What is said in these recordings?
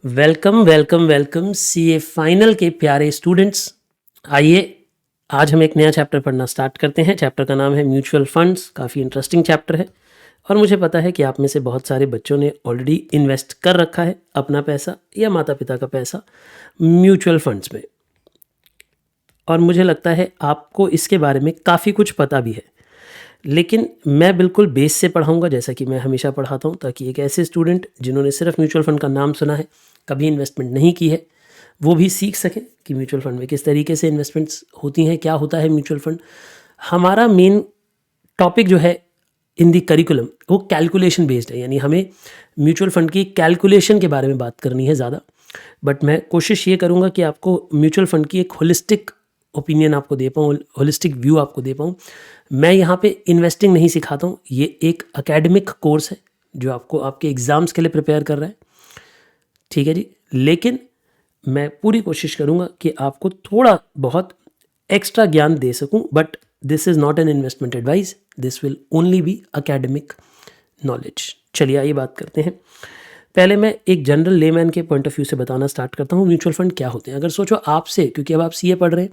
Welcome welcome welcome CA final के प्यारे students. आइए आज हम एक नया चैप्टर पढ़ना स्टार्ट करते हैं। चैप्टर का नाम है म्यूचुअल फंड्स। काफ़ी इंटरेस्टिंग चैप्टर है और मुझे पता है कि आप में से बहुत सारे बच्चों ने ऑलरेडी इन्वेस्ट कर रखा है अपना पैसा या माता पिता का पैसा म्यूचुअल फंड्स में, और मुझे लगता है आपको इसके बारे में काफ़ी कुछ पता भी है। लेकिन मैं बिल्कुल बेस से पढ़ाऊंगा जैसा कि मैं हमेशा पढ़ाता हूं, ताकि एक ऐसे स्टूडेंट जिन्होंने सिर्फ म्यूचुअल फंड का नाम सुना है, कभी इन्वेस्टमेंट नहीं की है, वो भी सीख सकें कि म्यूचुअल फंड में किस तरीके से इन्वेस्टमेंट्स होती हैं, क्या होता है म्यूचुअल फंड। हमारा मेन टॉपिक जो है इन दी करिकुलम वो कैलकुलेशन बेस्ड है, यानी हमें म्यूचुअल फंड की कैलकुलेशन के बारे में बात करनी है ज़्यादा। बट मैं कोशिश ये करूँगा कि आपको म्यूचुअल फंड की एक होलिस्टिक ओपिनियन आपको दे पाऊँ, होलिस्टिक व्यू आपको दे पाऊँ। मैं यहाँ पे इन्वेस्टिंग नहीं सिखाता हूँ, ये एक एकेडमिक कोर्स है जो आपको आपके एग्ज़ाम्स के लिए प्रिपेयर कर रहा है, ठीक है जी। लेकिन मैं पूरी कोशिश करूँगा कि आपको थोड़ा बहुत एक्स्ट्रा ज्ञान दे सकूँ, but this is not an investment advice, this will only be academic knowledge. चलिए आइए बात करते हैं। पहले मैं एक जनरल लेमैन के पॉइंट ऑफ व्यू से बताना स्टार्ट करता हूँ म्यूचुअल फंड क्या होते हैं। अगर सोचो आपसे, क्योंकि अब आप सीए पढ़ रहे हैं,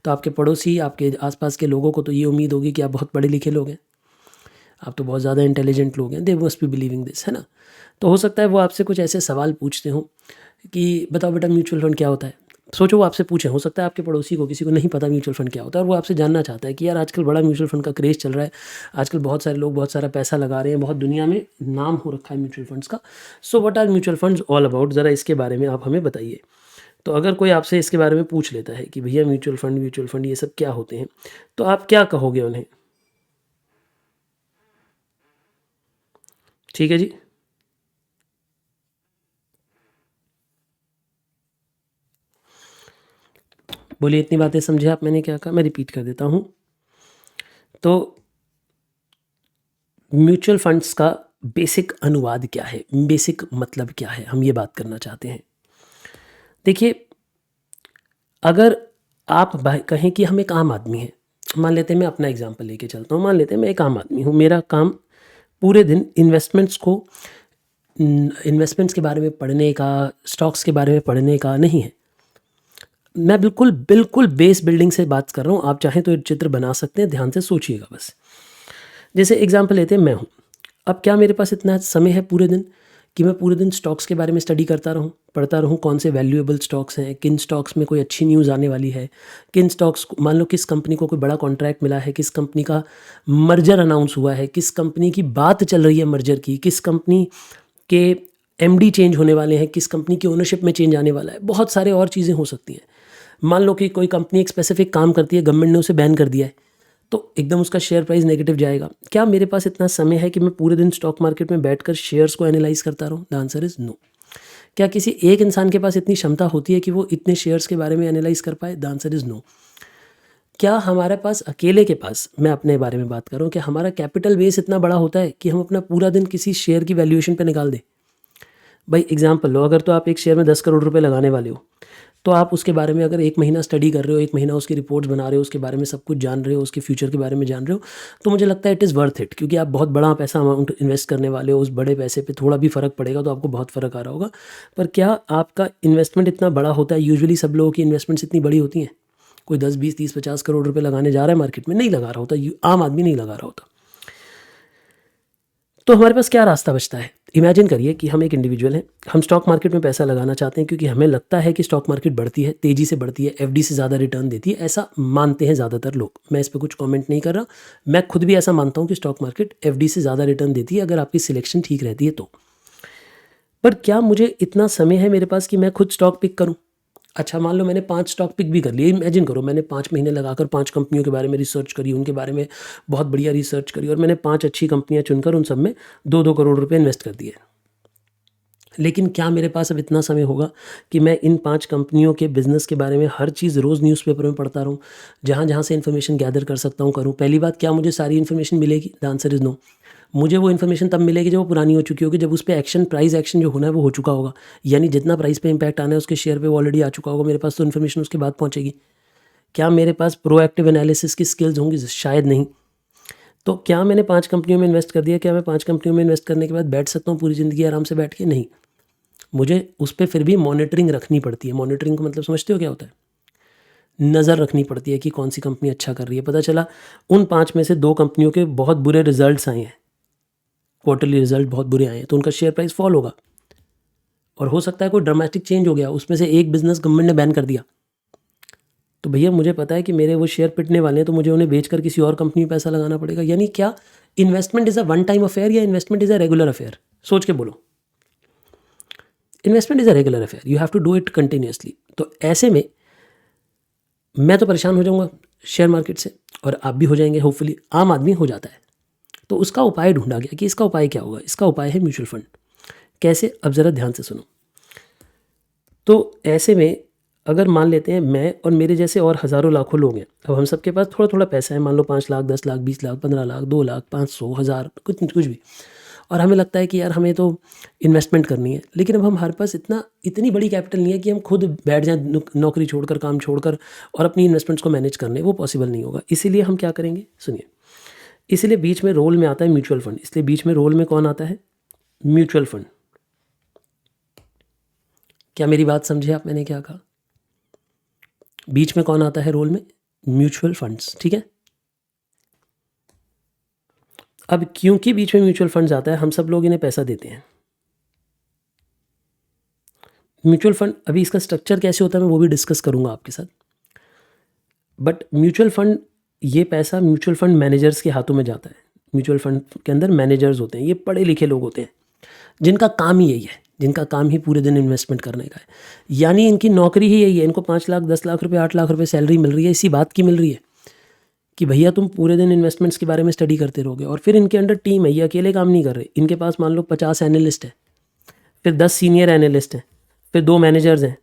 तो आपके पड़ोसी, आपके आसपास के लोगों को तो ये उम्मीद होगी कि आप बहुत पढ़े लिखे लोग हैं, आप तो बहुत ज़्यादा इंटेलिजेंट लोग हैं, they must be believing this, है ना। तो हो सकता है वो आपसे कुछ ऐसे सवाल पूछते हों कि बताओ बेटा म्यूचुअल फंड क्या होता है। सोचो वो आपसे पूछें, हो सकता है आपके पड़ोसी को किसी को नहीं पता म्यूचुअल फंड क्या होता है, और वो आपसे जानना चाहता है कि यार आजकल बड़ा म्यूचुअल फंड का क्रेज़ चल रहा है, आजकल बहुत सारे लोग बहुत सारा पैसा लगा रहे हैं, बहुत दुनिया में नाम हो रखा है म्यूचुअल फंड्स का। So what are mutual funds all about, ज़रा इसके बारे में आप हमें बताइए। तो अगर कोई आपसे इसके बारे में पूछ लेता है कि भैया म्यूचुअल फंड ये सब क्या होते हैं, तो आप क्या कहोगे उन्हें? ठीक है जी। बोलिए, इतनी बातें समझे आप मैंने क्या कहा? मैं रिपीट कर देता हूँ। तो म्यूचुअल फंड्स का बेसिक अनुवाद क्या है, बेसिक मतलब क्या है, हम ये बात करना चाहते हैं। देखिए, अगर आप कहें कि हम एक आम आदमी हैं, मान लेते हैं, मैं अपना एग्जांपल लेके चलता हूँ, मान लेते हैं मैं एक आम आदमी हूँ, मेरा काम पूरे दिन इन्वेस्टमेंट्स के बारे में पढ़ने का, स्टॉक्स के बारे में पढ़ने का नहीं है। मैं बिल्कुल बिल्कुल बेस बिल्डिंग से बात कर रहा हूँ। आप चाहें तो एक चित्र बना सकते हैं, ध्यान से सोचिएगा बस। जैसे एग्जांपल लेते हैं, मैं हूँ, अब क्या मेरे पास इतना समय है पूरे दिन कि मैं पूरे दिन स्टॉक्स के बारे में स्टडी करता रहूँ, पढ़ता रहूँ, कौन से वैल्यूएबल स्टॉक्स हैं, किन स्टॉक्स में कोई अच्छी न्यूज़ आने वाली है, किन स्टॉक्स, मान लो किस कंपनी को कोई बड़ा कॉन्ट्रैक्ट मिला है, किस कंपनी का मर्जर अनाउंस हुआ है, किस कंपनी की बात चल रही है मर्जर की, किस कंपनी के एमडी चेंज होने वाले हैं, किस कंपनी की ओनरशिप में चेंज आने वाला है, बहुत सारे और चीज़ें हो सकती हैं। मान लो कि कोई कंपनी एक स्पेसिफिक काम करती है, गवर्नमेंट ने उसे बैन कर दिया है, तो एकदम उसका शेयर प्राइस नेगेटिव जाएगा। क्या मेरे पास इतना समय है कि मैं पूरे दिन स्टॉक मार्केट में बैठकर शेयर्स को एनालाइज करता रहूँ? The answer is no. क्या किसी एक इंसान के पास इतनी क्षमता होती है कि वो इतने शेयर्स के बारे में एनालाइज कर पाए? The answer is no. क्या हमारे पास अकेले के पास, मैं अपने बारे में बात कर रहा हूँ, कि हमारा कैपिटल बेस इतना बड़ा होता है कि हम अपना पूरा दिन किसी शेयर की वैल्यूएशन पे निकाल दें? भाई एग्जांपल लो, अगर तो आप एक शेयर में 10 करोड़ रुपए लगाने वाले हो, तो आप उसके बारे में अगर एक महीना स्टडी कर रहे हो, एक महीना उसकी रिपोर्ट्स बना रहे हो, उसके बारे में सब कुछ जान रहे हो, उसके फ्यूचर के बारे में जान रहे हो, तो मुझे लगता है इट इज़ वर्थ इट, क्योंकि आप बहुत बड़ा पैसा अमाउंट इन्वेस्ट करने वाले हो। उस बड़े पैसे पे थोड़ा भी फ़र्क पड़ेगा तो आपको बहुत फ़र्क आ रहा होगा। पर क्या आपका इन्वेस्टमेंट इतना बड़ा होता है? यूजुअली सब लोगों की इन्वेस्टमेंट्स इतनी बड़ी होती हैं। कोई 10 20 30 50 करोड़ रुपए लगाने जा रहा है मार्केट में, नहीं लगा रहा होता, आम आदमी नहीं लगा रहा होता। तो हमारे पास क्या रास्ता बचता है? इमेजिन करिए कि हम एक इंडिविजुअल हैं, हम स्टॉक मार्केट में पैसा लगाना चाहते हैं क्योंकि हमें लगता है कि स्टॉक मार्केट बढ़ती है, तेज़ी से बढ़ती है, एफडी से ज़्यादा रिटर्न देती है, ऐसा मानते हैं ज़्यादातर लोग। मैं इस पे कुछ कमेंट नहीं कर रहा, मैं खुद भी ऐसा मानता हूँ कि स्टॉक मार्केट एफडी से ज़्यादा रिटर्न देती है अगर आपकी सिलेक्शन ठीक रहती है तो। पर क्या मुझे इतना समय है मेरे पास कि मैं खुद स्टॉक पिक करूँ? अच्छा, मान लो मैंने 5 स्टॉक पिक भी कर लिए। इमेजिन करो, मैंने 5 महीने लगाकर 5 कंपनियों के बारे में रिसर्च करी, उनके बारे में बहुत बढ़िया रिसर्च करी, और मैंने 5 अच्छी कंपनियाँ चुनकर उन सब में 2-2 करोड़ रुपए इन्वेस्ट कर दिए। लेकिन क्या मेरे पास अब इतना समय होगा कि मैं इन 5 कंपनियों के बिज़नेस के बारे में हर चीज़ रोज़ न्यूज़पेपर में पढ़ता रहूँ, जहाँ-जहाँ से इन्फॉर्मेशन गैदर कर सकता हूँ करूँ? पहली बात, क्या मुझे सारी इन्फॉर्मेशन मिलेगी? The answer is no. मुझे वो इन्फॉर्मेशन तब मिलेगी जब वो पुरानी हो चुकी होगी, जब उस पे एक्शन, प्राइस एक्शन जो होना है वो हो चुका होगा। यानी जितना प्राइस पे इम्पैक्ट आना है उसके शेयर पे वो ऑलरेडी आ चुका होगा, मेरे पास तो इन्फॉर्मेशन उसके बाद पहुँचेगी। क्या मेरे पास प्रोएक्टिव एनालिसिस की स्किल्स होंगी? शायद नहीं। तो क्या मैंने 5 कंपनियों में इन्वेस्ट कर दिया, क्या मैं 5 कंपनियों में इन्वेस्ट करने के बाद बैठ सकता हूँ पूरी ज़िंदगी आराम से बैठ के? नहीं। मुझे उस पर फिर भी मॉनिटरिंग रखनी पड़ती है। मॉनिटरिंग का मतलब समझते हो क्या होता है? नज़र रखनी पड़ती है कि कौन सी कंपनी अच्छा कर रही है। पता चला उन 5 में से 2 कंपनियों के बहुत बुरे रिजल्ट्स आए हैं, क्वार्टरली रिजल्ट बहुत बुरे आए हैं, तो उनका शेयर प्राइस फॉल होगा। और हो सकता है कोई ड्रामेटिक चेंज हो गया, उसमें से एक बिजनेस गवर्नमेंट ने बैन कर दिया, तो भैया मुझे पता है कि मेरे वो शेयर पिटने वाले हैं, तो मुझे उन्हें बेचकर किसी और कंपनी में पैसा लगाना पड़ेगा। यानी क्या investment is a one time affair या investment is a regular affair? सोच के बोलो। Investment is a regular affair, you have to do it continuously. तो ऐसे में मैं तो परेशान हो जाऊंगा शेयर मार्केट से, और आप भी हो जाएंगे, होपफुली आम आदमी हो जाता है। तो उसका उपाय ढूंढा गया कि इसका उपाय क्या होगा। इसका उपाय है म्यूचुअल फंड। कैसे? अब ज़रा ध्यान से सुनो। तो ऐसे में अगर मान लेते हैं मैं और मेरे जैसे और हज़ारों लाखों लोग हैं, अब हम सबके पास थोड़ा थोड़ा पैसा है, मान लो 5 लाख, 10 लाख, 20 लाख, 15 लाख, 2 लाख, 500, 1000, कुछ भी, और हमें लगता है कि यार हमें तो इन्वेस्टमेंट करनी है, लेकिन अब हमारे पास इतनी बड़ी कैपिटल नहीं है कि हम खुद बैठ जाएं नौकरी छोड़कर, काम छोड़कर, और अपनी इन्वेस्टमेंट्स को मैनेज करने। वो पॉसिबल नहीं होगा। इसीलिए हम क्या करेंगे, सुनिए। इसलिए बीच में रोल में आता है म्यूचुअल फंड। इसलिए बीच में रोल में कौन आता है? Mutual fund. क्या मेरी बात समझे आप? मैंने क्या कहा? बीच में कौन आता है रोल में? Mutual funds. ठीक है। अब क्योंकि बीच में म्यूचुअल फंड्स आता है, हम सब लोग इन्हें पैसा देते हैं। म्यूचुअल फंड, अभी इसका स्ट्रक्चर कैसे होता है मैं वो भी डिस्कस करूंगा आपके साथ। बट म्यूचुअल फंड, ये पैसा म्यूचुअल फंड मैनेजर्स के हाथों में जाता है। म्यूचुअल फंड के अंदर मैनेजर्स होते हैं, ये पढ़े लिखे लोग होते हैं, जिनका काम ही यही है, जिनका काम ही पूरे दिन इन्वेस्टमेंट करने का है। यानी इनकी नौकरी ही यही है। इनको 5 लाख, 10 लाख रुपए, 8 लाख रुपए सैलरी मिल रही है, इसी बात की मिल रही है कि भैया तुम पूरे दिन इन्वेस्टमेंट्स के बारे में स्टडी करते रहोगे। और फिर इनके अंडर टीम है, ये अकेले काम नहीं कर रहे। इनके पास मान लो 50 एनालिस्ट है, फिर 10 सीनियर एनालिस्ट हैं, फिर 2 मैनेजर्स हैं।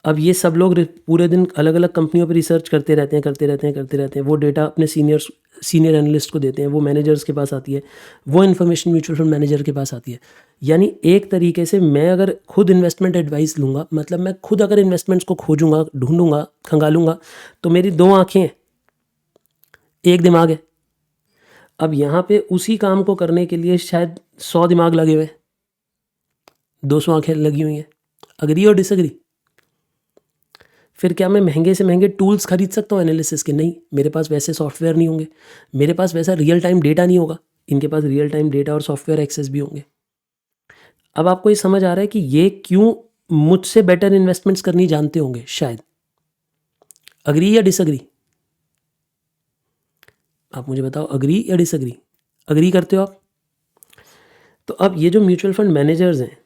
अब ये सब लोग पूरे दिन अलग अलग कंपनियों पर रिसर्च करते रहते हैं। वो डेटा अपने सीनियर एनालिस्ट को देते हैं, वो मैनेजर्स के पास आती है, वो इन्फॉर्मेशन म्यूचुअल फंड मैनेजर के पास आती है। यानी एक तरीके से मैं अगर खुद इन्वेस्टमेंट एडवाइस लूँगा, मतलब मैं खुद अगर इन्वेस्टमेंट्स को खोजूंगा, ढूंढूंगा, खंगालूंगा, तो मेरी 2 आँखें हैं, एक दिमाग है। अब यहाँ पे उसी काम को करने के लिए शायद 100 दिमाग लगे हुए, 200 आँखें लगी हुई हैं। अग्री और डिसअग्री? फिर क्या मैं महंगे से महंगे टूल्स खरीद सकता हूँ एनालिसिस के? नहीं, मेरे पास वैसे सॉफ्टवेयर नहीं होंगे, मेरे पास वैसा रियल टाइम डेटा नहीं होगा। इनके पास रियल टाइम डेटा और सॉफ्टवेयर एक्सेस भी होंगे। अब आपको ये समझ आ रहा है कि ये क्यों मुझसे बेटर इन्वेस्टमेंट्स करनी जानते होंगे शायद। अग्री या डिसअग्री? आप मुझे बताओ, अग्री या डिसअग्री? अग्री करते हो आप? तो अब ये जो म्यूचुअल फंड मैनेजर्स हैं,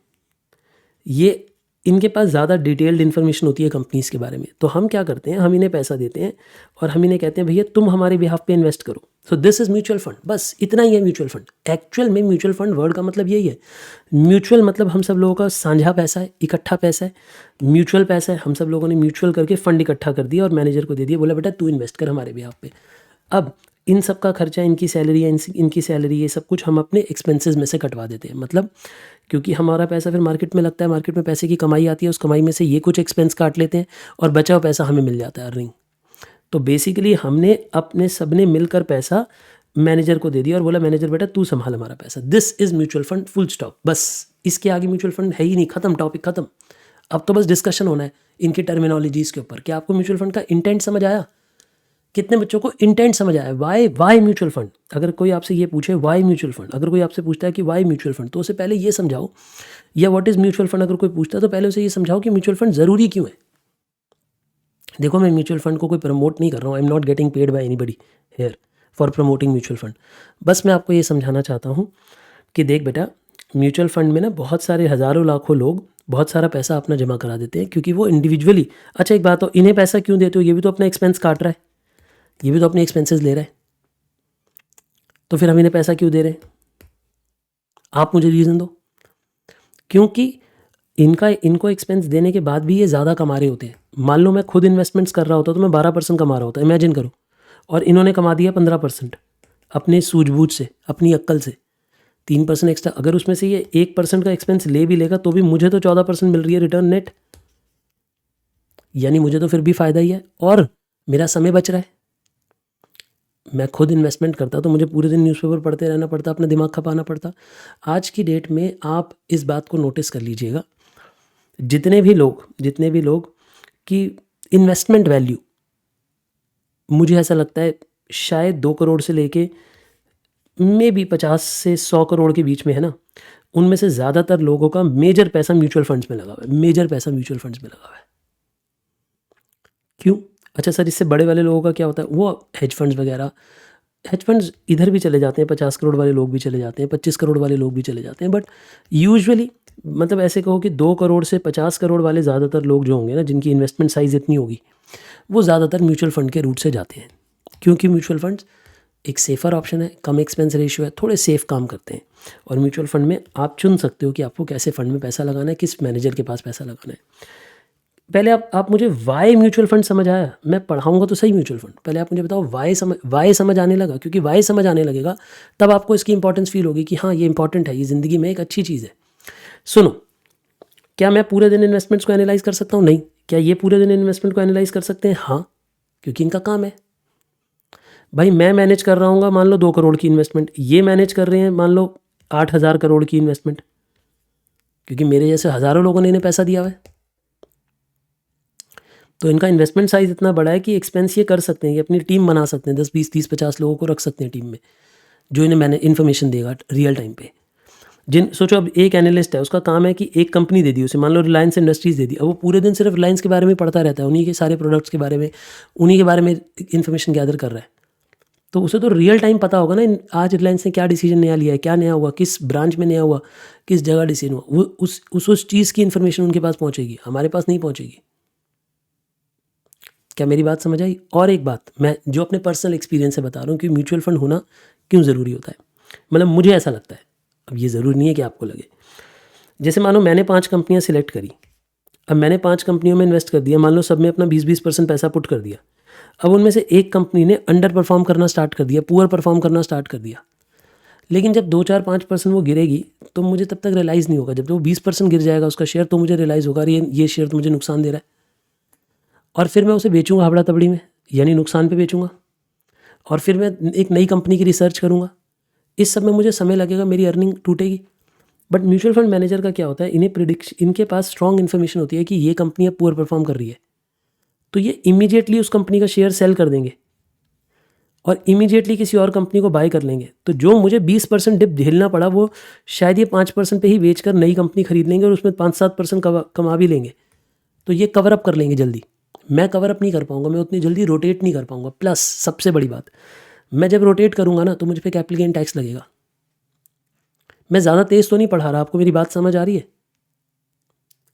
ये इनके पास ज़्यादा डिटेल्ड इन्फॉर्मेशन होती है कंपनीज़ के बारे में। तो हम क्या करते हैं, हम इन्हें पैसा देते हैं और हम इन्हें कहते हैं भैया तुम हमारे बिहाफ पे इन्वेस्ट करो। So this is mutual fund. बस इतना ही है म्यूचुअल फंड। एक्चुअल में म्यूचुअल फंड वर्ड का मतलब यही है। म्यूचुअल मतलब हम सब लोगों का साझा पैसा है, इकट्ठा पैसा है। म्यूचुअल पैसा है, हम सब लोगों ने म्यूचुअल करके फंड इकट्ठा कर दिया और मैनेजर को दे दिया, बोला बेटा तू इन्वेस्ट कर हमारे बिहाफ पे। अब इन सब का खर्चा, इनकी सैलरी है, इनकी सैलरी, ये सब कुछ हम अपने एक्सपेंसेस में से कटवा देते हैं। मतलब क्योंकि हमारा पैसा फिर मार्केट में लगता है, मार्केट में पैसे की कमाई आती है, उस कमाई में से ये कुछ एक्सपेंस काट लेते हैं और बचा हुआ पैसा हमें मिल जाता है, अर्निंग। तो बेसिकली हमने अपने सबने मिलकर पैसा मैनेजर को दे दिया और बोला मैनेजर बेटा तू संभाल हमारा पैसा। This is mutual fund, full stop. बस इसके आगे म्यूचुअल फंड है ही नहीं, खत्म, टॉपिक खत्म। अब तो बस डिस्कशन होना है इनकी टर्मिनोलॉजीज़ के ऊपर। क्या आपको म्यूचुअल फंड का इंटेंट समझ आया? कितने बच्चों को इंटेंट समझ आया? Why mutual fund? अगर कोई आपसे ये पूछे वाई म्यूचुअल फंड, अगर कोई आपसे पूछता है कि वाई म्यूचुअल फंड, तो उसे पहले ये समझाओ, या व्हाट इज़ म्यूचुअल फंड अगर कोई पूछता है तो पहले उसे ये समझाओ कि म्यूचुअल फंड ज़रूरी क्यों है। देखो मैं म्यूचुअल फंड को कोई प्रमोट नहीं कर रहा हूँ, आई am not getting paid by anybody here for promoting mutual fund. बस मैं आपको ये समझाना चाहता हूँ कि देख बेटा, म्यूचुअल फंड में ना बहुत सारे हज़ारों लाखों लोग बहुत सारा पैसा अपना जमा करा देते हैं, क्योंकि वो इंडिविजुअली। अच्छा एक बात हो, इन्हें पैसा क्यों देते हो? ये भी तो अपना एक्सपेंस काट रहा है, ये भी तो अपने एक्सपेंसेस ले रहा है, तो फिर हम इन्हें पैसा क्यों दे रहे हैं? आप मुझे रीज़न दो। क्योंकि इनको एक्सपेंस देने के बाद भी ये ज़्यादा कमा रहे होते हैं। मान लो मैं खुद इन्वेस्टमेंट्स कर रहा होता तो मैं 12% कमा रहा होता, इमेजिन करो, और इन्होंने कमा दिया 15% अपने सूझबूझ से, अपनी अक्ल से, 3% एक्स्ट्रा। अगर उसमें से ये 1% का एक्सपेंस ले भी लेगा तो भी मुझे तो 14% मिल रही है रिटर्न नेट, यानी मुझे तो फिर भी फ़ायदा ही है और मेरा समय बच रहा है। मैं खुद इन्वेस्टमेंट करता तो मुझे पूरे दिन न्यूज़पेपर पढ़ते रहना पड़ता, अपना दिमाग खपाना पड़ता। आज की डेट में आप इस बात को नोटिस कर लीजिएगा जितने भी लोग कि इन्वेस्टमेंट वैल्यू मुझे ऐसा लगता है शायद 2 करोड़ से लेके मे बी 50 से 100 करोड़ के बीच में है ना, उनमें से ज़्यादातर लोगों का मेजर पैसा म्यूचुअल फंड्स में लगा हुआ है, मेजर पैसा म्यूचुअल फंड्स में लगा हुआ है। क्यों? अच्छा सर, इससे बड़े वाले लोगों का क्या होता है? वो हेज फंड्स वगैरह, हेज फंड्स इधर भी चले जाते हैं, 50 करोड़ वाले लोग भी चले जाते हैं, 25 करोड़ वाले लोग भी चले जाते हैं, बट यूजुअली मतलब ऐसे कहो कि 2 करोड़ से 50 करोड़ वाले ज़्यादातर लोग जो होंगे ना, जिनकी इन्वेस्टमेंट साइज़ इतनी होगी, वो ज़्यादातर म्यूचुअल फंड के रूट से जाते हैं। क्योंकि म्यूचुअल फंड्स एक सेफ़र ऑप्शन है, कम एक्सपेंस रेशियो है, थोड़े सेफ़ काम करते हैं। और म्यूचुअल फंड में आप चुन सकते हो कि आपको कैसे फंड में पैसा लगाना है, किस मैनेजर के पास पैसा लगाना है। पहले आप मुझे वाई म्यूचुअल फंड समझ आया? मैं पढ़ाऊंगा तो सही म्यूचुअल फंड, पहले आप मुझे बताओ वाई समझ आने लगा? क्योंकि वाई समझ आने लगेगा तब आपको इसकी इंपॉर्टेंस फील होगी कि हाँ ये इंपॉर्टेंट है, ये ज़िंदगी में एक अच्छी चीज़ है। सुनो, क्या मैं पूरे दिन इन्वेस्टमेंट्स को एनालाइज कर सकता हूँ? नहीं। क्या ये पूरे दिन इन्वेस्टमेंट को एनालाइज कर सकते हैं? हाँ, क्योंकि इनका काम है। भाई मैं मैनेज कर रहा हूँ मान लो 2 करोड़ की इन्वेस्टमेंट, ये मैनेज कर रहे हैं मान लो 8,000 करोड़ की इन्वेस्टमेंट, क्योंकि मेरे जैसे हज़ारों लोगों ने इन्हें पैसा दिया हुआ है। तो इनका इन्वेस्टमेंट साइज़ इतना बड़ा है कि एक्सपेंस ये कर सकते हैं कि अपनी टीम बना सकते हैं, 10 20 30 50 लोगों को रख सकते हैं टीम में, जो इन्हें मैंने इन्फॉर्मेशन देगा रियल टाइम पे। सोचो अब एक एनालिस्ट है, उसका काम है कि एक कंपनी दे दी उसे, मान लो रिलायंस इंडस्ट्रीज़ दे दी, अब वो पूरे दिन सिर्फ रिलायंस के बारे में पढ़ता रहता है, उन्हीं के सारे प्रोडक्ट्स के बारे में, उन्हीं के बारे में इन्फॉर्मेशन गैदर कर रहा है। तो उसे तो रियल टाइम पता होगा ना, आज रिलायंस ने क्या डिसीजन नया लिया है, क्या नया हुआ, किस ब्रांच में नया हुआ, किस जगह डिसीजन हुआ, वो उस चीज़ की इन्फॉर्मेशन उनके पास पहुँचेगी, हमारे पास नहीं पहुँचेगी। क्या मेरी बात समझ आई? और एक बात मैं जो अपने पर्सनल एक्सपीरियंस से बता रहा हूँ कि म्यूचुअल फंड होना क्यों ज़रूरी होता है, मतलब मुझे ऐसा लगता है, अब ये ज़रूरी नहीं है कि आपको लगे। जैसे मानो मैंने 5 कंपनियाँ सिलेक्ट करी, अब मैंने 5 कंपनियों में इन्वेस्ट कर दिया, मान लो सब में अपना 20-20% पैसा पुट कर दिया। अब उनमें से एक कंपनी ने अंडर परफॉर्म करना स्टार्ट कर दिया, पुअर परफॉर्म करना स्टार्ट कर दिया, लेकिन जब 2-4-5% वो गिरेगी तो मुझे तब तक रियलाइज़ नहीं होगा। जब वो 20% गिर जाएगा उसका शेयर, तो मुझे रियलाइज़ होगा ये शेयर तो मुझे नुकसान दे रहा है, और फिर मैं उसे बेचूंगा हबड़ा तबड़ी में, यानी नुकसान पे बेचूंगा, और फिर मैं एक नई कंपनी की रिसर्च करूंगा। इस सब में मुझे समय लगेगा, मेरी अर्निंग टूटेगी। बट म्यूचुअल फंड मैनेजर का क्या होता है, इनके पास स्ट्रॉन्ग इन्फॉर्मेशन होती है कि ये कंपनी अब पुअर परफॉर्म कर रही है, तो ये इमीडिएटली उस कंपनी का शेयर सेल कर देंगे और इमीडिएटली किसी और कंपनी को बाय कर लेंगे। तो जो मुझे 20% डिप झेलना पड़ा, वो शायद ये 5% पे ही बेचकर नई कंपनी खरीद लेंगे और उसमें 5-7% कमा भी लेंगे। तो ये कवर अप कर लेंगे जल्दी। मैं कवर अप नहीं कर पाऊंगा, मैं उतनी जल्दी रोटेट नहीं कर पाऊंगा। प्लस सबसे बड़ी बात, मैं जब रोटेट करूंगा ना तो मुझ पर कैपिटल गेन टैक्स लगेगा। मैं ज़्यादा तेज़ तो नहीं पढ़ा रहा, आपको मेरी बात समझ आ रही है?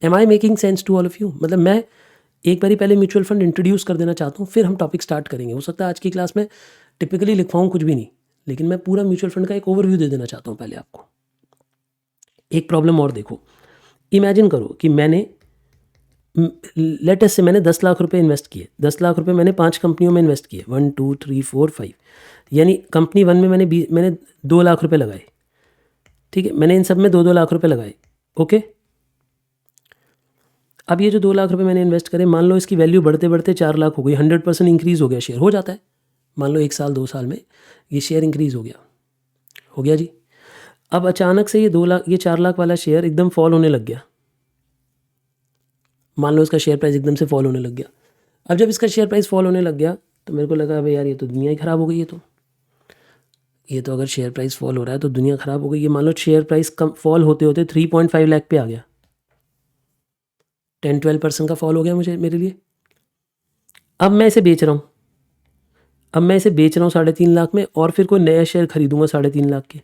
Am I making sense to all of you? मतलब मैं एक बारी पहले म्यूचुअल फंड इंट्रोड्यूस कर देना चाहता हूँ, फिर हम टॉपिक स्टार्ट करेंगे। हो सकता है आज की क्लास में टिपिकली लिखवाऊँ कुछ भी नहीं, लेकिन मैं पूरा म्यूचुअल फंड का एक ओवरव्यू दे देना चाहता हूँ पहले आपको। एक प्रॉब्लम और देखो, इमेजिन करो कि मैंने लेटेस्ट से मैंने 10 लाख रुपए इन्वेस्ट किए। 10 लाख रुपए मैंने 5 कंपनियों में इन्वेस्ट किए, 1 2 3 4 5, यानी कंपनी 1 में मैंने 2 लाख रुपए लगाए। ठीक है, मैंने इन सब में 2-2 लाख रुपए लगाए। ओके, अब ये जो 2 लाख रुपए मैंने इन्वेस्ट करे, मान लो इसकी वैल्यू बढ़ते बढ़ते 4 लाख हो गई, 100% इंक्रीज़ हो गया शेयर, हो जाता है मान लो 1 साल 2 साल में ये शेयर इंक्रीज़ हो गया जी। अब अचानक से ये 4 लाख वाला शेयर एकदम फॉल होने लग गया, मान लो इसका शेयर प्राइस एकदम से फॉल होने लग गया। अब जब इसका शेयर प्राइस फॉल होने लग गया तो मेरे को लगा अबे यार ये तो दुनिया ही ख़राब हो गई, ये तो अगर शेयर प्राइस फॉल हो रहा है तो दुनिया ख़राब हो गई। ये मान लो शेयर प्राइस कम फॉल होते होते 3.5 लाख पे आ गया, 10-12% का फॉल हो गया मेरे लिए। अब मैं इसे बेच रहा हूँ, 3.5 लाख में, और फिर कोई नया शेयर खरीदूंगा 3.5 लाख के।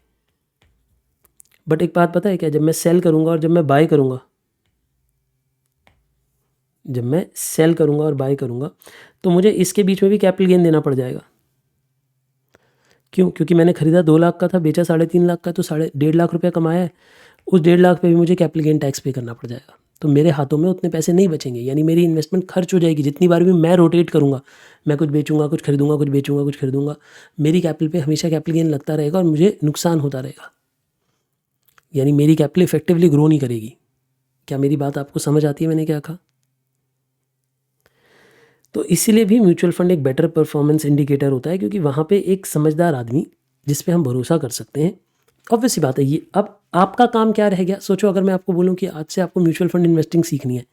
बट एक बात पता है क्या, जब मैं सेल करूंगा और जब मैं बाय करूंगा, तो मुझे इसके बीच में भी कैपिटल गेन देना पड़ जाएगा। क्यों? क्योंकि मैंने खरीदा 2 लाख का था, बेचा 3.5 लाख का, तो 1.5 लाख रुपया कमाया है। उस 1.5 लाख पे भी मुझे कैपिटल गेन टैक्स पे करना पड़ जाएगा, तो मेरे हाथों में उतने पैसे नहीं बचेंगे, यानी मेरी इन्वेस्टमेंट खर्च हो जाएगी। जितनी बार भी मैं रोटेट करूंगा, मैं कुछ बेचूंगा, कुछ खरीदूंगा, कुछ बेचूंगा, कुछ खरीदूंगा, मेरी कैपिटल पे हमेशा कैपिटल गेन लगता रहेगा और मुझे नुकसान होता रहेगा, यानी मेरी कैपिटल इफेक्टिवली ग्रो नहीं करेगी। क्या मेरी बात आपको समझ आती है मैंने क्या कहा? तो इसीलिए भी म्यूचुअल फंड एक बेटर परफॉर्मेंस इंडिकेटर होता है, क्योंकि वहाँ पे एक समझदार आदमी जिस पे हम भरोसा कर सकते हैं, ऑब्वियसली बात है। ये आपका काम क्या रह गया? सोचो, अगर मैं आपको बोलूँ कि आज से आपको म्यूचुअल फंड इन्वेस्टिंग सीखनी है,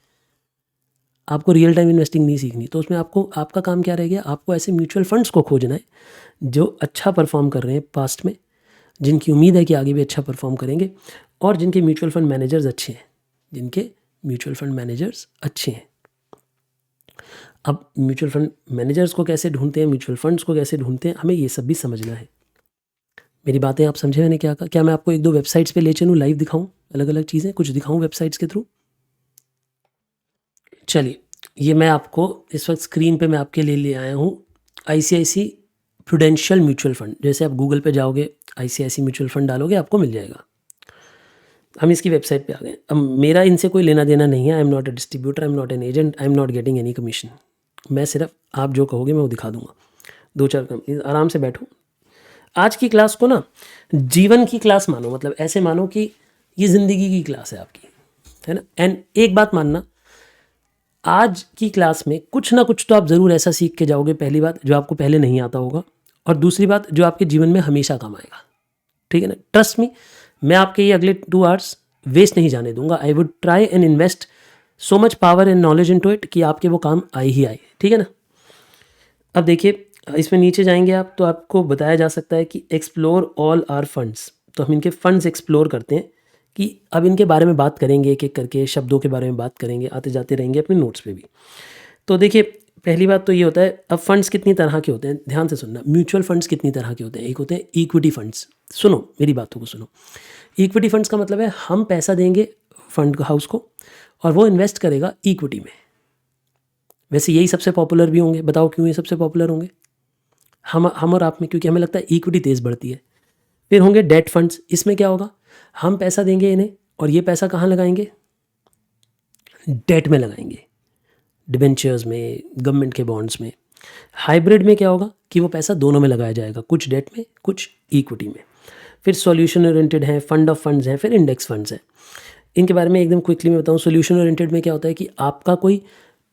आपको रियल टाइम इन्वेस्टिंग नहीं सीखनी, तो उसमें आपका काम क्या रह गया? आपको ऐसे म्यूचुअल फंड्स को खोजना है जो अच्छा परफॉर्म कर रहे हैं पास्ट में, जिनकी उम्मीद है कि आगे भी अच्छा परफॉर्म करेंगे, और जिनके म्यूचुअल फंड मैनेजर्स अच्छे हैं, जिनके म्यूचुअल फंड मैनेजर्स अच्छे हैं। अब म्यूचुअल फंड मैनेजर्स को कैसे ढूंढते हैं, म्यूचुअल फंड्स को कैसे ढूंढते हैं, हमें ये सब भी समझना है। मेरी बातें आप समझे मैंने क्या कहा? क्या मैं आपको एक दो वेबसाइट्स पे ले चलूँ, लाइव दिखाऊं, अलग अलग चीज़ें कुछ दिखाऊं वेबसाइट्स के थ्रू? चलिए, ये मैं आपको इस वक्त स्क्रीन पे मैं आपके लिए ले आया हूँ ICICI प्रूडेंशियल म्यूचुअल फंड। जैसे आप गूगल पे जाओगे, ICICI म्यूचुअल फंड डालोगे, आपको मिल जाएगा। हम इसकी वेबसाइट पे आ गए। अब मेरा इनसे कोई लेना देना नहीं है, आई am not a distributor, I am not an agent, I am not getting any commission. मैं सिर्फ आप जो कहोगे मैं वो दिखा दूंगा। 2-4 कंपनी, आराम से बैठो। आज की क्लास को ना जीवन की क्लास मानो, मतलब ऐसे मानो कि ये ज़िंदगी की क्लास है आपकी, है ना। एंड एक बात मानना, आज की क्लास में कुछ ना कुछ तो आप ज़रूर ऐसा सीख के जाओगे, पहली बात जो आपको पहले नहीं आता होगा, और दूसरी बात जो आपके जीवन में हमेशा काम आएगा, ठीक है ना। ट्रस्ट मी, मैं आपके ये अगले 2 आवर्स वेस्ट नहीं जाने दूंगा। I would try and invest so much power and knowledge into it कि आपके वो काम आए ही आए, ठीक है ना। अब देखिए, इसमें नीचे जाएंगे आप तो आपको बताया जा सकता है कि एक्सप्लोर ऑल आर फंड्स। तो हम इनके फंड्स एक्सप्लोर करते हैं कि अब इनके बारे में बात करेंगे, एक एक करके शब्दों के बारे में बात करेंगे, आते जाते रहेंगे अपने नोट्स पे भी। तो देखिए, पहली बात तो ये होता है, अब फंड्स कितनी तरह के होते हैं, ध्यान से सुनना। म्यूचुअल फंड्स कितनी तरह के होते हैं? एक होते हैं इक्विटी फंड्स। सुनो मेरी बातों को सुनो। इक्विटी फंड्स का मतलब है हम पैसा देंगे फंड हाउस को और वो इन्वेस्ट करेगा इक्विटी में। वैसे यही सबसे पॉपुलर भी होंगे। बताओ क्यों ये सबसे पॉपुलर होंगे? हम और आप में, क्योंकि हमें लगता है इक्विटी तेज़ बढ़ती है। फिर होंगे डेट फंड्स। इसमें क्या होगा, हम पैसा देंगे इन्हें और ये पैसा कहाँ लगाएंगे? डेट में लगाएंगे, डिबेंचर्स में, गवर्नमेंट के बॉन्ड्स में। हाइब्रिड में क्या होगा कि वो पैसा दोनों में लगाया जाएगा, कुछ डेट में कुछ इक्विटी में। फिर सॉल्यूशन ओरिएंटेड हैं, फंड ऑफ फंड्स हैं, फिर इंडेक्स फंड्स हैं। इनके बारे में एकदम क्विकली मैं बताऊं। सॉल्यूशन ओरिएंटेड में क्या होता है कि आपका कोई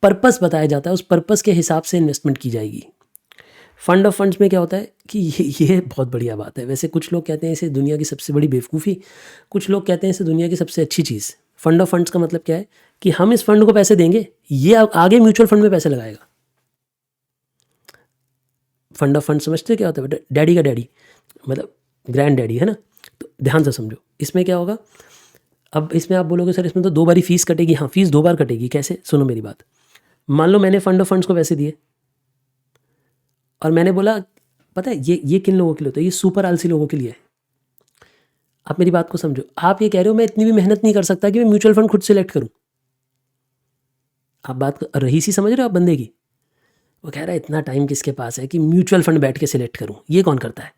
पर्पस बताया जाता है, उस पर्पस के हिसाब से इन्वेस्टमेंट की जाएगी। फंड ऑफ फंड्स में क्या होता है कि ये बहुत बढ़िया बात है। वैसे कुछ लोग कहते हैं इसे दुनिया की सबसे बड़ी बेवकूफ़ी, कुछ लोग कहते हैं इसे दुनिया की सबसे अच्छी चीज़। फंड ऑफ फंड्स का मतलब क्या है कि हम इस फंड को पैसे देंगे, ये आगे म्यूचुअल फंड में पैसे लगाएगा। फंड ऑफ फंड समझते क्या होता है बेटा? डैडी का डैडी, मतलब ग्रैंड डैडी, है ना। तो ध्यान से समझो, इसमें क्या होगा। अब इसमें आप बोलोगे सर इसमें तो 2 बारी फीस कटेगी। हाँ, फीस 2 बार कटेगी। कैसे? सुनो मेरी बात। मान लो मैंने फंड ऑफ फंड्स को पैसे दिए और मैंने बोला, पता है ये किन लोगों के लिए होता है? ये सुपर आलसी लोगों के लिए है। आप मेरी बात को समझो। आप ये कह रहे हो मैं इतनी भी मेहनत नहीं कर सकता कि मैं म्यूचुअल फंड खुद सिलेक्ट करूं। आप बात रही सी समझ रहे हो आप बंदे की? वो कह रहा है इतना टाइम किसके पास है कि म्यूचुअल फंड बैठ के सिलेक्ट करूं। ये कौन करता है?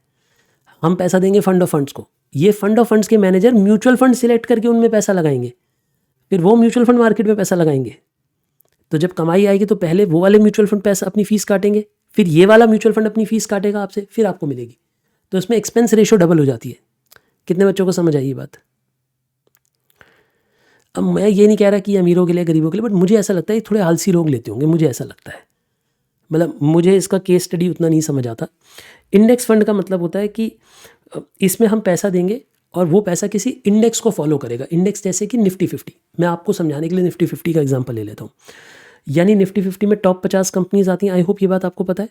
हम पैसा देंगे फंड ऑफ फंड्स को, ये फंड ऑफ फंड्स के मैनेजर म्यूचुअल फंड सिलेक्ट करके उनमें पैसा लगाएंगे, फिर वो म्यूचुअल फंड मार्केट में पैसा लगाएंगे। तो जब कमाई आएगी तो पहले वो वाले म्यूचुअल फंड पैसा अपनी फीस काटेंगे, फिर ये वाला म्यूचुअल फंड अपनी फीस काटेगा आपसे, फिर आपको मिलेगी। तो इसमें एक्सपेंस रेशियो डबल हो जाती है। कितने बच्चों को समझ आई ये बात? अब मैं ये नहीं कह रहा कि अमीरों के लिए गरीबों के लिए, बट मुझे ऐसा लगता है थोड़े आलसी लोग लेते होंगे, मुझे ऐसा लगता है। मतलब मुझे इसका केस स्टडी उतना नहीं समझ आता। इंडेक्स फंड का मतलब होता है कि इसमें हम पैसा देंगे और वो पैसा किसी इंडेक्स को फॉलो करेगा। इंडेक्स जैसे कि निफ्टी 50। मैं आपको समझाने के लिए निफ्टी 50 का एग्जांपल ले लेता हूँ। यानी निफ्टी 50 में टॉप 50 कंपनीज आती हैं। आई होप ये बात आपको पता है।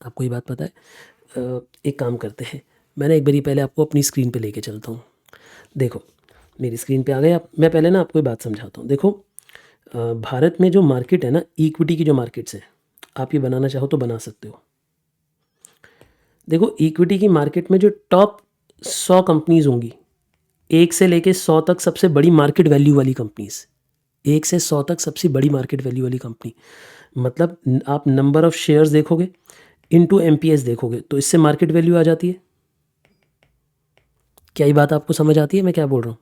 आपको ये बात पता है? एक काम करते हैं, मैंने एक बारी पहले आपको अपनी स्क्रीन पे लेके चलता हूँ। देखो मेरी स्क्रीन पे आ गए आप। मैं पहले ना आपको ये बात समझाता हूँ। देखो भारत में जो मार्केट है ना, इक्विटी की जो मार्केट्स हैं, आप ये बनाना चाहो तो बना सकते हो। देखो इक्विटी की मार्केट में जो टॉप 100 कंपनीज होंगी, 1 से लेके 100 तक सबसे बड़ी मार्केट वैल्यू वाली कंपनीज, 1 से 100 तक सबसे बड़ी मार्केट वैल्यू वाली कंपनी, मतलब आप नंबर ऑफ शेयर्स देखोगे इनटू एमपीएस देखोगे तो इससे मार्केट वैल्यू आ जाती है। क्या ये बात आपको समझ आती है मैं क्या बोल रहा हूँ?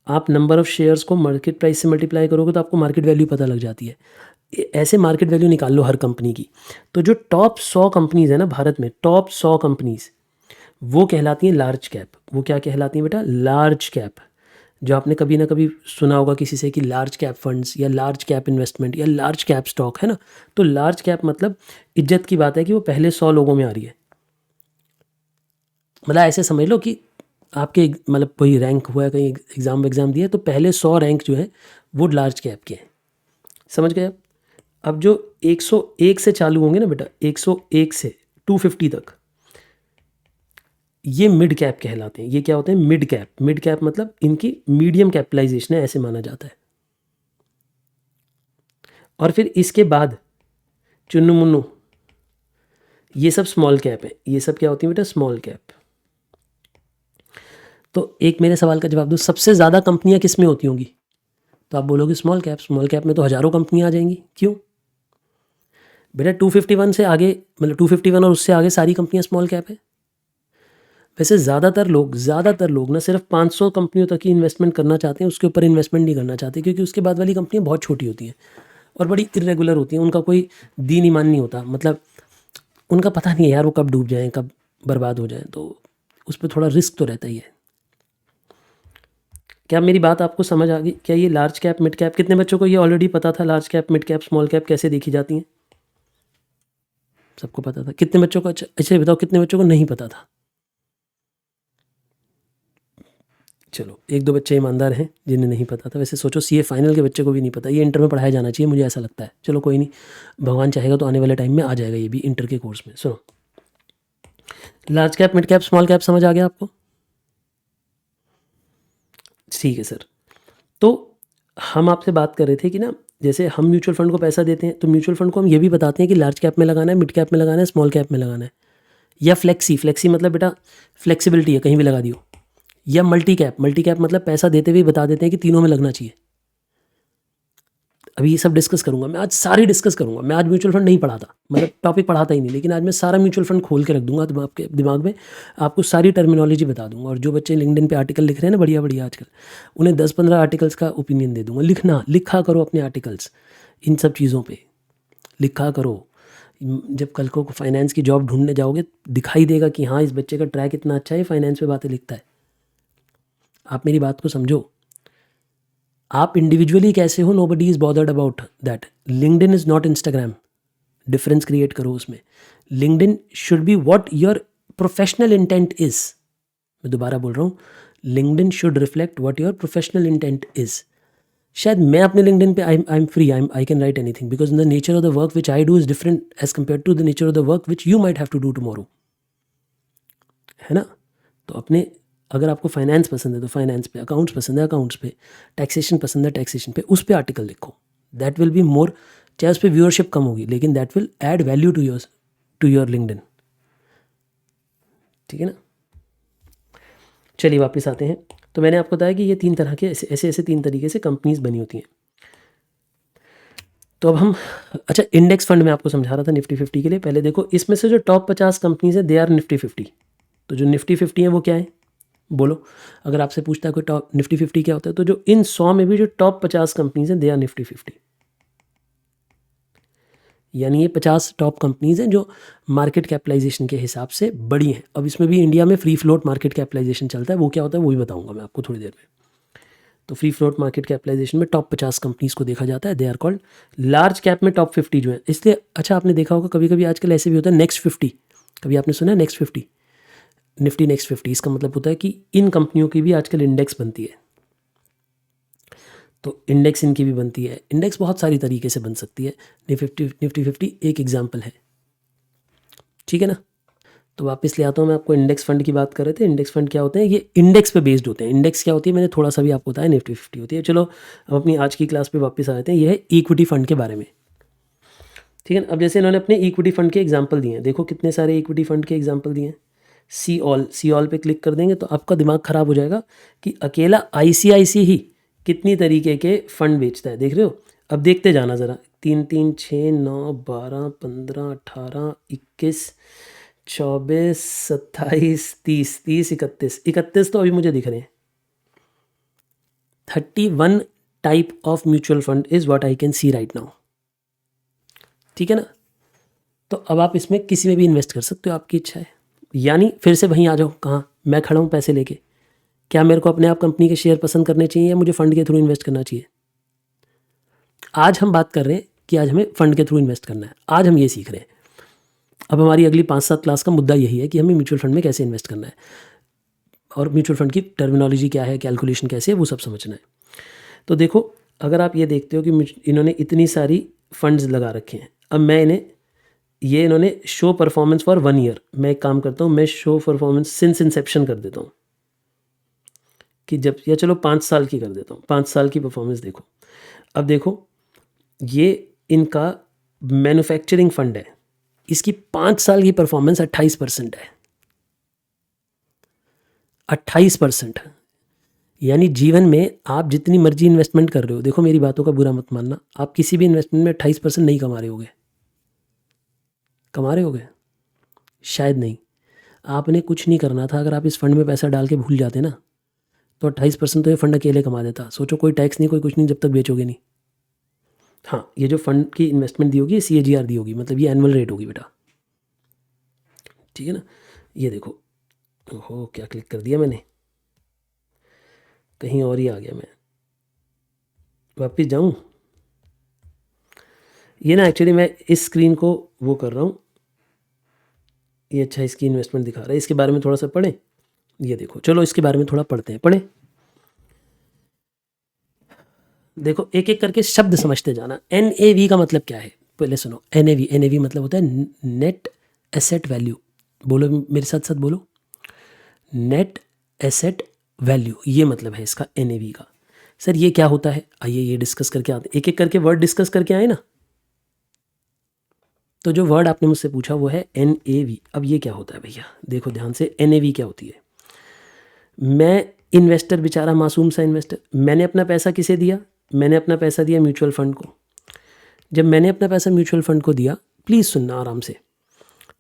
आप नंबर ऑफ शेयर्स को मार्केट प्राइस से मल्टीप्लाई करोगे तो आपको मार्केट वैल्यू पता लग जाती है। ऐसे मार्केट वैल्यू निकाल लो हर कंपनी की। तो जो टॉप 100 कंपनीज है ना भारत में, टॉप 100 कंपनीज, वो कहलाती हैं लार्ज कैप। वो क्या कहलाती हैं बेटा? Large cap. जो आपने कभी ना कभी सुना होगा किसी से कि लार्ज कैप फंड्स या लार्ज कैप इन्वेस्टमेंट या लार्ज कैप स्टॉक, है ना। तो लार्ज कैप मतलब इज्जत की बात है कि वो पहले 100 लोगों में आ रही है। मतलब ऐसे समझ लो कि आपके मतलब कोई रैंक हुआ है, कहीं एग्ज़ाम दिया, तो पहले 100 रैंक जो है वो लार्ज कैप के हैं। समझ गए आप? अब जो 101 से चालू होंगे ना बेटा, 101 से 250 तक, ये मिड कैप कहलाते हैं। ये क्या होते हैं? Mid cap. मिड कैप मतलब इनकी मीडियम कैपिटलाइजेशन है, ऐसे माना जाता है। और फिर इसके बाद चुन्नू मुन्नू, ये सब स्मॉल कैप है। ये सब क्या होती है बेटा? Small cap. तो एक मेरे सवाल का जवाब दो, सबसे ज़्यादा कंपनियां किस में होती होंगी? तो आप बोलोगे स्मॉल कैप। स्मॉल कैप में तो हज़ारों कंपनियां आ जाएंगी। क्यों बेटा? 251 से आगे, मतलब 251 और उससे आगे सारी कंपनियां स्मॉल कैप है। वैसे ज़्यादातर लोग ना सिर्फ 500 कंपनियों तक ही इन्वेस्टमेंट करना चाहते हैं, उसके ऊपर इन्वेस्टमेंट नहीं करना चाहते, क्योंकि उसके बाद वाली कंपनियां बहुत छोटी होती हैं और बड़ी इरेगुलर होती हैं। उनका कोई दीन ईमान नहीं होता, मतलब उनका पता नहीं है यार वो कब डूब जाएं, कब बर्बाद हो जाएं, तो उस पर थोड़ा रिस्क तो रहता ही है। क्या मेरी बात आपको समझ आ गई? क्या ये लार्ज कैप मिड कैप, कितने बच्चों को ये ऑलरेडी पता था large cap mid cap small cap कैसे देखी जाती हैं? सबको पता था। कितने बच्चों को, अच्छा बताओ कितने बच्चों को नहीं पता था? चलो, एक दो बच्चे ईमानदार हैं जिन्हें नहीं पता था। वैसे सोचो सीए फाइनल के बच्चे को भी नहीं पता। ये इंटर में पढ़ाया जाना चाहिए, मुझे ऐसा लगता है। चलो कोई नहीं, भगवान चाहेगा तो आने वाले टाइम में आ जाएगा ये भी इंटर के कोर्स में। सुनो, large cap mid cap small cap समझ आ गया आपको? ठीक है सर। तो हम आपसे बात कर रहे थे कि ना, जैसे हम म्यूचुअल फंड को पैसा देते हैं, तो म्यूचुअल फंड को हम ये भी बताते हैं कि लार्ज कैप में लगाना है, मिड कैप में लगाना है, स्मॉल कैप में लगाना है, या फ्लेक्सी मतलब बेटा फ्लेक्सिबिलिटी है, कहीं भी लगा दियो, या मल्टी कैप मतलब पैसा देते हुए बता देते हैं कि तीनों में लगना चाहिए। अभी ये सब डिस्कस करूंगा मैं, आज सारी डिस्कस करूंगा मैं। आज म्यूचुअल फंड नहीं पढ़ाता, मतलब टॉपिक पढ़ाता ही नहीं, लेकिन आज मैं सारा म्यूचुअल फंड खोल के रख दूंगा आपके दिमाग में, आपको सारी टर्मिनोलॉजी बता दूंगा। और जो बच्चे लिंक्डइन पे आर्टिकल लिख रहे हैं ना बढ़िया बढ़िया आजकल, उन्हें 10-15 आर्टिकल्स का ओपिनियन दे दूंगा। लिखा करो अपने आर्टिकल्स इन सब चीज़ों पर, लिखा करो। जब कल को फाइनेंस की जॉब ढूंढने जाओगे दिखाई देगा कि हाँ इस बच्चे का ट्रैक इतना अच्छा है, फाइनेंस पे बातें लिखता है। आप मेरी बात को समझो। आप इंडिविजुअली कैसे हो, nobody is bothered about that. LinkedIn is not Instagram. Difference create करो उसमें। LinkedIn should be what your professional intent is. मैं दोबारा बोल रहा हूँ, LinkedIn should reflect what your professional intent is. शायद मैं अपने लिंक्डइन पे I am free, I can write anything, because in the nature of the work which I do is different as compare to the nature of the work which you might have to do tomorrow, है ना? तो अपने, अगर आपको finance पसंद है तो finance पे, अकाउंट्स पसंद है अकाउंट्स पे, टैक्सेशन पसंद है टैक्सेशन पे, उस पे आर्टिकल लिखो। दैट विल बी मोर, चाहे उस पर व्यूअरशिप कम होगी, लेकिन that will add value to your LinkedIn. ठीक है ना? चलिए वापस आते हैं। तो मैंने आपको बताया कि ये 3 तरह के ऐसे 3 तरीके से कंपनीज बनी होती हैं। तो अब हम, अच्छा इंडेक्स फंड में आपको समझा रहा था निफ्टी 50 के लिए। पहले देखो, इसमें से जो टॉप 50 कंपनीज है दे आर निफ्टी 50। तो जो निफ्टी 50 है वो क्या है बोलो? अगर आपसे पूछता है कोई टॉप निफ्टी 50 क्या होता है, तो जो इन 100 में भी जो टॉप 50 कंपनीज हैं दे आर निफ्टी 50। यानी ये 50 टॉप कंपनीज हैं जो मार्केट कैपिटलाइजेशन के हिसाब से बड़ी हैं। अब इसमें भी इंडिया में फ्री फ्लोट मार्केट कैपिटलाइजेशन चलता है, वो क्या होता है वो भी बताऊंगा मैं आपको थोड़ी देर में। तो फ्री फ्लोट मार्केट कैपिटलाइजेशन में टॉप 50 कंपनीज को देखा जाता है, they are called. Large cap में टॉप 50 जो है, इसलिए अच्छा आपने देखा होगा कभी कभी आजकल ऐसे भी होता है नेक्स्ट 50। कभी आपने सुना है नेक्स्ट 50, निफ्टी नेक्स्ट 50? इसका मतलब होता है कि इन कंपनियों की भी आजकल इंडेक्स बनती है। तो इंडेक्स इनकी भी बनती है। इंडेक्स बहुत सारी तरीके से बन सकती है, निफ्टी 50 एक एग्जाम्पल है। ठीक है ना? तो वापस ले आता हूँ मैं आपको। इंडेक्स फंड की बात कर रहे थे। इंडेक्स फंड क्या होते हैं? ये इंडेक्स पे बेस्ड होते हैं। इंडेक्स क्या होती है मैंने थोड़ा सा भी आपको बताया, निफ्टी 50 होती है। चलो हम अपनी आज की क्लास पे वापस आ जाते हैं। ये है इक्विटी फंड के बारे में। ठीक है ना? अब जैसे इन्होंने अपने इक्विटी फंड के एग्जाम्पल दिए हैं, देखो कितने सारे इक्विटी फंड के एग्जाम्पल दिए हैं। सी ऑल पे क्लिक कर देंगे तो आपका दिमाग ख़राब हो जाएगा कि अकेला ICICI ही कितनी तरीके के फंड बेचता है। देख रहे हो? अब देखते जाना ज़रा। 3, 3, 6, 9, 12, 15, 18, 21, 24, 27, 30, 31 तो अभी मुझे दिख रहे हैं। 31 type of mutual fund is what I can see right now. ठीक है ना? तो अब आप इसमें किसी में भी इन्वेस्ट कर सकते हो, आपकी इच्छा है। यानी फिर से वहीं आ जाओ, कहाँ मैं खड़ा हूँ पैसे लेके। क्या मेरे को अपने आप कंपनी के शेयर पसंद करने चाहिए या मुझे फंड के थ्रू इन्वेस्ट करना चाहिए? आज हम बात कर रहे हैं कि आज हमें फंड के थ्रू इन्वेस्ट करना है। आज हम ये सीख रहे हैं। अब हमारी अगली 5-7 क्लास का मुद्दा यही है कि हमें म्यूचुअल फंड में कैसे इन्वेस्ट करना है। और म्यूचुअल फंड की टर्मिनोलॉजी क्या है, कैलकुलेशन कैसे है, वो सब समझना है। तो देखो, अगर आप ये देखते हो कि इन्होंने इतनी सारी फंड्स लगा रखे हैं, अब मैं इन्होंने शो परफॉर्मेंस फॉर 1 ईयर, मैं एक काम करता हूँ, मैं शो परफॉर्मेंस सिंस इंसेप्शन कर देता हूँ कि जब, या चलो 5 साल की कर देता हूँ, 5 साल की परफॉर्मेंस देखो। अब देखो, ये इनका मैन्युफैक्चरिंग फंड है, इसकी 5 साल की परफॉर्मेंस 28% है। 28%। यानी जीवन में आप जितनी मर्जी इन्वेस्टमेंट कर रहे हो, देखो मेरी बातों का बुरा मत मानना, आप किसी भी इन्वेस्टमेंट में 28% नहीं कमा रहे होगे। कमा रहे होगे? शायद नहीं। आपने कुछ नहीं करना था, अगर आप इस फंड में पैसा डाल के भूल जाते ना, तो 28% तो ये फंड अकेले कमा देता। सोचो, कोई टैक्स नहीं, कोई कुछ नहीं, जब तक बेचोगे नहीं। हाँ, ये जो फंड की इन्वेस्टमेंट दी होगी, CAGR दी होगी, मतलब ये एनुअल रेट होगी बेटा, ठीक है ना। ये देखो, ओहो क्या क्लिक कर दिया मैंने, कहीं और ही आ गया मैं, वापस जाऊँ। ये ना एक्चुअली मैं इस स्क्रीन को वो कर रहा हूँ, ये अच्छा इसकी इन्वेस्टमेंट दिखा रहा है, इसके बारे में थोड़ा सा पढ़ें। ये देखो, चलो इसके बारे में थोड़ा पढ़ते हैं, पढ़ें। देखो, एक एक करके शब्द समझते जाना। NAV का मतलब क्या है, पहले सुनो। NAV मतलब होता है नेट एसेट वैल्यू। बोलो मेरे साथ साथ, बोलो, नेट एसेट वैल्यू, ये मतलब है इसका NAV का। सर ये क्या होता है, आइए ये डिस्कस करके आते, एक एक करके वर्ड डिस्कस करके आए ना। तो जो वर्ड आपने मुझसे पूछा वो है NAV। अब ये क्या होता है भैया, देखो ध्यान से, NAV क्या होती है। मैं इन्वेस्टर, बेचारा मासूम सा इन्वेस्टर, मैंने अपना पैसा किसे दिया, मैंने अपना पैसा दिया म्यूचुअल फंड को। जब मैंने अपना पैसा म्यूचुअल फंड को दिया, प्लीज़ सुनना आराम से,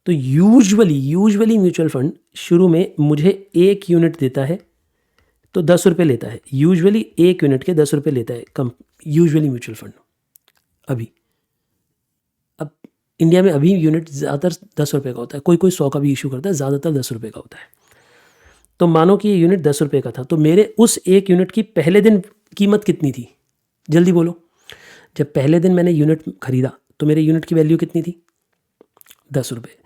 तो यूजुअली म्यूचुअल फंड शुरू में मुझे 1 यूनिट देता है, तो 10 रुपये लेता है। यूजुअली 1 यूनिट के 10 रुपये लेता है कम, यूजुअली म्यूचुअल फंड। अभी अब इंडिया में अभी यूनिट ज़्यादातर 10 रुपये का होता है, कोई कोई 100 का भी इशू करता है, ज़्यादातर 10 रुपये का होता है। तो मानो कि ये यूनिट 10 रुपये का था, तो मेरे उस 1 यूनिट की पहले दिन कीमत कितनी थी, जल्दी बोलो। जब पहले दिन मैंने यूनिट खरीदा तो मेरे यूनिट की वैल्यू कितनी थी, 10 रुपये।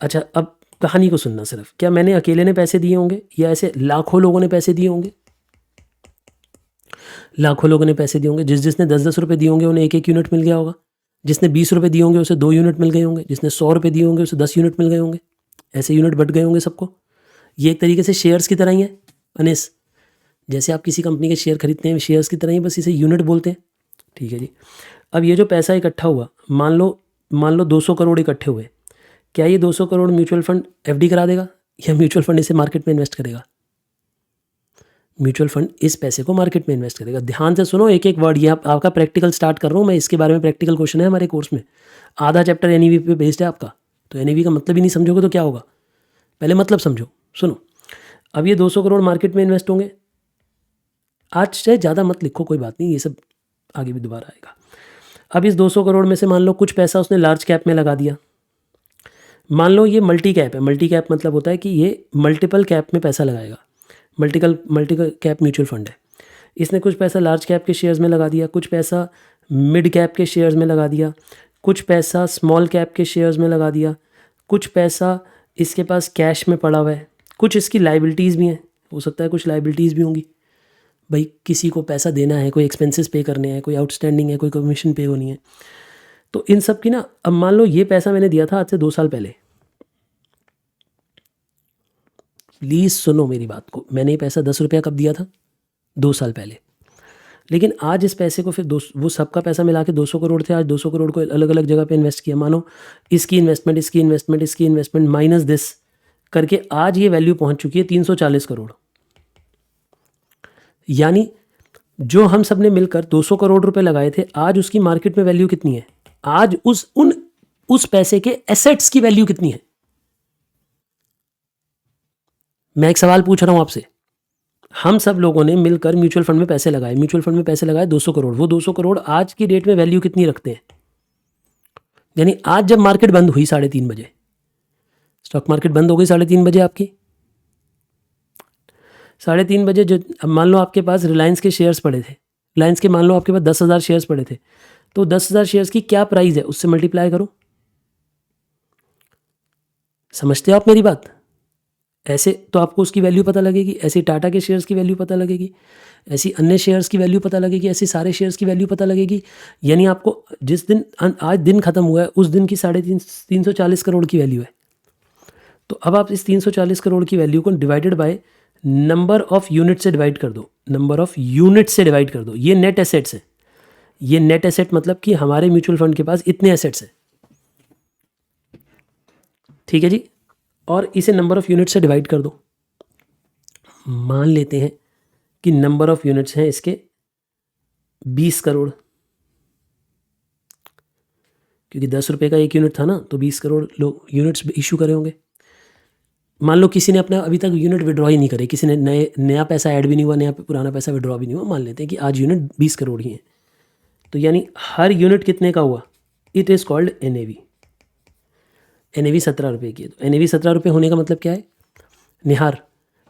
अच्छा, अब कहानी को सुनना सिर्फ, क्या मैंने अकेले ने पैसे दिए होंगे या ऐसे लाखों लोगों ने पैसे दिए होंगे? लाखों लोगों ने पैसे दिए होंगे। जिसने 10-10 रुपये दिए होंगे उन्हें 1-1 यूनिट मिल गया होगा। जिसने 20 रुपये दिए होंगे उसे 2 यूनिट मिल गए होंगे। जिसने 100 रुपये दिए होंगे उसे 10 यूनिट मिल गए होंगे। ऐसे यूनिट बट गए होंगे सबको। ये एक तरीके से शेयर्स की तरह ही है अनिस, जैसे आप किसी कंपनी के शेयर खरीदते हैं, शेयर्स की तरह ही, बस इसे यूनिट बोलते हैं, ठीक है जी। अब ये जो पैसा इकट्ठा हुआ, मान लो 200 करोड़ इकट्ठे हुए, क्या ये 200 करोड़ म्यूचुअल फंड FD करा देगा या म्यूचुअल फंड इसे मार्केट में इन्वेस्ट करेगा? म्यूचुअल फंड इस पैसे को मार्केट में इन्वेस्ट करेगा। ध्यान से सुनो एक एक वर्ड, ये आपका प्रैक्टिकल स्टार्ट कर रहा हूँ मैं, इसके बारे में प्रैक्टिकल क्वेश्चन है हमारे कोर्स में। आधा चैप्टर NAV पे बेस्ड है आपका, तो NAV का मतलब ही नहीं समझोगे तो क्या होगा, पहले मतलब समझो। सुनो, अब ये 200 करोड़ मार्केट में इन्वेस्ट होंगे। आज से ज़्यादा मत लिखो, कोई बात नहीं, ये सब आगे भी दोबारा आएगा। अब इस 200 करोड़ में से मान लो कुछ पैसा उसने लार्ज कैप में लगा दिया। मान लो ये मल्टी कैप है। मल्टी कैप मतलब होता है कि ये मल्टीपल कैप में पैसा लगाएगा। मल्टी कैप म्यूचुअल फंड है। इसने कुछ पैसा लार्ज कैप के शेयर्स में लगा दिया, कुछ पैसा मिड कैप के शेयर्स में लगा दिया, कुछ पैसा स्मॉल कैप के शेयर्स में लगा दिया, कुछ पैसा इसके पास कैश में पड़ा हुआ है, कुछ इसकी लाइबिलिटीज़ भी हैं, हो सकता है कुछ लाइबिलिटीज़ भी होंगी। भाई किसी को पैसा देना है, कोई एक्सपेंसेस पे करने हैं, कोई आउटस्टैंडिंग है, कोई कमीशन पे होनी है, तो इन सब की ना, अब मान लो ये पैसा मैंने दिया था आज से 2 साल पहले। प्लीज़ सुनो मेरी बात को, मैंने ये पैसा 10 रुपया कब दिया था, 2 साल पहले। लेकिन आज इस पैसे को फिर वो सबका पैसा मिला के 200 करोड़ थे, आज 200 करोड़ को अलग अलग जगह पे इन्वेस्ट किया। मानो इसकी इन्वेस्टमेंट माइनस दिस करके आज ये वैल्यू पहुंच चुकी है 340 करोड़। यानी जो हम सब ने मिलकर 200 करोड़ रुपए लगाए थे, आज उसकी मार्केट में वैल्यू कितनी है, आज उस पैसे के एसेट्स की वैल्यू कितनी है। मैं एक सवाल पूछ रहा हूं आपसे, हम सब लोगों ने मिलकर म्यूचुअल फंड में पैसे लगाए 200 करोड़। वो 200 करोड़ आज की डेट में वैल्यू कितनी रखते हैं? यानी आज जब मार्केट बंद हुई 3:30 बजे, स्टॉक मार्केट बंद हो गई 3:30 बजे आपकी, 3:30 बजे जो, अब मान लो आपके पास रिलायंस के शेयर्स पड़े थे, रिलायंस के मान लो आपके पास 10,000 शेयर्स पड़े थे, तो 10,000 शेयर्स की क्या प्राइस है उससे मल्टीप्लाई करो। समझते हो आप मेरी बात? ऐसे तो आपको उसकी वैल्यू पता लगेगी, ऐसे टाटा के शेयर्स की वैल्यू पता लगेगी, ऐसी अन्य शेयर्स की वैल्यू पता लगेगी, ऐसे सारे शेयर्स की वैल्यू पता लगेगी। यानी आपको जिस दिन आज दिन खत्म हुआ है उस दिन की 340 करोड़ की वैल्यू है। तो अब आप इस 340 करोड़ की वैल्यू को divided by number of unit से डिवाइड कर दो, नंबर ऑफ यूनिट से डिवाइड कर दो। ये नेट एसेट्स है, ये नेट एसेट मतलब कि हमारे म्यूचुअल फंड के पास इतने एसेट्स हैं, ठीक है जी। और इसे नंबर ऑफ यूनिट से डिवाइड कर दो। मान लेते हैं कि नंबर ऑफ यूनिट्स हैं इसके 20 करोड़, क्योंकि 10 रुपये का एक यूनिट था ना, तो 20 करोड़ लोग यूनिट्स इशू करे होंगे। मान लो किसी ने अपना अभी तक यूनिट विड्रॉ ही नहीं करे, किसी ने नया पैसा ऐड भी नहीं हुआ, नया पुराना पैसा विड्रॉ भी नहीं हुआ। मान लेते हैं कि आज यूनिट 20 करोड़ ही है, तो यानी हर यूनिट कितने का हुआ? It is called NAV। NAV 17 रुपये की है। तो NAV 17 रुपये होने का मतलब क्या है? निहार,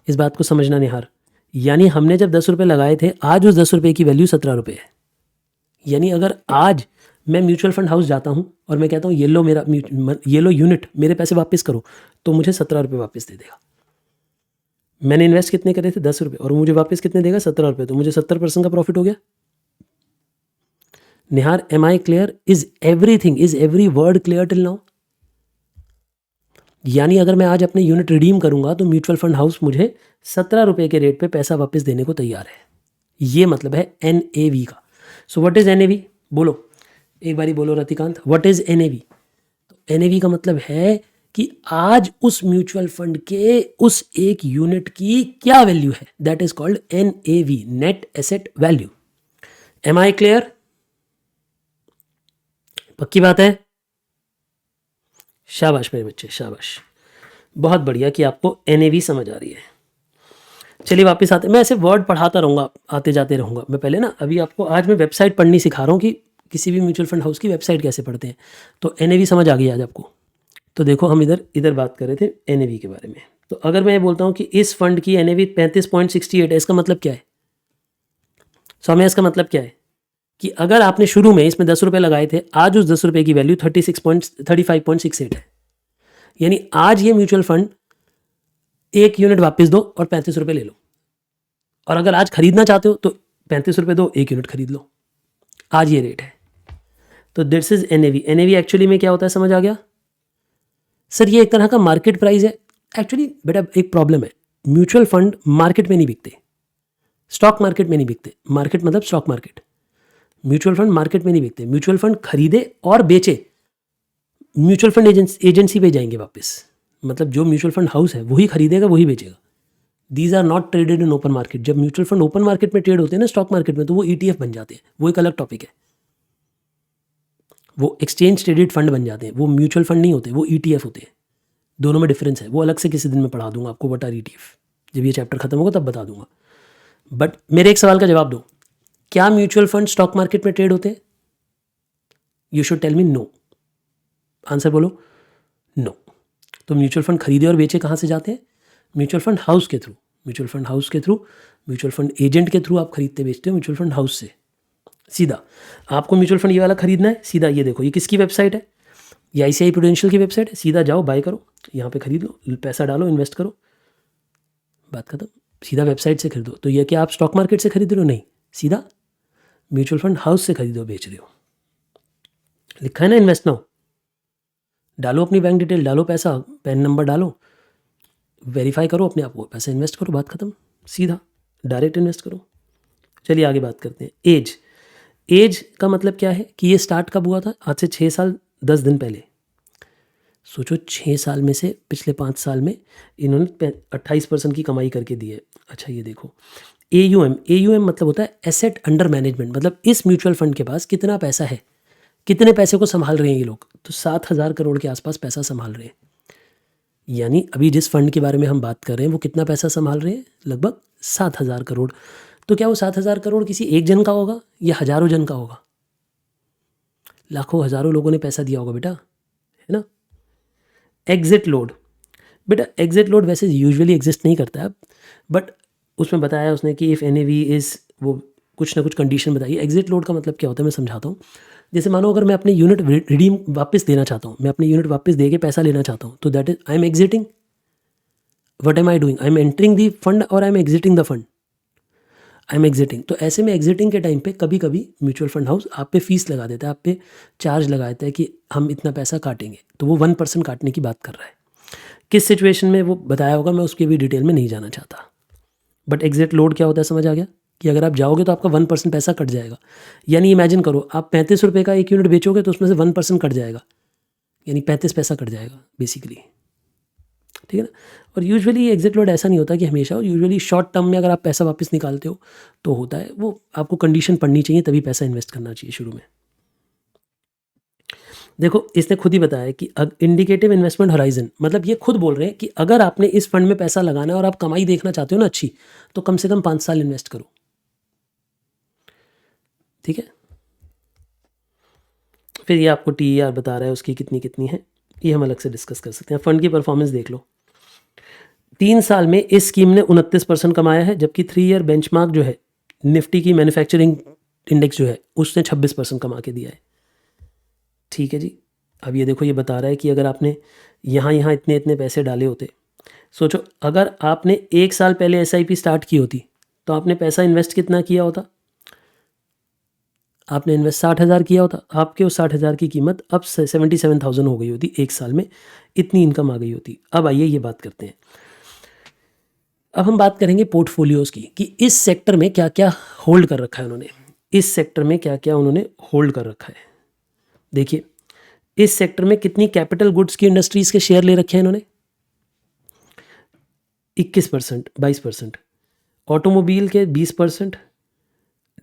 इस बात को समझना निहार। यानी हमने जब 10 रुपये लगाए थे, आज उस 10 रुपये की वैल्यू 17 रुपये है। यानी अगर आज मैं म्यूचुअल फंड हाउस जाता हूँ और मैं कहता हूँ ये लो यूनिट, मेरे पैसे वापस करो, तो मुझे 17 रुपये वापस दे देगा। मैंने इन्वेस्ट कितने करे थे? 10 रुपये, और मुझे वापस कितने देगा? 17 रुपये। तो मुझे 70% का प्रॉफिट हो गया। Nihar, am I clear? Is every word clear till now? यानी अगर मैं आज अपने यूनिट रिडीम करूंगा तो म्यूचुअल फंड हाउस मुझे 17 रुपये के रेट पे पैसा वापस देने को तैयार है। ये मतलब है NAV का। So what is NAV? बोलो एक बारी, बोलो रतिकांत, व्हाट इज NAV? तो NAV का मतलब है कि आज उस म्यूचुअल फंड के उस एक यूनिट की क्या वैल्यू है। That is called NAV, net asset value. Am I clear? पक्की बात है? शाबाश मेरे बच्चे, शाबाश, बहुत बढ़िया कि आपको NAV समझ आ रही है। चलिए वापस आते, मैं ऐसे वर्ड पढ़ाता रहूँगा, आते जाते रहूँगा। मैं पहले ना अभी आपको आज मैं वेबसाइट पढ़नी सिखा रहा हूँ कि किसी भी म्यूचुअल फंड हाउस की वेबसाइट कैसे पढ़ते हैं। तो NAV समझ आ गई आज आपको। तो देखो हम इधर बात कर रहे थे NAV के बारे में। तो अगर मैं बोलता हूँ कि इस फंड की NAV 35.68 है, इसका मतलब क्या है? सौम्या, इसका मतलब क्या है कि अगर आपने शुरू में इसमें 10 रुपये लगाए थे, आज उस 10 रुपये की वैल्यू 35.68 है। यानी आज ये म्यूचुअल फंड एक यूनिट वापस दो और 35 रुपये ले लो। और अगर आज खरीदना चाहते हो तो 35 रुपये दो, एक यूनिट खरीद लो। आज ये रेट है। तो this is NAV। NAV actually में क्या होता है, समझ आ गया? सर ये एक तरह का मार्केट प्राइस है। एक्चुअली बेटा एक प्रॉब्लम है, म्यूचुअल फंड मार्केट में नहीं बिकते, स्टॉक मार्केट में नहीं बिकते। मार्केट मतलब stock market. Mutual fund market में नहीं बिकते। म्यूचुअल फंड खरीदे और बेचे, म्यूचुअल फंड एजेंसी पे जाएंगे वापस। मतलब जो म्यूचुअल फंड हाउस है वही खरीदेगा, वही बेचेगा। These are not traded in open market. जब म्यूचुअल फंड ओपन मार्केट में ट्रेड होते हैं ना, स्टॉक मार्केट में, तो वो ETF बन जाते हैं, वो एक अलग टॉपिक है। वो एक्सचेंज ट्रेडेड फंड बन जाते हैं, वो म्यूचुअल फंड नहीं होते, वो ETF होते हैं। दोनों में डिफरेंस है, वो अलग से किसी दिन मैं पढ़ा दूंगा आपको व्हाट आर ETF। जब ये चैप्टर खत्म होगा तब बता दूंगा। बट मेरे एक सवाल का जवाब दो, क्या म्यूचुअल फंड स्टॉक मार्केट में ट्रेड होते हैं? You should tell me no. Answer बोलो, नो। तो म्यूचुअल फंड खरीदे और बेचे कहाँ से जाते हैं? म्यूचुअल फंड हाउस के थ्रू। म्यूचुअल फंड हाउस के थ्रू, म्यूचुअल फंड एजेंट के थ्रू आप खरीदते बेचते हो, म्यूचुअल फंड हाउस से सीधा। आपको म्यूचुअल फंड ये वाला खरीदना है, सीधा ये देखो, ये किसकी वेबसाइट है? ये ICICI प्रूडेंशियल की वेबसाइट है। सीधा जाओ, बाय करो, यहाँ पे खरीद लो, पैसा डालो, इन्वेस्ट करो, बात खत्म। सीधा वेबसाइट से खरीदो। तो ये क्या आप स्टॉक मार्केट से खरीद रहे हो? नहीं, सीधा म्यूचुअल फंड हाउस से खरीदो, बेच रहे हो। लिखा है ना इन्वेस्ट नाउ। डालो अपनी बैंक डिटेल, डालो पैसा, पैन नंबर डालो, वेरीफाई करो अपने आप को, पैसा इन्वेस्ट करो, बात खत्म। सीधा डायरेक्ट इन्वेस्ट करो। चलिए आगे बात करते हैं। एज का मतलब क्या है कि ये स्टार्ट कब हुआ था? आज से 6 साल 10 दिन पहले। सोचो 6 साल में से पिछले 5 साल में इन्होंने 28% की कमाई करके दी है। अच्छा ये देखो, AUM मतलब होता है एसेट अंडर मैनेजमेंट। मतलब इस म्यूचुअल फंड के पास कितना पैसा है, कितने पैसे को संभाल रहे हैं ये लोग? तो 7,000 करोड़ के आसपास पैसा संभाल रहे हैं। यानी अभी जिस फंड के बारे में हम बात कर रहे हैं वो कितना पैसा संभाल रहे हैं? लगभग 7,000 करोड़। तो क्या वो 7,000 करोड़ किसी एक जन का होगा या हजारों जन का होगा? लाखों हजारों लोगों ने पैसा दिया होगा बेटा, है ना। एग्जिट लोड, बेटा एग्जिट लोड वैसे यूजुअली एग्जिस्ट नहीं करता है, बट उसमें बताया उसने कि इफ़ NAV इज़, वो कुछ ना कुछ कंडीशन बताइए। एग्जिट लोड का मतलब क्या होता है, मैं समझाता हूँ। जैसे मानो अगर मैं अपने यूनिट रिडीम वापस देना चाहता हूँ, मैं अपने यूनिट वापस दे के पैसा लेना चाहता हूँ, तो that is I am exiting. What am I doing, I am entering the fund और I am exiting the fund, I am exiting. तो ऐसे में एग्जिटिंग के टाइम पे कभी कभी म्यूचुअल फंड हाउस आप पे फीस लगा देता है, आप पे चार्ज लगा देता है कि हम इतना पैसा काटेंगे, तो वो 1% काटने की बात कर रहा है। किस सिचुएशन में वो बताया होगा, मैं उसके भी डिटेल में नहीं जाना चाहता, बट एग्जिट लोड क्या होता है समझ आ गया कि अगर आप जाओगे तो आपका 1% पैसा कट जाएगा। यानी इमेजिन करो आप 35 रुपये का एक यूनिट बेचोगे तो उसमें से 1% कट जाएगा, यानी 35 पैसा कट जाएगा बेसिकली, ठीक है ना। और यूजुअली एग्जिट लोड ऐसा नहीं होता कि हमेशा हो, यूजुअली शॉर्ट टर्म में अगर आप पैसा वापस निकालते हो तो होता है, वो आपको कंडीशन पढ़नी चाहिए तभी पैसा इन्वेस्ट करना चाहिए शुरू में। देखो इसने खुद ही बताया कि इंडिकेटिव इन्वेस्टमेंट होराइजन, मतलब ये खुद बोल रहे हैं कि अगर आपने इस फंड में पैसा लगाना है और आप कमाई देखना चाहते हो ना अच्छी, तो कम से कम 5 साल इन्वेस्ट करो, ठीक है। फिर ये आपको TER बता रहा है उसकी कितनी कितनी है, ये हम अलग से डिस्कस कर सकते हैं। फंड की परफॉर्मेंस देख लो, 3 साल में इस स्कीम ने 29% कमाया है, जबकि 3 ईयर बेंचमार्क जो है निफ्टी की मैन्युफैक्चरिंग इंडेक्स जो है उसने 26% कमा के दिया है, ठीक है जी। अब ये देखो ये बता रहा है कि अगर आपने यहाँ यहाँ इतने इतने पैसे डाले होते, सोचो अगर आपने 1 साल पहले SIP स्टार्ट की होती तो आपने पैसा इन्वेस्ट कितना किया होता, आपने इन्वेस्ट 60,000 किया होता, आपके उस 60,000 की कीमत अब 77,000 हो गई होती, 1 साल में इतनी इनकम आ गई होती। अब आइए ये बात करते हैं, अब हम बात करेंगे पोर्टफोलियोज़ की कि इस सेक्टर में क्या क्या होल्ड कर रखा है उन्होंने, इस सेक्टर में क्या क्या उन्होंने होल्ड कर रखा है। देखिए इस सेक्टर में कितनी कैपिटल गुड्स की इंडस्ट्रीज़ के शेयर ले रखे हैं इन्होंने, 21%, 22%, ऑटोमोबाइल के 20%,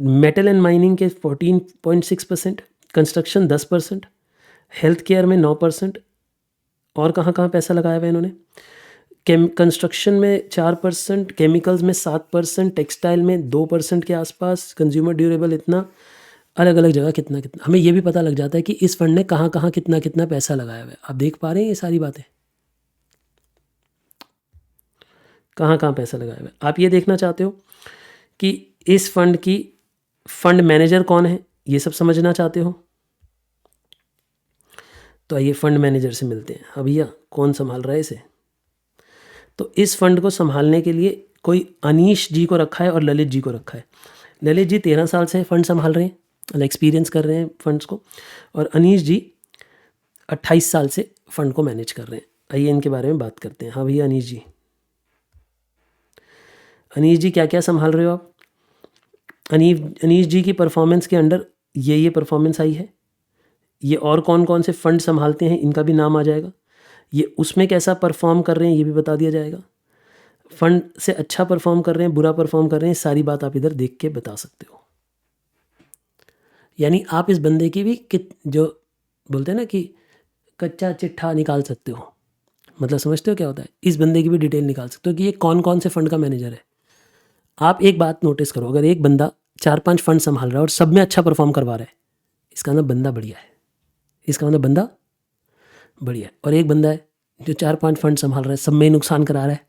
मेटल एंड माइनिंग के 14.6%, कंस्ट्रक्शन 10%, हेल्थ केयर में 9%, और कहाँ कहाँ पैसा लगाया हुआ है इन्होंने, कंस्ट्रक्शन में 4%, केमिकल्स में 7%, टेक्सटाइल में 2% के आसपास, कंज्यूमर ड्यूरेबल इतना, अलग अलग जगह कितना कितना। हमें ये भी पता लग जाता है कि इस फंड ने कहाँ कहाँ कितना कितना पैसा लगाया हुआ है। आप देख पा रहे हैं ये सारी बातें, कहाँ कहाँ पैसा लगाया हुआ है। आप ये देखना चाहते हो कि इस फंड की फंड मैनेजर कौन है, ये सब समझना चाहते हो, तो आइए फंड मैनेजर से मिलते हैं। हाँ भैया कौन संभाल रहा है इसे, तो इस फंड को संभालने के लिए कोई अनीश जी को रखा है और ललित जी को रखा है। ललित जी 13 साल से फंड संभाल रहे हैं, एक्सपीरियंस कर रहे हैं फंड्स को, और अनीश जी 28 साल से फंड को मैनेज कर रहे हैं। आइए इनके बारे में बात करते हैं। हाँ भैया अनीश जी, अनीश जी क्या क्या संभाल रहे हो आप। अनीश जी की परफॉर्मेंस के अंडर ये परफॉर्मेंस आई है, ये और कौन कौन से फंड संभालते हैं इनका भी नाम आ जाएगा, ये उसमें कैसा परफॉर्म कर रहे हैं ये भी बता दिया जाएगा, फंड से अच्छा परफॉर्म कर रहे हैं बुरा परफॉर्म कर रहे हैं, सारी बात आप इधर देख के बता सकते हो। यानी आप इस बंदे की भी जो बोलते हैं ना कि कच्चा चिट्ठा निकाल सकते हो, मतलब समझते हो क्या होता है, इस बंदे की भी डिटेल निकाल सकते हो कि ये कौन कौन से फंड का मैनेजर है। आप एक बात नोटिस करो, अगर एक बंदा 4-5 फंड संभाल रहा है और सब में अच्छा परफॉर्म करवा रहा है, इसका मतलब बंदा बढ़िया है, इसका मतलब बंदा बढ़िया है। और एक बंदा है जो 4-5 फंड संभाल रहा है सब में नुकसान करा रहा है,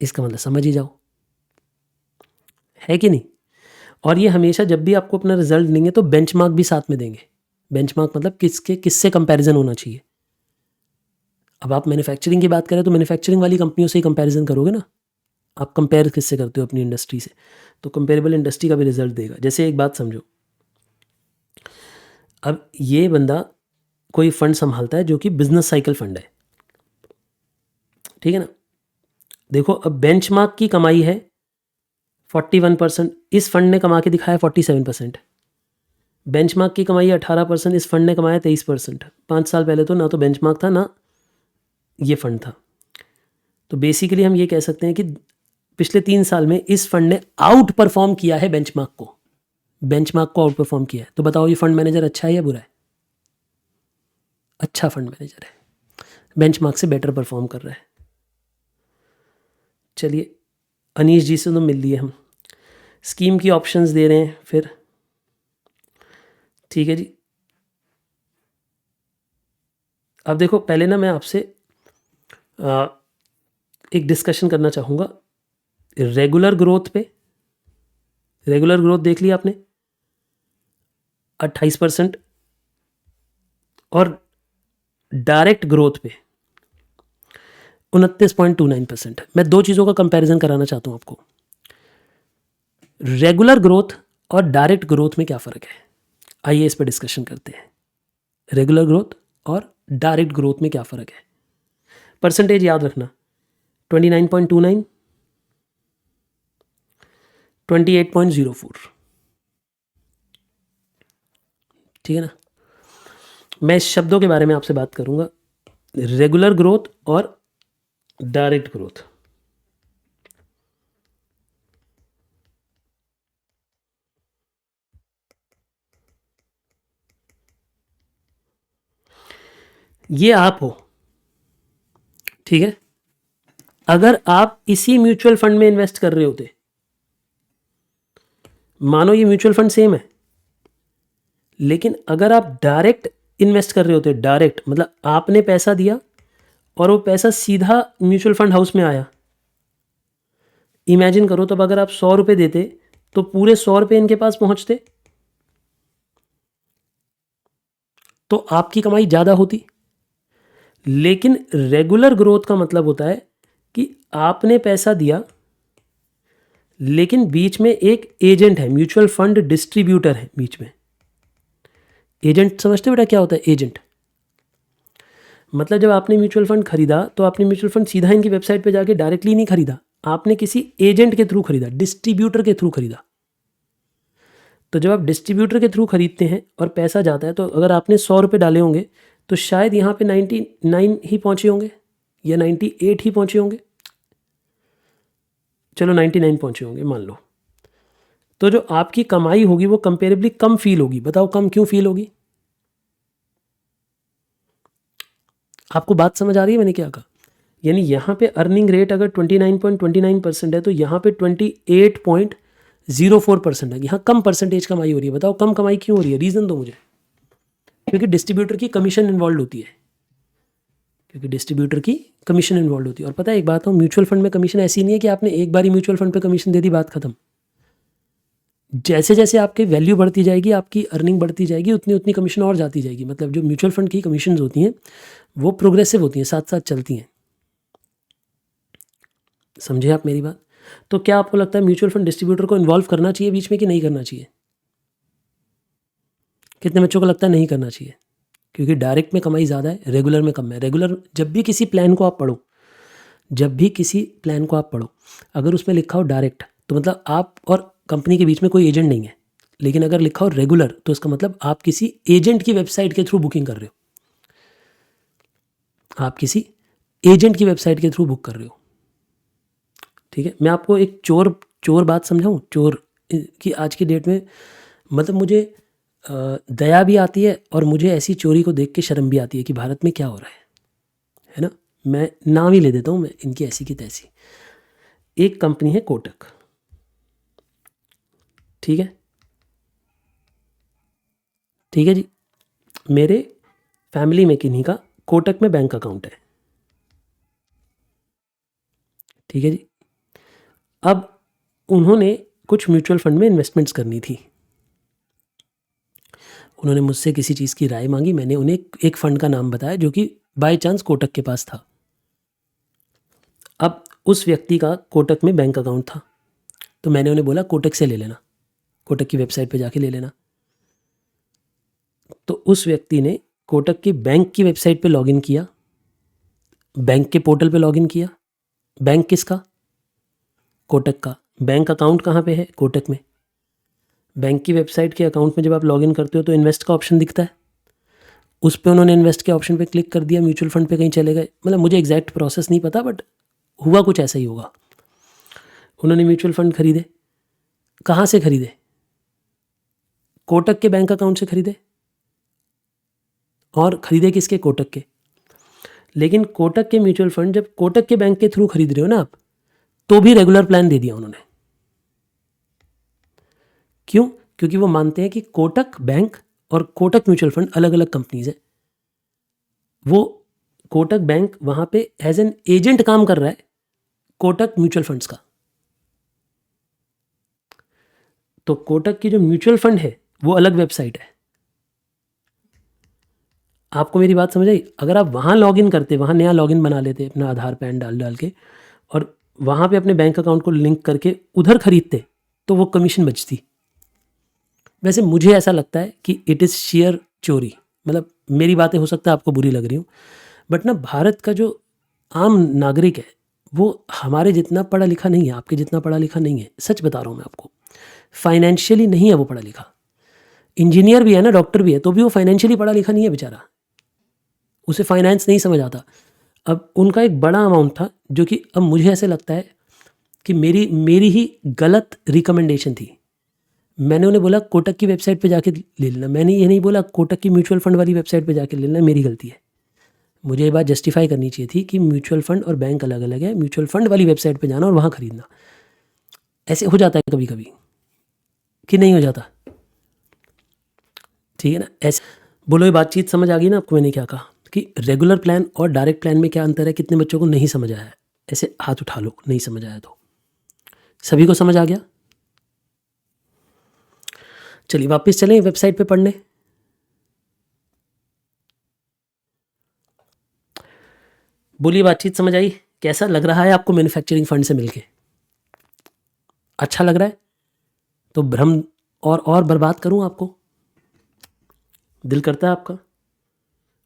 इसका मतलब समझ ही जाओ, है कि नहीं। और ये हमेशा जब भी आपको अपना रिजल्ट देंगे तो बेंचमार्क भी साथ में देंगे। बेंचमार्क मतलब किससे कंपैरिजन होना चाहिए। अब आप मैन्युफैक्चरिंग की बात करें तो मैन्युफैक्चरिंग वाली कंपनियों से ही कंपैरिजन करोगे ना, आप कंपेयर किससे करते हो अपनी इंडस्ट्री से, तो कंपेरेबल इंडस्ट्री का भी रिजल्ट देगा। जैसे एक बात समझो, अब ये बंदा कोई फंड संभालता है जो कि बिजनेस साइकिल फंड है, ठीक है ना। देखो अब बेंचमार्क की कमाई है 41%, इस फंड ने कमा के दिखाया 47%। बेंचमार्क की कमाई 18%, इस फंड ने कमाया 23%। 5 साल पहले तो ना तो बेंचमार्क था ना ये फंड था। तो बेसिकली हम ये कह सकते हैं कि पिछले 3 साल में इस फंड ने आउट परफॉर्म किया है बेंचमार्क को, बेंचमार्क को आउट परफॉर्म किया है। तो बताओ ये फंड मैनेजर अच्छा है या बुरा है। अच्छा फंड मैनेजर है, बेंचमार्क से बेटर परफॉर्म कर रहा है। चलिए अनीश जी से तो मिल लिए हम, स्कीम की ऑप्शंस दे रहे हैं फिर, ठीक है जी। अब देखो पहले ना मैं आपसे एक डिस्कशन करना चाहूँगा रेगुलर ग्रोथ पे। रेगुलर ग्रोथ देख लिया आपने 28%, और डायरेक्ट ग्रोथ पे 29.29%। मैं दो चीज़ों का कंपैरिजन कराना चाहता हूँ आपको। रेगुलर ग्रोथ और डायरेक्ट ग्रोथ में क्या फ़र्क है, आइए इस पर डिस्कशन करते हैं। रेगुलर ग्रोथ और डायरेक्ट ग्रोथ में क्या फ़र्क है। परसेंटेज याद रखना, 29.29, 28.04, ठीक है ना। मैं इस शब्दों के बारे में आपसे बात करूंगा, रेगुलर ग्रोथ और डायरेक्ट ग्रोथ। ये आप हो, ठीक है। अगर आप इसी म्यूचुअल फंड में इन्वेस्ट कर रहे होते, मानो ये म्यूचुअल फंड सेम है, लेकिन अगर आप डायरेक्ट इन्वेस्ट कर रहे होते, डायरेक्ट मतलब आपने पैसा दिया और वो पैसा सीधा म्यूचुअल फंड हाउस में आया, इमेजिन करो, तब अगर आप 100 रुपये देते तो पूरे 100 रुपये इनके पास पहुंचते, तो आपकी कमाई ज़्यादा होती। लेकिन रेगुलर ग्रोथ का मतलब होता है कि आपने पैसा दिया, लेकिन बीच में एक एजेंट है, म्यूचुअल फंड डिस्ट्रीब्यूटर है बीच में। एजेंट समझते बेटा क्या होता है? एजेंट मतलब जब आपने म्यूचुअल फंड खरीदा तो आपने म्यूचुअल फंड सीधा इनकी वेबसाइट पे जाके डायरेक्टली नहीं खरीदा, आपने किसी एजेंट के थ्रू खरीदा, डिस्ट्रीब्यूटर के थ्रू खरीदा। तो जब आप डिस्ट्रीब्यूटर के थ्रू खरीदते हैं और पैसा जाता है, तो अगर आपने 100 रुपये डाले होंगे तो शायद यहाँ पे 99 ही पहुँचे होंगे या 98 ही पहुँचे होंगे, चलो 99 पहुँचे होंगे मान लो। तो जो आपकी कमाई होगी वो कंपेरेबली कम फील होगी। बताओ कम क्यों फील होगी? आपको बात समझ आ रही है मैंने क्या कहा? यानी यहाँ पे अर्निंग रेट अगर 29.29% है तो यहाँ पे 28.04% है। यहाँ कम परसेंटेज कमाई हो रही है। बताओ कम कमाई क्यों हो रही है? रीज़न दो मुझे। क्योंकि डिस्ट्रीब्यूटर की कमीशन इन्वॉल्व होती है, क्योंकि डिस्ट्रीब्यूटर की कमीशन इन्वॉल्व होती है। और पता है एक बात हो, म्यूचुअल फंड में कमीशन ऐसी नहीं है कि आपने एक बार ही म्यूचुअल फंड पे कमीशन दे दी, बात खत्म। जैसे जैसे आपकी वैल्यू बढ़ती जाएगी, आपकी अर्निंग बढ़ती जाएगी, उतनी उतनी कमीशन और जाती जाएगी। मतलब जो म्यूचुअल फंड की कमीशन होती हैं वो प्रोग्रेसिव होती हैं, साथ साथ चलती हैं। समझे आप मेरी बात? तो क्या आपको लगता है म्यूचुअल फंड डिस्ट्रीब्यूटर को इन्वॉल्व करना चाहिए बीच में कि नहीं करना चाहिए? कितने बच्चों को लगता है नहीं करना चाहिए? क्योंकि डायरेक्ट में कमाई ज़्यादा है, रेगुलर में कम है। रेगुलर जब भी किसी प्लान को आप पढ़ो, अगर उसमें लिखा हो डायरेक्ट तो मतलब आप और कंपनी के बीच में कोई एजेंट नहीं है। लेकिन अगर लिखा हो रेगुलर तो इसका मतलब आप किसी एजेंट की वेबसाइट के थ्रू बुकिंग कर रहे हो, आप किसी एजेंट की वेबसाइट के थ्रू बुक कर रहे हो, ठीक है। मैं आपको एक चोर बात समझाऊं, चोर की आज की डेट में मतलब मुझे दया भी आती है और मुझे ऐसी चोरी को देख के शर्म भी आती है कि भारत में क्या हो रहा है ना। मैं नाम ही ले देता हूँ मैं इनकी, ऐसी की तैसी। एक कंपनी है कोटक, ठीक है, ठीक है जी। मेरे फैमिली में किन्हीं का कोटक में बैंक अकाउंट है, ठीक है जी। अब उन्होंने कुछ म्यूचुअल फंड में इन्वेस्टमेंट्स करनी थी। उन्होंने मुझसे किसी चीज़ की राय मांगी, मैंने उन्हें एक फ़ंड का नाम बताया जो कि बाय चांस कोटक के पास था। अब उस व्यक्ति का कोटक में बैंक अकाउंट था, तो मैंने उन्हें बोला कोटक से ले लेना, कोटक की वेबसाइट पे जाके ले लेना। तो उस व्यक्ति ने कोटक की बैंक की वेबसाइट पे लॉगिन किया, बैंक के पोर्टल पे लॉगिन किया। बैंक किसका? कोटक का। बैंक अकाउंट कहाँ पे है? कोटक में। बैंक की वेबसाइट के अकाउंट में जब आप लॉगिन करते हो तो इन्वेस्ट का ऑप्शन दिखता है, उस पर उन्होंने इन्वेस्ट के ऑप्शन पे क्लिक कर दिया, म्यूचुअल फंड पे कहीं चले गए। मतलब मुझे एग्जैक्ट प्रोसेस नहीं पता, बट हुआ कुछ ऐसा ही होगा। उन्होंने म्यूचुअल फंड खरीदे। कहाँ से खरीदे? कोटक के बैंक अकाउंट से खरीदे। और खरीदे किसके? कोटक के। लेकिन कोटक के म्यूचुअल फंड जब कोटक के बैंक के थ्रू खरीद रहे हो ना आप, तो भी रेगुलर प्लान दे दिया उन्होंने। क्यों? क्योंकि वो मानते हैं कि कोटक बैंक और कोटक म्यूचुअल फंड अलग अलग कंपनीज हैं। वो कोटक बैंक वहाँ पे एज एन एजेंट काम कर रहा है कोटक म्यूचुअल फंड्स का। तो कोटक की जो म्यूचुअल फंड है वो अलग वेबसाइट है, आपको मेरी बात समझ आई? अगर आप वहाँ लॉगिन करते, वहाँ नया लॉगिन बना लेते अपना आधार पैन डाल के और वहाँ पे अपने बैंक अकाउंट को लिंक करके उधर खरीदते, तो वो कमीशन बचती। वैसे मुझे ऐसा लगता है कि इट इज़ शेयर चोरी। मतलब मेरी बातें हो सकता है आपको बुरी लग रही हूँ, बट ना भारत का जो आम नागरिक है वो हमारे जितना पढ़ा लिखा नहीं है, आपके जितना पढ़ा लिखा नहीं है। सच बता रहा हूँ मैं आपको, फाइनेंशियली नहीं है वो पढ़ा लिखा। इंजीनियर भी है ना, डॉक्टर भी है, तो भी वो फाइनेंशियली पढ़ा लिखा नहीं है बेचारा, उसे फाइनेंस नहीं समझ आता। अब उनका एक बड़ा अमाउंट था जो कि अब मुझे ऐसे लगता है कि मेरी ही गलत रिकमेंडेशन थी। मैंने उन्हें बोला कोटक की वेबसाइट पे जाके ले लेना, मैंने ये नहीं बोला कोटक की म्यूचुअल फंड वाली वेबसाइट पे जाके ले लेना, मेरी गलती है। मुझे ये बात जस्टिफाई करनी चाहिए थी कि म्यूचुअल फंड और बैंक अलग अलग है, म्यूचुअल फंड वाली वेबसाइट पे जाना और वहाँ ख़रीदना। ऐसे हो जाता है कभी कभी कि नहीं हो जाता, ठीक है ना? ऐसे बोलो, ये बातचीत समझ आ गई ना आपको मैंने क्या कहा कि रेगुलर प्लान और डायरेक्ट प्लान में क्या अंतर है? कितने बच्चों को नहीं समझ आया है? ऐसे हाथ उठा लो, नहीं समझ आया तो। सभी को समझ आ गया? चलिए वापस चलें वेबसाइट पे पढ़ने। बोलिए, बातचीत समझ आई? कैसा लग रहा है आपको मैन्युफैक्चरिंग फंड से मिलके? अच्छा लग रहा है? तो भ्रम और बर्बाद करूं आपको? दिल करता है आपका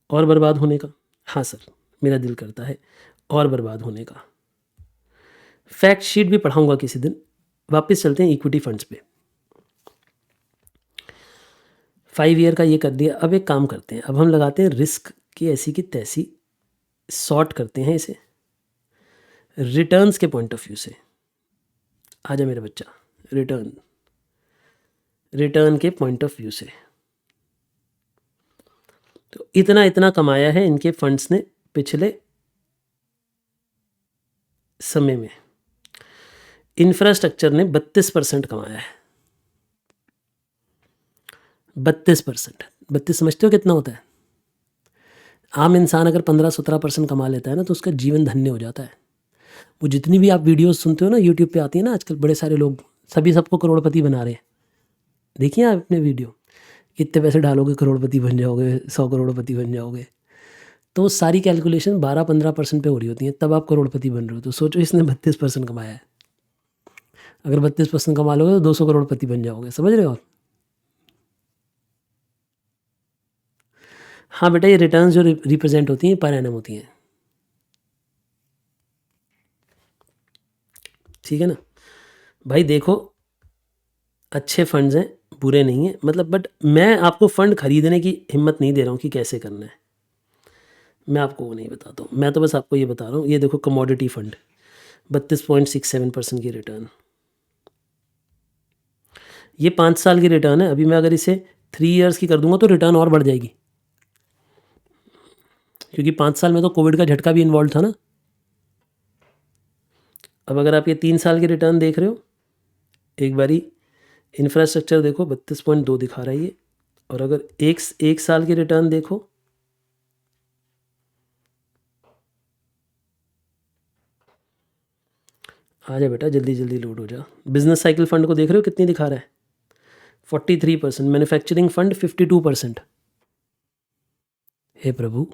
और बर्बाद होने का? हाँ सर, मेरा दिल करता है और बर्बाद होने का। फैक्ट शीट भी पढ़ाऊंगा किसी दिन। वापस चलते हैं इक्विटी फंड्स पे। 5 ईयर का ये कर दिया। अब एक काम करते हैं, अब हम लगाते हैं रिस्क की ऐसी की तैसी, सॉर्ट करते हैं इसे रिटर्न्स के पॉइंट ऑफ व्यू से। आ जा मेरा बच्चा, रिटर्न के पॉइंट ऑफ व्यू से। तो इतना इतना कमाया है इनके फंड्स ने पिछले समय में। इंफ्रास्ट्रक्चर ने 32% कमाया है। 32%। 32 समझते हो कितना होता है? आम इंसान अगर 15-17% कमा लेता है ना तो उसका जीवन धन्य हो जाता है। वो जितनी भी आप वीडियोस सुनते हो ना, यूट्यूब पे आती है ना आजकल, बड़े सारे लोग सभी सबको करोड़पति बना रहे हैं। देखिए आप अपने वीडियो, कितने पैसे डालोगे करोड़पति बन जाओगे, 100 करोड़पति बन जाओगे। तो सारी कैलकुलेशन 12-15% पे हो रही होती है, तब आप करोड़पति बन रहे हो। तो सोचो इसने 32% कमाया है। अगर 32% कमा लोगे तो 200 करोड़पति बन जाओगे। समझ रहे हो आप? हाँ बेटा, ये रिटर्न्स जो रिप्रेजेंट होती हैं पर एनम होती हैं, ठीक है ना भाई? देखो, अच्छे फंड्स हैं, बुरे नहीं हैं, मतलब, बट मैं आपको फ़ंड खरीदने की हिम्मत नहीं दे रहा हूँ कि कैसे करना है। मैं आपको वो नहीं बताता हूँ, मैं तो बस आपको ये बता रहा हूँ। ये देखो कमोडिटी फंड, 32.67% की रिटर्न। ये 5 साल की रिटर्न है। अभी मैं अगर इसे 3 ईयर्स की कर दूंगा तो रिटर्न और बढ़ जाएगी, क्योंकि 5 साल में तो कोविड का झटका भी इन्वॉल्व था ना। अब अगर आप ये 3 साल की रिटर्न देख रहे हो, एक बारी इंफ्रास्ट्रक्चर देखो 32.2 दिखा रहा है ये। और अगर एक साल की रिटर्न देखो, आ जा बेटा, जल्दी जल्दी लोड हो जा। बिजनेस साइकिल फंड को देख रहे हो कितनी दिखा रहा है? 43%। Manufacturing fund 52%। हे प्रभु,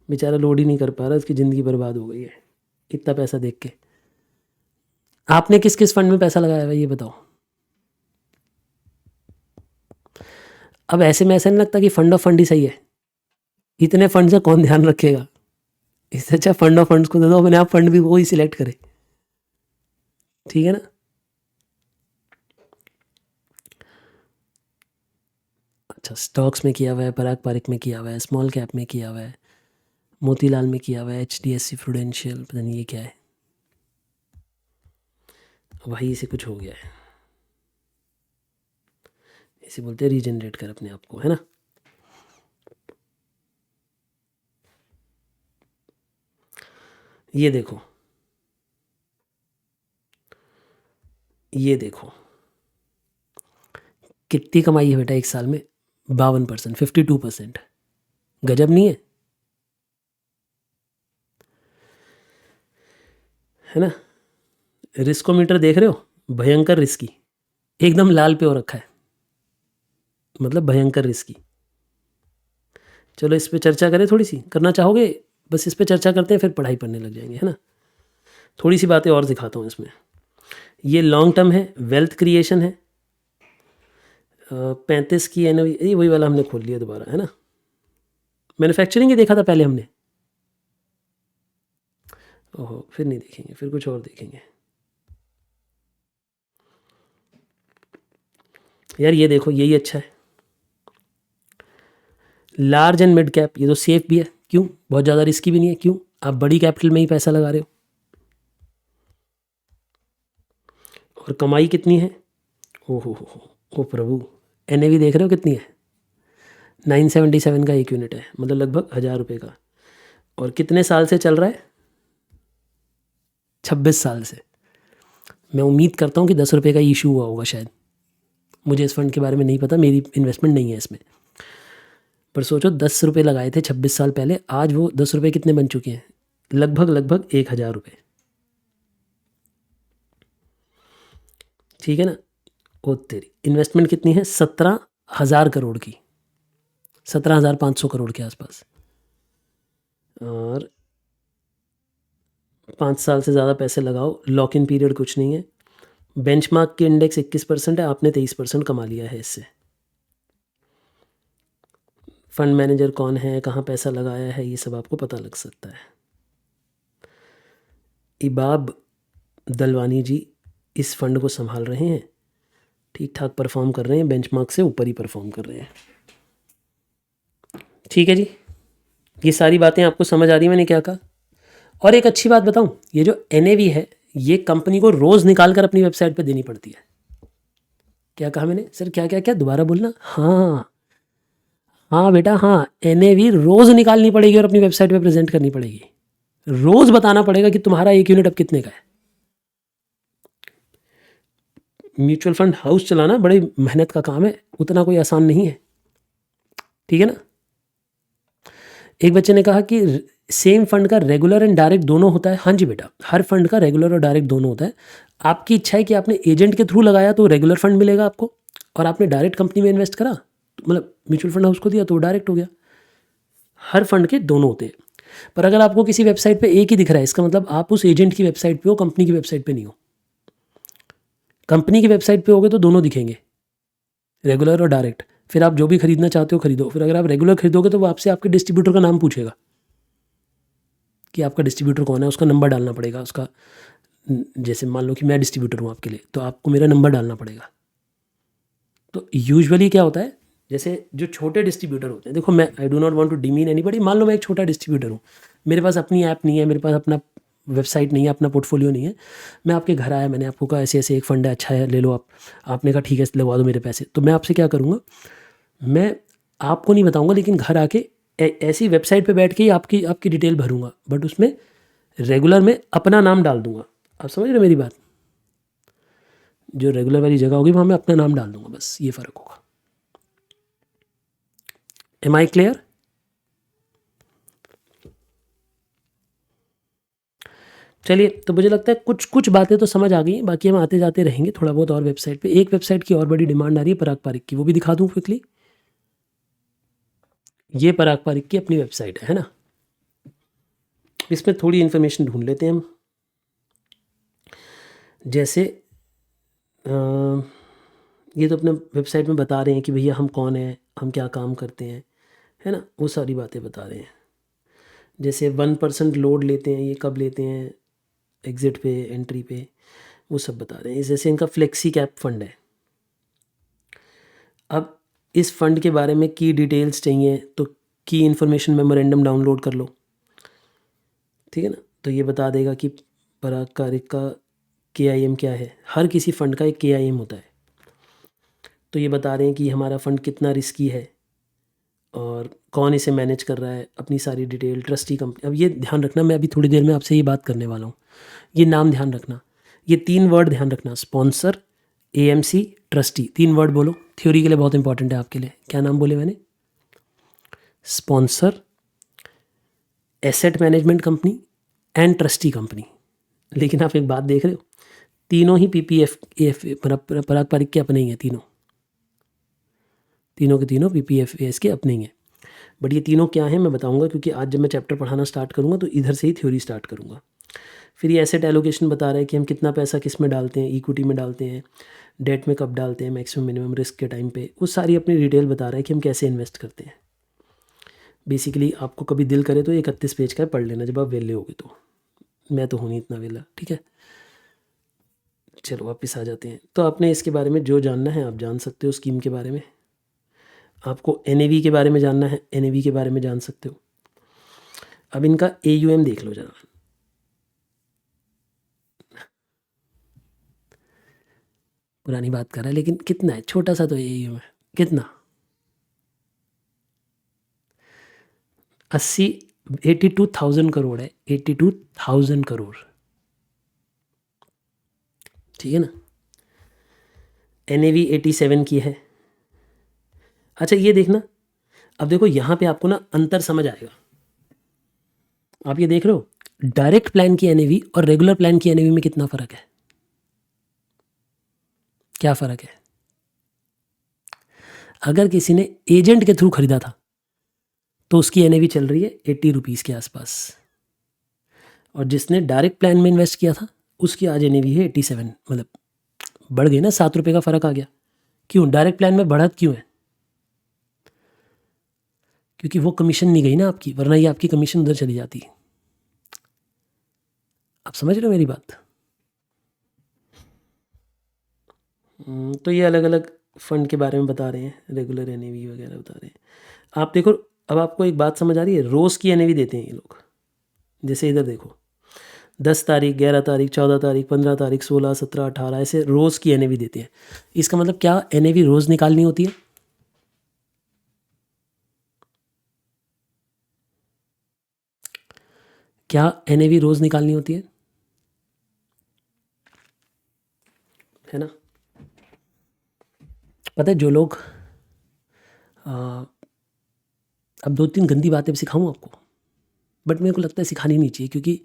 बेचारा लोड ही नहीं कर पा रहा, उसकी ज़िंदगी बर्बाद हो गई है इतना पैसा देख के। आपने किस किस फंड में पैसा लगाया हुआ ये बताओ। अब ऐसे में ऐसा नहीं लगता कि फंड ऑफ फंड ही सही है? इतने फंड से कौन ध्यान रखेगा? इससे अच्छा फंड ऑफ फंड्स को दे दो, अपने आप फंड भी वो ही सिलेक्ट करे, ठीक है ना? अच्छा, स्टॉक्स में किया हुआ है, पराग पारिक में किया हुआ है, स्मॉल कैप में किया हुआ है, मोतीलाल में किया हुआ है, HDFC प्रूडेंशियल, पता नहीं ये क्या है, वही से कुछ हो गया है। इसे बोलते हैं रीजनरेट कर अपने आप को, है ना? ये देखो, ये देखो कितनी कमाई है बेटा एक साल में? 52%, 52%। गजब नहीं है ना? रिस्कोमीटर देख रहे हो? भयंकर रिस्की, एकदम लाल पे हो रखा है, मतलब भयंकर रिस्की। चलो इस पे चर्चा करें, थोड़ी सी करना चाहोगे? बस इस पे चर्चा करते हैं, फिर पढ़ाई पढ़ने लग जाएंगे, है ना। थोड़ी सी बातें और दिखाता हूँ इसमें। ये लॉन्ग टर्म है, वेल्थ क्रिएशन है। 35 की एनओवी, ये वही वाला हमने खोल लिया दोबारा, है ना। मैन्युफैक्चरिंग ही देखा था पहले हमने। ओहो, फिर नहीं देखेंगे, फिर कुछ और देखेंगे। यार ये देखो, यही अच्छा है। लार्ज एंड मिड कैप, ये तो सेफ भी है। क्यों? बहुत ज़्यादा रिस्की भी नहीं है। क्यों? आप बड़ी कैपिटल में ही पैसा लगा रहे हो। और कमाई कितनी है? ओहो हो प्रभु, एनएवी देख रहे हो कितनी है? 977 का एक यूनिट है, मतलब लगभग 1000 रुपये का। और कितने साल से चल रहा है? 26 साल से। मैं उम्मीद करता हूँ कि 10 रुपये का इशू हुआ होगा शायद। मुझे इस फंड के बारे में नहीं पता, मेरी इन्वेस्टमेंट नहीं है इसमें। पर सोचो 10 रुपये लगाए थे 26 साल पहले, आज वो 10 रुपये कितने बन चुके हैं? लगभग 1000 रुपये। ठीक है ना। ओ तेरी, इन्वेस्टमेंट कितनी है? 17,000 करोड़ की, 17,500 करोड़ के आसपास। और 5 साल से ज़्यादा पैसे लगाओ, लॉक इन पीरियड कुछ नहीं है। बेंचमार्क की इंडेक्स 21% है, आपने 23% कमा लिया है इससे। फंड मैनेजर कौन है, कहाँ पैसा लगाया है, ये सब आपको पता लग सकता है। इबाब दलवानी जी इस फंड को संभाल रहे हैं, ठीक ठाक परफॉर्म कर रहे हैं, बेंचमार्क से ऊपर ही परफॉर्म कर रहे हैं। ठीक है जी, ये सारी बातें आपको समझ आ रही मैंने क्या कहा। और एक अच्छी बात बताऊं, ये जो एनएवी है ये कंपनी को रोज़ निकाल कर अपनी वेबसाइट पे देनी पड़ती है। क्या कहा मैंने? सर क्या क्या क्या, दोबारा बोलना। हाँ हाँ बेटा हाँ, एनएवी रोज़ निकालनी पड़ेगी और अपनी वेबसाइट पे प्रेजेंट करनी पड़ेगी। रोज़ बताना पड़ेगा कि तुम्हारा एक यूनिट अब कितने का है। म्यूचुअल फंड हाउस चलाना बड़ी मेहनत का काम है, उतना कोई आसान नहीं है। ठीक है ना। एक बच्चे ने कहा कि सेम फंड का रेगुलर एंड डायरेक्ट दोनों होता है। हाँ जी बेटा, हर फंड का रेगुलर और डायरेक्ट दोनों होता है। आपकी इच्छा है कि आपने एजेंट के थ्रू लगाया तो रेगुलर फंड मिलेगा आपको, और आपने डायरेक्ट कंपनी में इन्वेस्ट करा मतलब म्यूचुअल फंड हाउस को दिया तो वो डायरेक्ट हो गया। हर फंड के दोनों होते हैं। पर अगर आपको किसी वेबसाइट पे एक ही दिख रहा है, इसका मतलब आप उस एजेंट की वेबसाइट पे हो, कंपनी की वेबसाइट पे नहीं हो। कंपनी की वेबसाइट पे होगे तो दोनों दिखेंगे, रेगुलर और डायरेक्ट। फिर आप जो भी खरीदना चाहते हो खरीदो। फिर अगर आप रेगुलर खरीदोगे तो वो आपसे आपके डिस्ट्रीब्यूटर का नाम पूछेगा कि आपका डिस्ट्रीब्यूटर कौन है, उसका नंबर डालना पड़ेगा उसका। जैसे मान लो कि मैं डिस्ट्रीब्यूटर हूँ आपके लिए, तो आपको मेरा नंबर डालना पड़ेगा। तो यूजुअली क्या होता है, जैसे जो छोटे डिस्ट्रीब्यूटर होते हैं, देखो मैं I do not want to demean anybody, मान लो मैं एक छोटा डिस्ट्रीब्यूटर हूँ, मेरे पास अपनी ऐप नहीं है, मेरे पास अपना वेबसाइट नहीं है, अपना पोर्टफोलियो नहीं है। मैं आपके घर आया, मैंने आपको कहा ऐसे ऐसे एक फ़ंड है, अच्छा है ले लो आप। आपने कहा ठीक है लगवा दो मेरे पैसे। तो मैं आपसे क्या करूँगा, मैं आपको नहीं बताऊँगा, लेकिन घर आके ऐसी वेबसाइट पे बैठ के ही आपकी आपकी डिटेल भरूँगा, बट उसमें रेगुलर में अपना नाम डाल दूँगा। आप समझ रहे हो मेरी बात? जो रेगुलर वाली जगह होगी वहाँ मैं अपना नाम डाल दूँगा, बस ये फ़र्क होगा। Am I clear? चलिए, तो मुझे लगता है कुछ कुछ बातें तो समझ आ गई हैं, बाकी हम आते जाते रहेंगे थोड़ा बहुत और वेबसाइट पे। एक वेबसाइट की और बड़ी डिमांड आ रही है पराग पारिक की, वो भी दिखा दूँ क्विकली। ये पराग पारिक की अपनी वेबसाइट है ना। इसमें थोड़ी इन्फॉर्मेशन ढूंढ लेते हैं हम। जैसे ये तो अपने वेबसाइट में बता रहे हैं कि भैया हम कौन हैं, हम क्या काम करते हैं, है ना, वो सारी बातें बता रहे हैं। जैसे 1% लोड लेते हैं, ये कब लेते हैं, एग्ज़िट पे, एंट्री पे, वो सब बता रहे हैं। जैसे इनका फ्लेक्सी कैप फंड है। अब इस फंड के बारे में की डिटेल्स चाहिए तो की इन्फॉर्मेशन मेमोरेंडम डाउनलोड कर लो। ठीक है ना। तो ये बता देगा कि पराग पारिक का KIM क्या है। हर किसी फ़ंड का एक KIM होता है। तो ये बता रहे हैं कि हमारा फ़ंड कितना रिस्की है और कौन इसे मैनेज कर रहा है, अपनी सारी डिटेल, ट्रस्टी कंपनी। अब ये ध्यान रखना, मैं अभी थोड़ी देर में आपसे ये बात करने वाला हूँ, ये नाम ध्यान रखना, ये 3 वर्ड ध्यान रखना, स्पॉन्सर, AMC, ट्रस्टी। 3 वर्ड बोलो, थ्योरी के लिए बहुत इंपॉर्टेंट है आपके लिए। क्या नाम बोले मैंने? Sponsor, asset management company and trustee company. लेकिन आप एक बात देख रहे हो, तीनों ही PPF पराग पारिक के अपने ही हैं। तीनों के तीनों PPFAS के अपने ही हैं। बट ये तीनों क्या हैं मैं बताऊंगा, क्योंकि आज जब मैं चैप्टर पढ़ाना स्टार्ट करूंगा तो इधर से ही थ्योरी स्टार्ट करूंगा। फिर ये एसेट एलोकेशन बता रहा है कि हम कितना पैसा किस में डालते हैं, इक्विटी में डालते हैं, डेट में कब डालते हैं, मैक्सिमम मिनिमम रिस्क के टाइम पे, वो सारी अपनी डिटेल बता रहा है कि हम कैसे इन्वेस्ट करते हैं। बेसिकली आपको कभी दिल करे तो 31 पेज का पढ़ लेना जब आप वेले होगे तो, मैं तो हूँ नहीं इतना वेला, ठीक है। चलो वापस आ जाते हैं। तो आपने इसके बारे में जो जानना है आप जान सकते हो, स्कीम के बारे में। आपको NAV के बारे में जानना है, NAV के बारे में जान सकते हो। अब इनका AUM देख लो जरा, पुरानी बात कर रहा है लेकिन कितना है, छोटा सा तो AUM है, कितना 82,000 करोड़ है, 82,000 करोड़, ठीक है ना। NAV 87 की है। अच्छा ये देखना, अब देखो यहाँ पे आपको ना अंतर समझ आएगा। आप ये देख रहे हो डायरेक्ट प्लान की NAV और रेगुलर प्लान की NAV में कितना फ़र्क है, क्या फ़र्क है। अगर किसी ने एजेंट के थ्रू खरीदा था तो उसकी NAV चल रही है 80 रुपीज़ के आसपास, और जिसने डायरेक्ट प्लान में इन्वेस्ट किया था उसकी आज NAV है 87, मतलब बढ़ गई ना, 7 रुपये का फ़र्क आ गया। क्यों डायरेक्ट प्लान में बढ़त क्यों है, क्योंकि वो कमीशन नहीं गई ना आपकी, वरना ये आपकी कमीशन उधर चली जाती। आप समझ रहे हो मेरी बात। तो ये अलग अलग फंड के बारे में बता रहे हैं, रेगुलर NAV वगैरह बता रहे हैं। आप देखो, अब आपको एक बात समझ आ रही है, रोज़ की NAV देते हैं ये लोग। जैसे इधर देखो 10 तारीख, 11 तारीख, 14 तारीख, 15 तारीख, 16, 17, 18, ऐसे रोज़ की NAV देते हैं। इसका मतलब क्या NAV रोज़ निकालनी होती है, क्या NAV रोज़ निकालनी होती है ना। पता है जो लोग अब 2-3 गंदी बातें सिखाऊं आपको, बट मेरे को लगता है सिखानी नहीं चाहिए, क्योंकि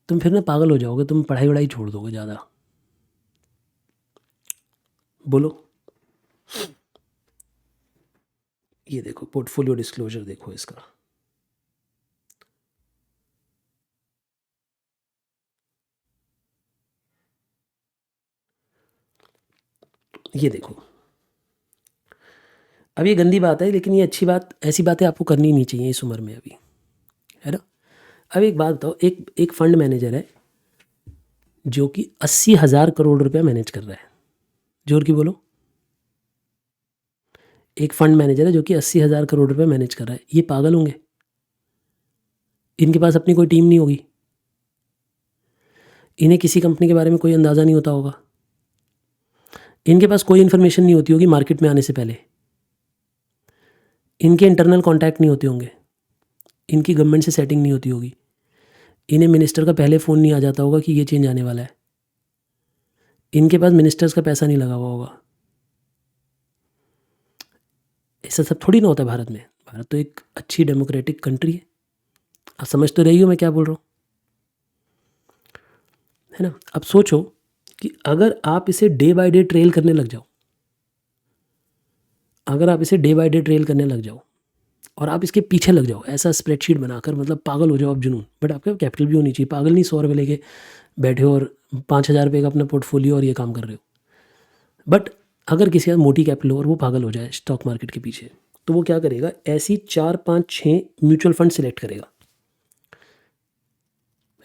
तुम फिर ना पागल हो जाओगे, तुम पढ़ाई वढ़ाई छोड़ दोगे ज़्यादा। बोलो, ये देखो पोर्टफोलियो डिस्क्लोजर देखो इसका, ये देखो। अब ये गंदी बात है लेकिन ये अच्छी बात, ऐसी बातें आपको करनी नहीं चाहिए इस उम्र में अभी, है ना। अब एक बात बताओ, एक फंड मैनेजर है जो कि 80,000 करोड़ रुपया मैनेज कर रहा है, जोर की बोलो। एक फंड मैनेजर है जो कि 80,000 करोड़ रुपया मैनेज कर रहा है, ये पागल होंगे, इनके पास अपनी कोई टीम नहीं होगी, इन्हें किसी कंपनी के बारे में कोई अंदाज़ा नहीं होता होगा, इनके पास कोई इन्फॉर्मेशन नहीं होती होगी मार्केट में आने से पहले, इनके इंटरनल कॉन्टैक्ट नहीं होते होंगे, इनकी गवर्नमेंट से सेटिंग नहीं होती होगी, इन्हें मिनिस्टर का पहले फ़ोन नहीं आ जाता होगा कि ये चेंज आने वाला है, इनके पास मिनिस्टर्स का पैसा नहीं लगा हुआ होगा। ऐसा सब थोड़ी ना होता है भारत में। भारत तो एक अच्छी डेमोक्रेटिक कंट्री है, आप समझ तो रही हो मैं क्या बोल रहा हूँ, है ना। अब सोचो कि अगर आप इसे डे बाय डे ट्रेल करने लग जाओ, अगर आप इसे डे बाय डे ट्रेल करने लग जाओ और आप इसके पीछे लग जाओ ऐसा स्प्रेडशीट बनाकर, मतलब पागल हो जाओ आप, जुनून। बट आपके कैपिटल भी होनी चाहिए, पागल नहीं 100 रुपये लेके बैठे हो और 5,000 रुपये का अपना पोर्टफोलियो और ये काम कर रहे हो। बट अगर किसी का मोटी कैपिटल हो और वो पागल हो जाए स्टॉक मार्केट के पीछे, तो वो क्या करेगा, ऐसी 4, 5, 6 म्यूचुअल फंड सिलेक्ट करेगा,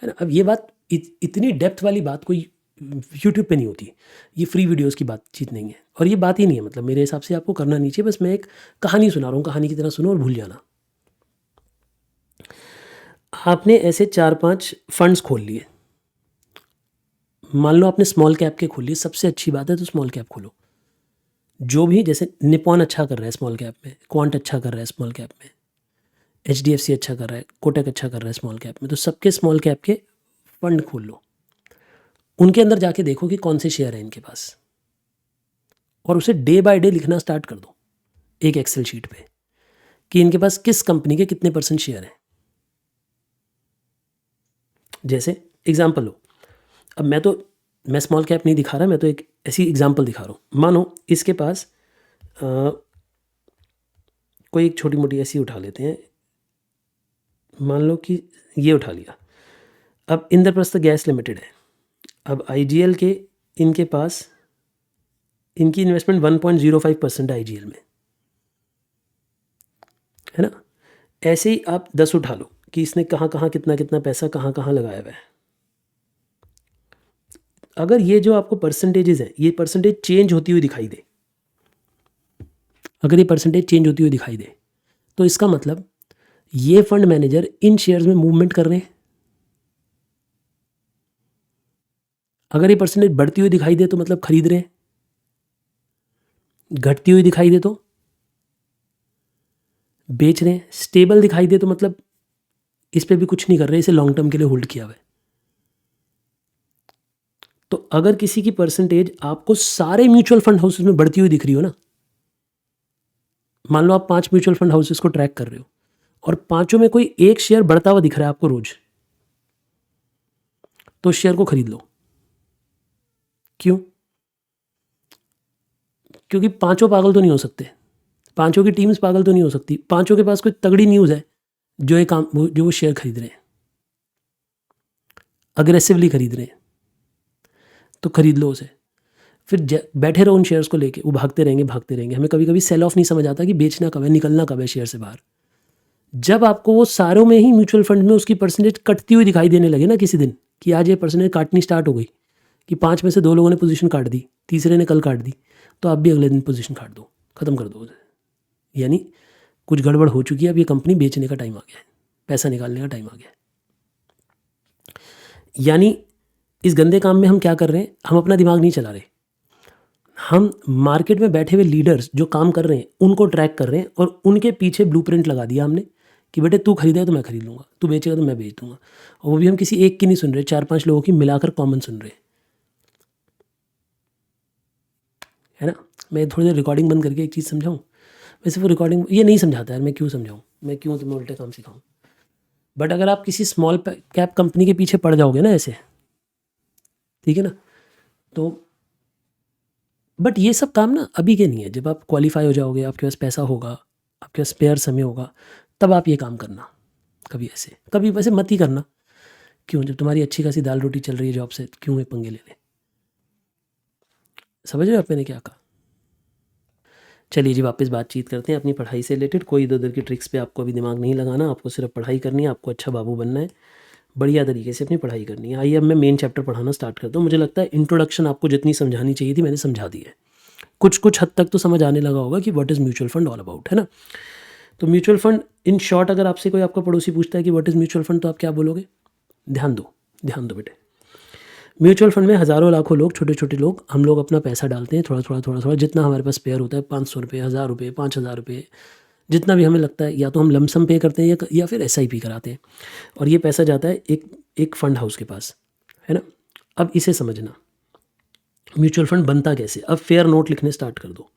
है ना। अब ये बात इतनी डेप्थ वाली बात कोई यूट्यूब पे नहीं होती, ये फ्री वीडियोस की बातचीत नहीं है, और ये बात ही नहीं है, मतलब मेरे हिसाब से आपको करना नहीं चाहिए। बस मैं एक कहानी सुना रहा हूँ, कहानी की तरह सुनो और भूल जाना। आपने ऐसे 4-5 फंड्स खोल लिए, मान लो आपने स्मॉल कैप के खोल लिए, सबसे अच्छी बात है तो स्मॉल कैप खोलो। जो भी, जैसे निपॉन अच्छा कर रहा है स्मॉल कैप में, क्वांट अच्छा कर रहा है स्मॉल कैप में, HDFC अच्छा कर रहा है, कोटक अच्छा कर रहा है स्मॉल कैप में, तो सबके स्मॉल कैप के फंड खोल लो, उनके अंदर जाके देखो कि कौन से शेयर है इनके पास, और उसे डे बाय डे लिखना स्टार्ट कर दो एक एक्सेल शीट पे कि इनके पास किस कंपनी के कितने % शेयर हैं। जैसे एग्जांपल लो, अब मैं स्मॉल कैप नहीं दिखा रहा, मैं तो एक ऐसी एग्जांपल दिखा रहा हूँ। मानो इसके पास कोई एक छोटी मोटी ऐसी उठा लेते हैं, मान लो कि ये उठा लिया। अब इंद्रप्रस्थ गैस लिमिटेड है, अब IGL के इनके पास इनकी इन्वेस्टमेंट 1.05% है IGL में, है ना। ऐसे ही आप 10 उठा लो कि इसने कहाँ कहाँ कितना कितना पैसा कहाँ कहाँ लगाया हुआ है। अगर ये जो आपको परसेंटेजेस हैं, ये परसेंटेज चेंज होती हुई दिखाई दे, अगर ये परसेंटेज चेंज होती हुई दिखाई दे, तो इसका मतलब ये फंड मैनेजर इन शेयर्स में मूवमेंट कर रहे हैं। अगर ये परसेंटेज बढ़ती हुई दिखाई दे तो मतलब खरीद रहे हैं, घटती हुई दिखाई दे तो बेच रहे हैं, स्टेबल दिखाई दे तो मतलब इस पे भी कुछ नहीं कर रहे, इसे लॉन्ग टर्म के लिए होल्ड किया हुआ है। तो अगर किसी की परसेंटेज आपको सारे म्यूचुअल फंड हाउसेस में बढ़ती हुई दिख रही हो ना, मान लो आप 5 म्यूचुअल फंड हाउसेस को ट्रैक कर रहे हो और 5 में कोई एक शेयर बढ़ता हुआ दिख रहा है आपको रोज, तो शेयर को खरीद लो। क्यों? क्योंकि 5 पागल तो नहीं हो सकते, 5 की टीम्स पागल तो नहीं हो सकती, 5 के पास कोई तगड़ी न्यूज़ है जो वो शेयर खरीद रहे हैं, अग्रेसिवली खरीद रहे हैं, तो खरीद लो उसे। फिर बैठे रहो उन शेयर्स को लेके, वो भागते रहेंगे। हमें कभी कभी सेल ऑफ नहीं समझ आता कि बेचना कब है, निकलना कब है शेयर से बाहर। जब आपको वो सारों में ही म्यूचुअल फंड में उसकी परसेंटेज कटती हुई दिखाई देने लगे ना किसी दिन, कि आज ये परसेंटेज काटनी स्टार्ट हो गई, कि 5 में से 2 लोगों ने पोजीशन काट दी, तीसरे ने कल काट दी, तो आप भी अगले दिन पोजीशन काट दो, ख़त्म कर दो उसे। यानी कुछ गड़बड़ हो चुकी है, अब ये कंपनी बेचने का टाइम आ गया है, पैसा निकालने का टाइम आ गया है। यानी इस गंदे काम में हम क्या कर रहे हैं, हम अपना दिमाग नहीं चला रहे, हम मार्केट में बैठे हुए लीडर्स जो काम कर रहे हैं उनको ट्रैक कर रहे हैं और उनके पीछे ब्लूप्रिंट लगा दिया हमने कि बेटे तू खरीदेगा तो मैं खरीद लूँगा, तू बेचेगा तो मैं बेच दूँगा। और वो भी हम किसी एक की नहीं सुन रहे, 4-5 लोगों की मिलाकर कॉमन सुन रहे, है ना। मैं थोड़ी देर रिकॉर्डिंग बंद करके एक चीज़ समझाऊँ। वैसे वो रिकॉर्डिंग ये नहीं समझाता यार, मैं क्यों समझाऊँ, मैं क्यों तुम्हें उल्टे काम सिखाऊँ। बट अगर आप किसी स्मॉल कैप कंपनी के पीछे पड़ जाओगे ना ऐसे, ठीक है ना, तो बट ये सब काम ना अभी के नहीं है। जब आप क्वालिफाई हो जाओगे, आपके पास पैसा होगा, आपके पास स्पेयर समय होगा, तब आप ये काम करना। कभी ऐसे कभी वैसे मत ही करना। क्यों? जब तुम्हारी अच्छी खासी दाल रोटी चल रही है जॉब से, क्यों ये पंगे लेने। समझ रहे हो आप मैंने क्या कहा। चलिए जी, वापस बातचीत करते हैं अपनी पढ़ाई से रिलेटेड। कोई इधर उधर की ट्रिक्स पे आपको अभी दिमाग नहीं लगाना, आपको सिर्फ पढ़ाई करनी है, आपको अच्छा बाबू बनना है, बढ़िया तरीके से अपनी पढ़ाई करनी है। आइए अब मैं मेन चैप्टर पढ़ाना स्टार्ट करता हूँ। मुझे लगता है इंट्रोडक्शन आपको जितनी समझानी चाहिए थी मैंने समझा दी है। कुछ हद तक तो समझ आने लगा होगा कि what is mutual fund all about, है ना। तो म्यूचुअल फंड इन शॉर्ट, अगर आपसे कोई आपका पड़ोसी पूछता है कि व्हाट इज़ म्यूचुअल फंड, तो आप क्या बोलोगे? ध्यान दो बेटे। म्यूचुअल फंड में हज़ारों लाखों लोग, छोटे छोटे लोग, हम लोग अपना पैसा डालते हैं, थोड़ा जितना हमारे पास पेयर होता है, 500 रुपये, 1000 रुपये, 5000 रुपये, जितना भी हमें लगता है, या तो हम लमसम पे करते हैं या फिर SIP कराते हैं, और ये पैसा जाता है एक फंड हाउस के पास, है ना। अब इसे समझना, म्यूचुअल फंड बनता कैसे। अब फेयर नोट लिखने स्टार्ट कर दो।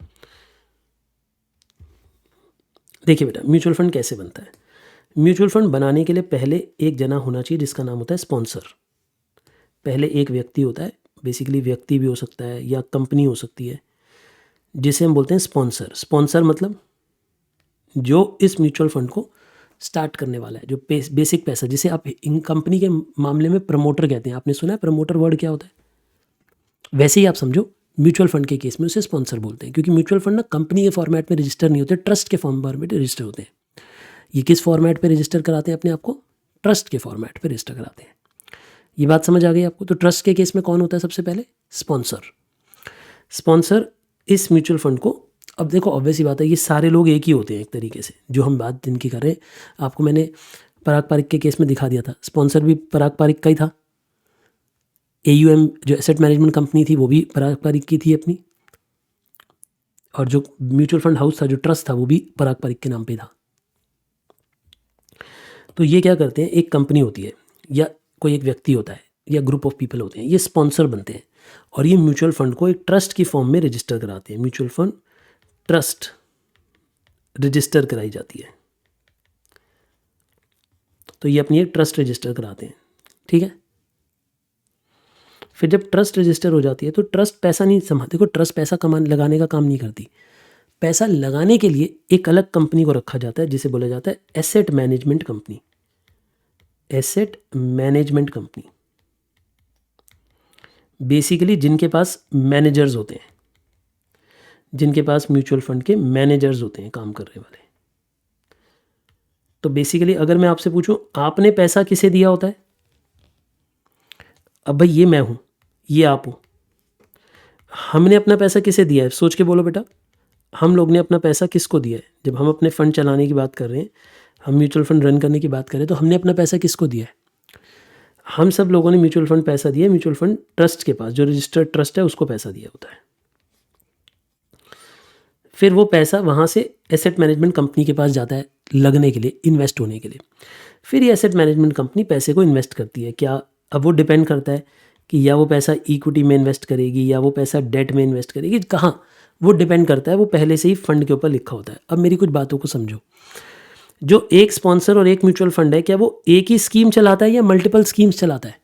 देखिए बेटा, म्यूचुअल फंड कैसे बनता है। म्यूचुअल फंड बनाने के लिए पहले एक जना होना चाहिए जिसका नाम होता है स्पॉन्सर। पहले एक व्यक्ति होता है, बेसिकली व्यक्ति भी हो सकता है या कंपनी हो सकती है, जिसे हम बोलते हैं स्पॉन्सर। स्पॉन्सर मतलब जो इस म्यूचुअल फंड को स्टार्ट करने वाला है, जो बेसिक पैसा, जिसे आप इन कंपनी के मामले में प्रमोटर कहते हैं। आपने सुना है प्रमोटर वर्ड क्या होता है? वैसे ही आप समझो, म्यूचुअल फंड के केस में उसे स्पॉन्सर बोलते हैं, क्योंकि म्यूचुअल फंड ना कंपनी के फॉर्मेट में रजिस्टर नहीं होते, ट्रस्ट के फॉर्मेट में रजिस्टर होते हैं। ये किस फॉर्मेट पे रजिस्टर कराते हैं अपने आप को? ट्रस्ट के फॉर्मेट पे रजिस्टर कराते हैं। ये बात समझ आ गई आपको। तो ट्रस्ट के केस में कौन होता है सबसे पहले? स्पॉन्सर। स्पॉन्सर इस म्यूचुअल फंड को, अब देखो ऑब्वियस ही बात है, ये सारे लोग एक ही होते हैं एक तरीके से, जो हम बात जिनकी कर रहे हैं। आपको मैंने पराग पारिक के केस में दिखा दिया था, स्पॉन्सर भी पराग पारिक का ही था। AUM जो एसेट मैनेजमेंट कंपनी थी वो भी पराग पारिक की थी अपनी, और जो म्यूचुअल फंड हाउस था, जो ट्रस्ट था, वो भी पराग पारिक के नाम पे था। तो ये क्या करते हैं, एक कंपनी होती है या कोई एक व्यक्ति होता है या ग्रुप ऑफ पीपल होते हैं, ये स्पॉन्सर बनते हैं और ये म्यूचुअल फंड को एक ट्रस्ट की फॉर्म में रजिस्टर कराते हैं। म्यूचुअल फंड ट्रस्ट रजिस्टर कराई जाती है, तो ये अपनी एक ट्रस्ट रजिस्टर कराते हैं, ठीक है। फिर जब ट्रस्ट रजिस्टर हो जाती है तो ट्रस्ट पैसा नहीं देखो ट्रस्ट पैसा लगाने का काम नहीं करती, पैसा लगाने के लिए एक अलग कंपनी को रखा जाता है जिसे बोला जाता है asset management company. Asset management company basically जिनके पास मैनेजर्स होते हैं, जिनके पास म्यूचुअल फंड के मैनेजर्स होते हैं काम करने वाले। तो बेसिकली अगर मैं आपसे पूछूं आपने पैसा किसे दिया होता है, अब भाई ये मैं हूं, ये आप हो, हमने अपना पैसा किसे दिया है, सोच के बोलो बेटा। हम लोग ने अपना पैसा किसको दिया है? जब हम अपने फंड चलाने की बात कर रहे हैं, हम म्यूचुअल फंड रन करने की बात कर रहे हैं, तो हमने अपना पैसा किसको दिया है? हम सब लोगों ने म्यूचुअल फंड पैसा दिया, म्यूचुअल फंड ट्रस्ट के पास, जो रजिस्टर्ड ट्रस्ट है उसको पैसा दिया होता है। फिर वो पैसा वहाँ से एसेट मैनेजमेंट कंपनी के पास जाता है लगने के लिए, इन्वेस्ट होने के लिए। फिर ये एसेट मैनेजमेंट कंपनी पैसे को इन्वेस्ट करती है। क्या, अब वो डिपेंड करता है कि या वो पैसा इक्विटी में इन्वेस्ट करेगी या वो पैसा डेट में इन्वेस्ट करेगी, कहाँ वो डिपेंड करता है, वो पहले से ही फंड के ऊपर लिखा होता है। अब मेरी कुछ बातों को समझो। जो एक स्पॉन्सर और एक म्यूचुअल फंड है, क्या वो एक ही स्कीम चलाता है या मल्टीपल स्कीम्स चलाता है?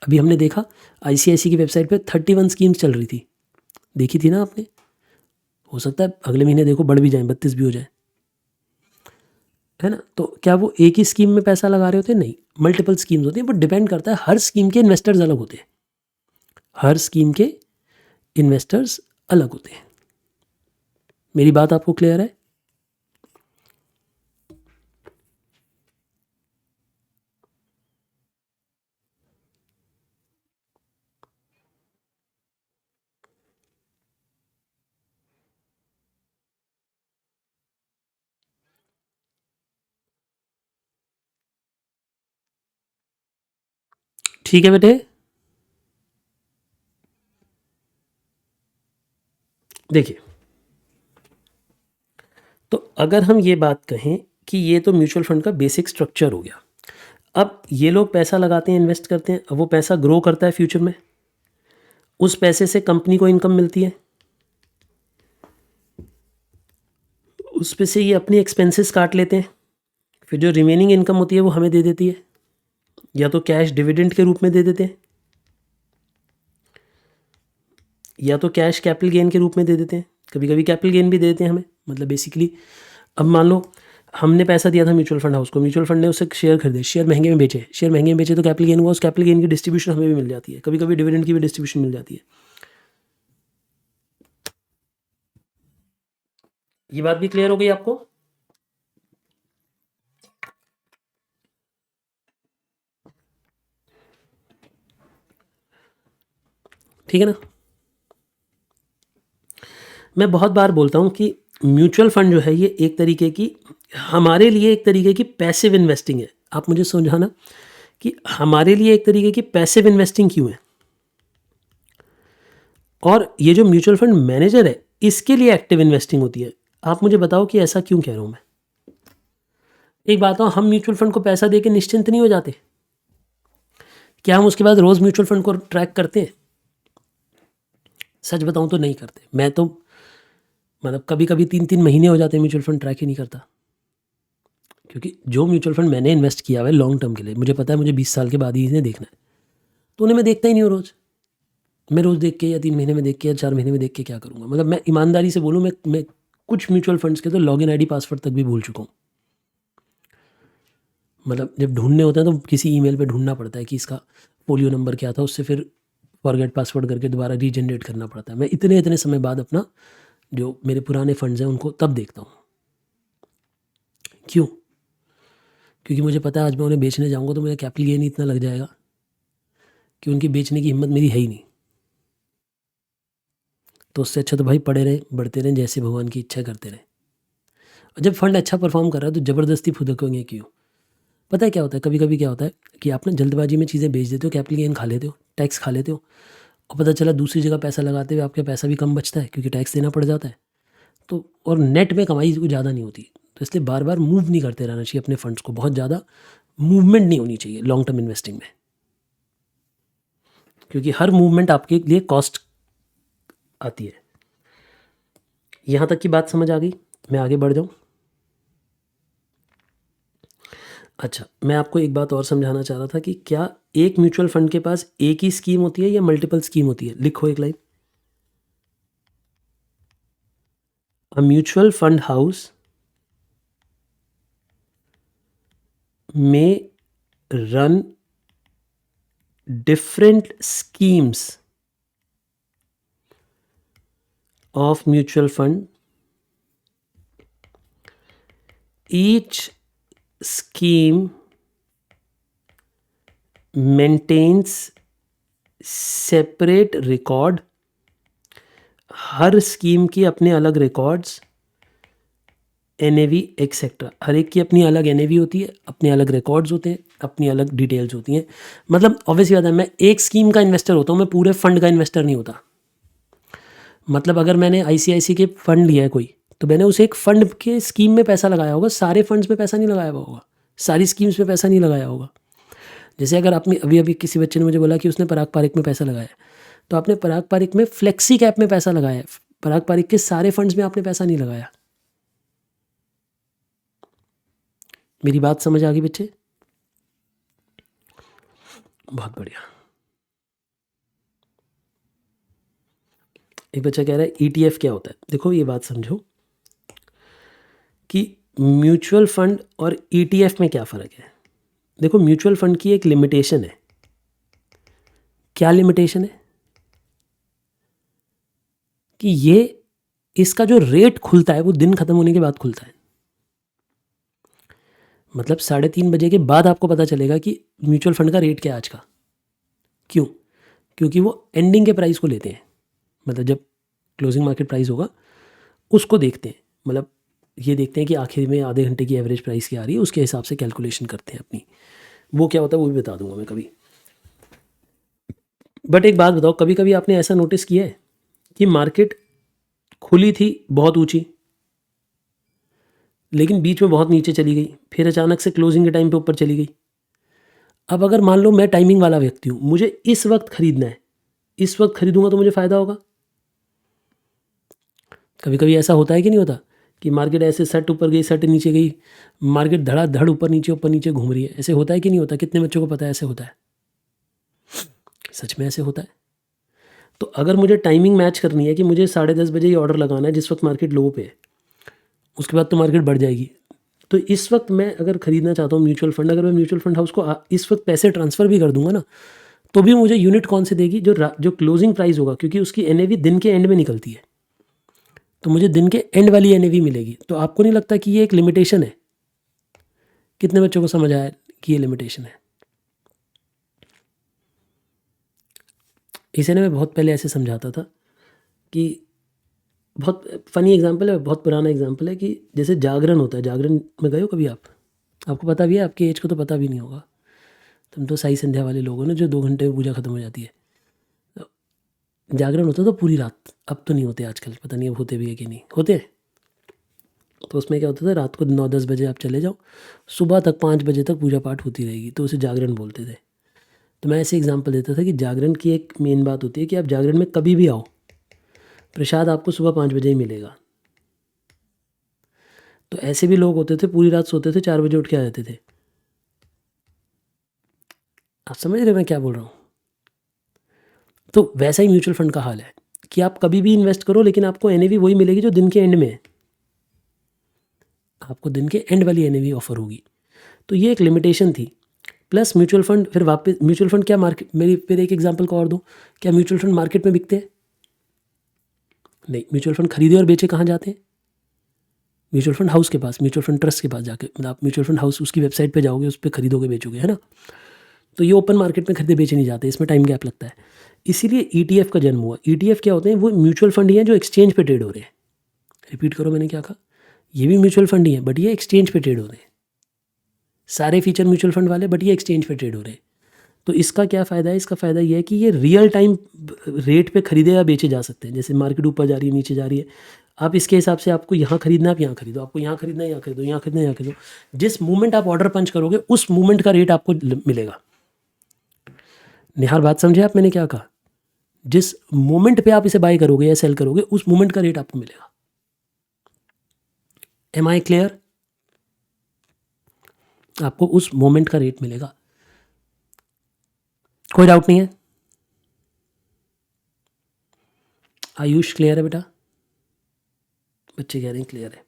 अभी हमने देखा आईसीआईसी की वेबसाइट पे 31 स्कीम्स चल रही थी, देखी थी ना आपने? हो सकता है अगले महीने देखो बढ़ भी जाए, 32 भी हो जाए, है ना? तो क्या वो एक ही स्कीम में पैसा लगा रहे होते हैं? नहीं, मल्टीपल स्कीम्स होती हैं, बट डिपेंड करता है, हर स्कीम के इन्वेस्टर्स अलग होते हैं, हर स्कीम के इन्वेस्टर्स अलग होते हैं। मेरी बात आपको क्लियर है? ठीक है बेटे, देखिए, तो अगर हम ये बात कहें कि ये तो म्यूचुअल फंड का बेसिक स्ट्रक्चर हो गया। अब ये लोग पैसा लगाते हैं, इन्वेस्ट करते हैं, अब वो पैसा ग्रो करता है फ्यूचर में, उस पैसे से कंपनी को इनकम मिलती है, उस पे से ये अपनी एक्सपेंसेस काट लेते हैं, फिर जो रिमेनिंग इनकम होती है वो हमें दे देती है, या तो कैश डिविडेंड के रूप में दे देते हैं, या तो कैश कैपिटल गेन के रूप में दे देते हैं, कभी कभी कैपिटल गेन भी दे देते हैं हमें। मतलब बेसिकली अब मान लो हमने पैसा दिया था म्यूचुअल फंड हाउस को, म्यूचुअल फंड ने उससे शेयर खरीदे, शेयर महंगे में बेचे, शेयर महंगे में बेचे तो कैपिटल गेन हुआ, उस कैपिटल गेन की डिस्ट्रीब्यूशन हमें भी मिल जाती है, कभी कभी डिविडेंड की भी डिस्ट्रीब्यूशन मिल जाती है। ये बात भी क्लियर हो गई आपको? ठीक है ना? मैं बहुत बार बोलता हूँ कि म्यूचुअल फंड जो है ये एक तरीके की, हमारे लिए एक तरीके की पैसिव इन्वेस्टिंग है। आप मुझे समझाना कि हमारे लिए एक तरीके की पैसिव इन्वेस्टिंग क्यों है, और ये जो म्यूचुअल फंड मैनेजर है इसके लिए एक्टिव इन्वेस्टिंग होती है। आप मुझे बताओ कि ऐसा क्यों कह रहा हूँ मैं? एक बात हो, हम म्यूचुअल फंड को पैसा दे के निश्चिंत नहीं हो जाते? क्या हम उसके बाद रोज़ म्यूचुअल फंड को ट्रैक करते हैं? सच बताऊं तो नहीं करते। मैं तो मतलब कभी कभी 3-3 महीने हो जाते हैं म्यूचुअल फंड ट्रैक ही नहीं करता, क्योंकि जो म्यूचुअल फंड मैंने इन्वेस्ट किया हुआ है लॉन्ग टर्म के लिए, मुझे पता है मुझे 20 साल के बाद ही इन्हें देखना है, तो उन्हें मैं देखता ही नहीं हूँ रोज़। मैं रोज़ देख के या 3 महीने में देख के या 4 महीने में देख के क्या करूँगा? मतलब मैं ईमानदारी से बोलूँ, मैं कुछ म्यूचुअल फंड्स के तो लॉगिन आईडी पासवर्ड तक भी भूल चुका हूँ। मतलब जब ढूंढने होते हैं तो किसी ईमेल पे ढूंढना पड़ता है कि इसका पोलियो नंबर क्या था, उससे फिर फॉरगेट पासवर्ड करके दोबारा रीजनरेट करना पड़ता है। मैं इतने इतने समय बाद अपना जो मेरे पुराने फंड्स हैं उनको तब देखता हूँ। क्यों? क्योंकि मुझे पता है आज मैं उन्हें बेचने जाऊँगा तो मेरा कैपिटल गेन ही इतना लग जाएगा कि उनकी बेचने की हिम्मत मेरी है ही नहीं। तो उससे अच्छा तो भाई पड़े रहें, बढ़ते रहें, जैसे भगवान की इच्छा करते रहें। और जब फंड अच्छा परफॉर्म कर रहा है तो ज़बरदस्ती फुदकोगे क्यों? पता है क्या होता है, कभी कभी क्या होता है कि आप ना जल्दबाजी में चीज़ें बेच देते हो, कैपिटल गेन खा लेते हो, टैक्स खा लेते हो, और पता चला दूसरी जगह पैसा लगाते हुए आपका पैसा भी कम बचता है क्योंकि टैक्स देना पड़ जाता है। तो और नेट में कमाई कोई ज़्यादा नहीं होती, तो इसलिए बार बार मूव नहीं करते रहना चाहिए अपने फंड्स को, बहुत ज़्यादा मूवमेंट नहीं होनी चाहिए लॉन्ग टर्म इन्वेस्टिंग में, क्योंकि हर मूवमेंट आपके लिए कॉस्ट आती है। यहाँ तक की बात समझ आ गई? मैं आगे बढ़ जाऊँ? अच्छा, मैं आपको एक बात और समझाना चाह रहा था कि क्या एक म्यूचुअल फंड के पास एक ही स्कीम होती है या मल्टीपल स्कीम होती है? लिखो एक line. A mutual fund house may run different schemes of mutual fund. Each scheme maintains separate record. Her scheme की अपने अलग रिकॉर्ड्स, NAV एक्सेट्रा, हर एक की अपनी अलग NAV होती है, अपने अलग रिकॉर्ड्स होते हैं, अपनी अलग डिटेल्स होती हैं. मतलब ऑब्वियसली बात है, मैं एक स्कीम का इन्वेस्टर होता हूँ, मैं पूरे फंड का इन्वेस्टर नहीं होता. मतलब अगर मैंने ICICI के फंड लिया है कोई, तो मैंने उसे एक फंड के स्कीम में पैसा लगाया होगा, सारे फंड्स में पैसा नहीं लगाया हुआ होगा, सारी स्कीम्स में पैसा नहीं लगाया होगा. जैसे अगर आपने अभी किसी बच्चे ने मुझे बोला कि उसने पराग पारिक में पैसा लगाया, तो आपने पराग पारिक में फ्लेक्सी कैप में पैसा लगाया, पराग पारिक के सारे फंड्स में आपने पैसा नहीं लगाया. मेरी बात समझ आ गई बच्चे? बहुत बढ़िया. एक बच्चा कह रहा है ETF क्या होता है. देखो ये बात समझो कि म्यूचुअल फंड और ETF में क्या फ़र्क है. देखो म्यूचुअल फंड की एक लिमिटेशन है. क्या लिमिटेशन है? कि ये इसका जो रेट खुलता है वो दिन ख़त्म होने के बाद खुलता है. मतलब 3:30 बजे के बाद आपको पता चलेगा कि म्यूचुअल फंड का रेट क्या है आज का. क्यों? क्योंकि वो एंडिंग के प्राइस को लेते हैं. मतलब जब क्लोजिंग मार्केट प्राइस होगा उसको देखते हैं. मतलब ये देखते हैं कि आखिर में आधे घंटे की एवरेज प्राइस क्या आ रही है, उसके हिसाब से कैलकुलेशन करते हैं अपनी. वो क्या होता है वो भी बता दूंगा मैं कभी. बट एक बात बताओ, कभी कभी आपने ऐसा नोटिस किया है कि मार्केट खुली थी बहुत ऊंची, लेकिन बीच में बहुत नीचे चली गई, फिर अचानक से क्लोजिंग के टाइम पे ऊपर चली गई. अब अगर मान लो मैं टाइमिंग वाला व्यक्ति हूँ, मुझे इस वक्त खरीदना है, इस वक्त खरीदूंगा तो मुझे फ़ायदा होगा. कभी कभी ऐसा होता है कि नहीं होता कि मार्केट ऐसे सट ऊपर गई, सट नीचे गई, मार्केट धड़ाधड़ ऊपर नीचे घूम रही है. ऐसे होता है कि नहीं होता? कितने बच्चों को पता है ऐसे होता है? सच में ऐसे होता है. तो अगर मुझे टाइमिंग मैच करनी है कि मुझे 10:30 बजे ये ऑर्डर लगाना है जिस वक्त मार्केट लो पे है, उसके बाद तो मार्केट बढ़ जाएगी. तो इस वक्त मैं अगर ख़रीदना चाहता हूँ म्यूचुअल फंड, अगर मैं म्यूचुअल फंड हाउस को इस वक्त पैसे ट्रांसफ़र भी कर दूंगा ना, तो भी मुझे यूनिट कौन से देगी? जो क्लोजिंग प्राइस होगा, क्योंकि उसकी NAV दिन के एंड में निकलती है, तो मुझे दिन के एंड वाली NAV मिलेगी. तो आपको नहीं लगता कि ये एक लिमिटेशन है? कितने बच्चों को समझ आया कि ये लिमिटेशन है? इसे ना मैं बहुत पहले ऐसे समझाता था कि बहुत फ़नी एग्जांपल है, बहुत पुराना एग्जांपल है कि जैसे जागरण होता है. जागरण में गए हो कभी आप? आपको पता भी है? आपकी एज को तो पता भी नहीं होगा. तुम तो साई संध्या वाले लोग हो ना, जो 2 घंटे में पूजा खत्म हो जाती है. तो जागरण होता तो पूरी रात. अब तो नहीं होते आजकल, पता नहीं अब होते भी है कि नहीं होते हैं. तो उसमें क्या होता था, रात को 9-10 बजे आप चले जाओ, सुबह तक 5 बजे तक पूजा पाठ होती रहेगी, तो उसे जागरण बोलते थे. तो मैं ऐसे एग्जांपल देता था कि जागरण की एक मेन बात होती है कि आप जागरण में कभी भी आओ, प्रसाद आपको सुबह 5 बजे ही मिलेगा. तो ऐसे भी लोग होते थे पूरी रात सोते थे, 4 बजे उठ के आ जाते थे. आप समझ रहे हो मैं क्या बोल रहा हूँ? तो वैसा ही म्यूचुअल फंड का हाल है कि आप कभी भी इन्वेस्ट करो, लेकिन आपको NAV वही मिलेगी जो दिन के एंड में है. आपको दिन के एंड वाली NAV ऑफर होगी. तो ये एक लिमिटेशन थी. प्लस म्यूचुअल फंड फिर वापस, म्यूचुअल फंड क्या मार्केट, मेरी फिर एक एग्जांपल को और दूँ, क्या म्यूचुअल फंड मार्केट में बिकते हैं? नहीं. म्यूचुअल फंड खरीदे और बेचे कहाँ जाते हैं? म्यूचुअल फंड हाउस के पास, म्यूचुअल फंड ट्रस्ट के पास जाके. मतलब आप म्यूचुअल फंड हाउस उसकी वेबसाइट पे जाओगे, उस पर खरीदोगे बेचोगे, है ना. तो ये ओपन मार्केट में खरीदे बेचे नहीं जाते, इसमें टाइम गैप लगता है. इसीलिए ETF का जन्म हुआ. ETF क्या होते हैं? वो म्यूचुअल फंड ही हैं जो एक्सचेंज पे ट्रेड हो रहे हैं. रिपीट करो मैंने क्या कहा. ये भी म्यूचुअल फंड ही है, बट ये एक्सचेंज पे ट्रेड हो रहे हैं. सारे फीचर म्यूचुअल फंड वाले, बट ये एक्सचेंज पे ट्रेड हो रहे हैं. तो इसका क्या फ़ायदा है? इसका फ़ायदा ये है कि ये रियल टाइम रेट पे खरीदे या बेचे जा सकते हैं. जैसे मार्केट ऊपर जा रही है, नीचे जा रही है, आप इसके हिसाब से आपको यहाँ खरीदना है, आप यहाँ खरीदो, आपको यहाँ खरीदना है यहाँ खरीदो, यहाँ खरीदना है यहाँ खरीदो. जिस मूवमेंट आप ऑर्डर पंच करोगे उस मूवमेंट का रेट आपको मिलेगा. निहार बात समझे आप मैंने क्या कहा? जिस मोमेंट पे आप इसे बाय करोगे या सेल करोगे उस मोमेंट का रेट आपको मिलेगा. Am I clear? आपको उस मोमेंट का रेट मिलेगा. कोई डाउट नहीं है? आयुष क्लियर है बेटा? बच्चे कह रहे हैं क्लियर है।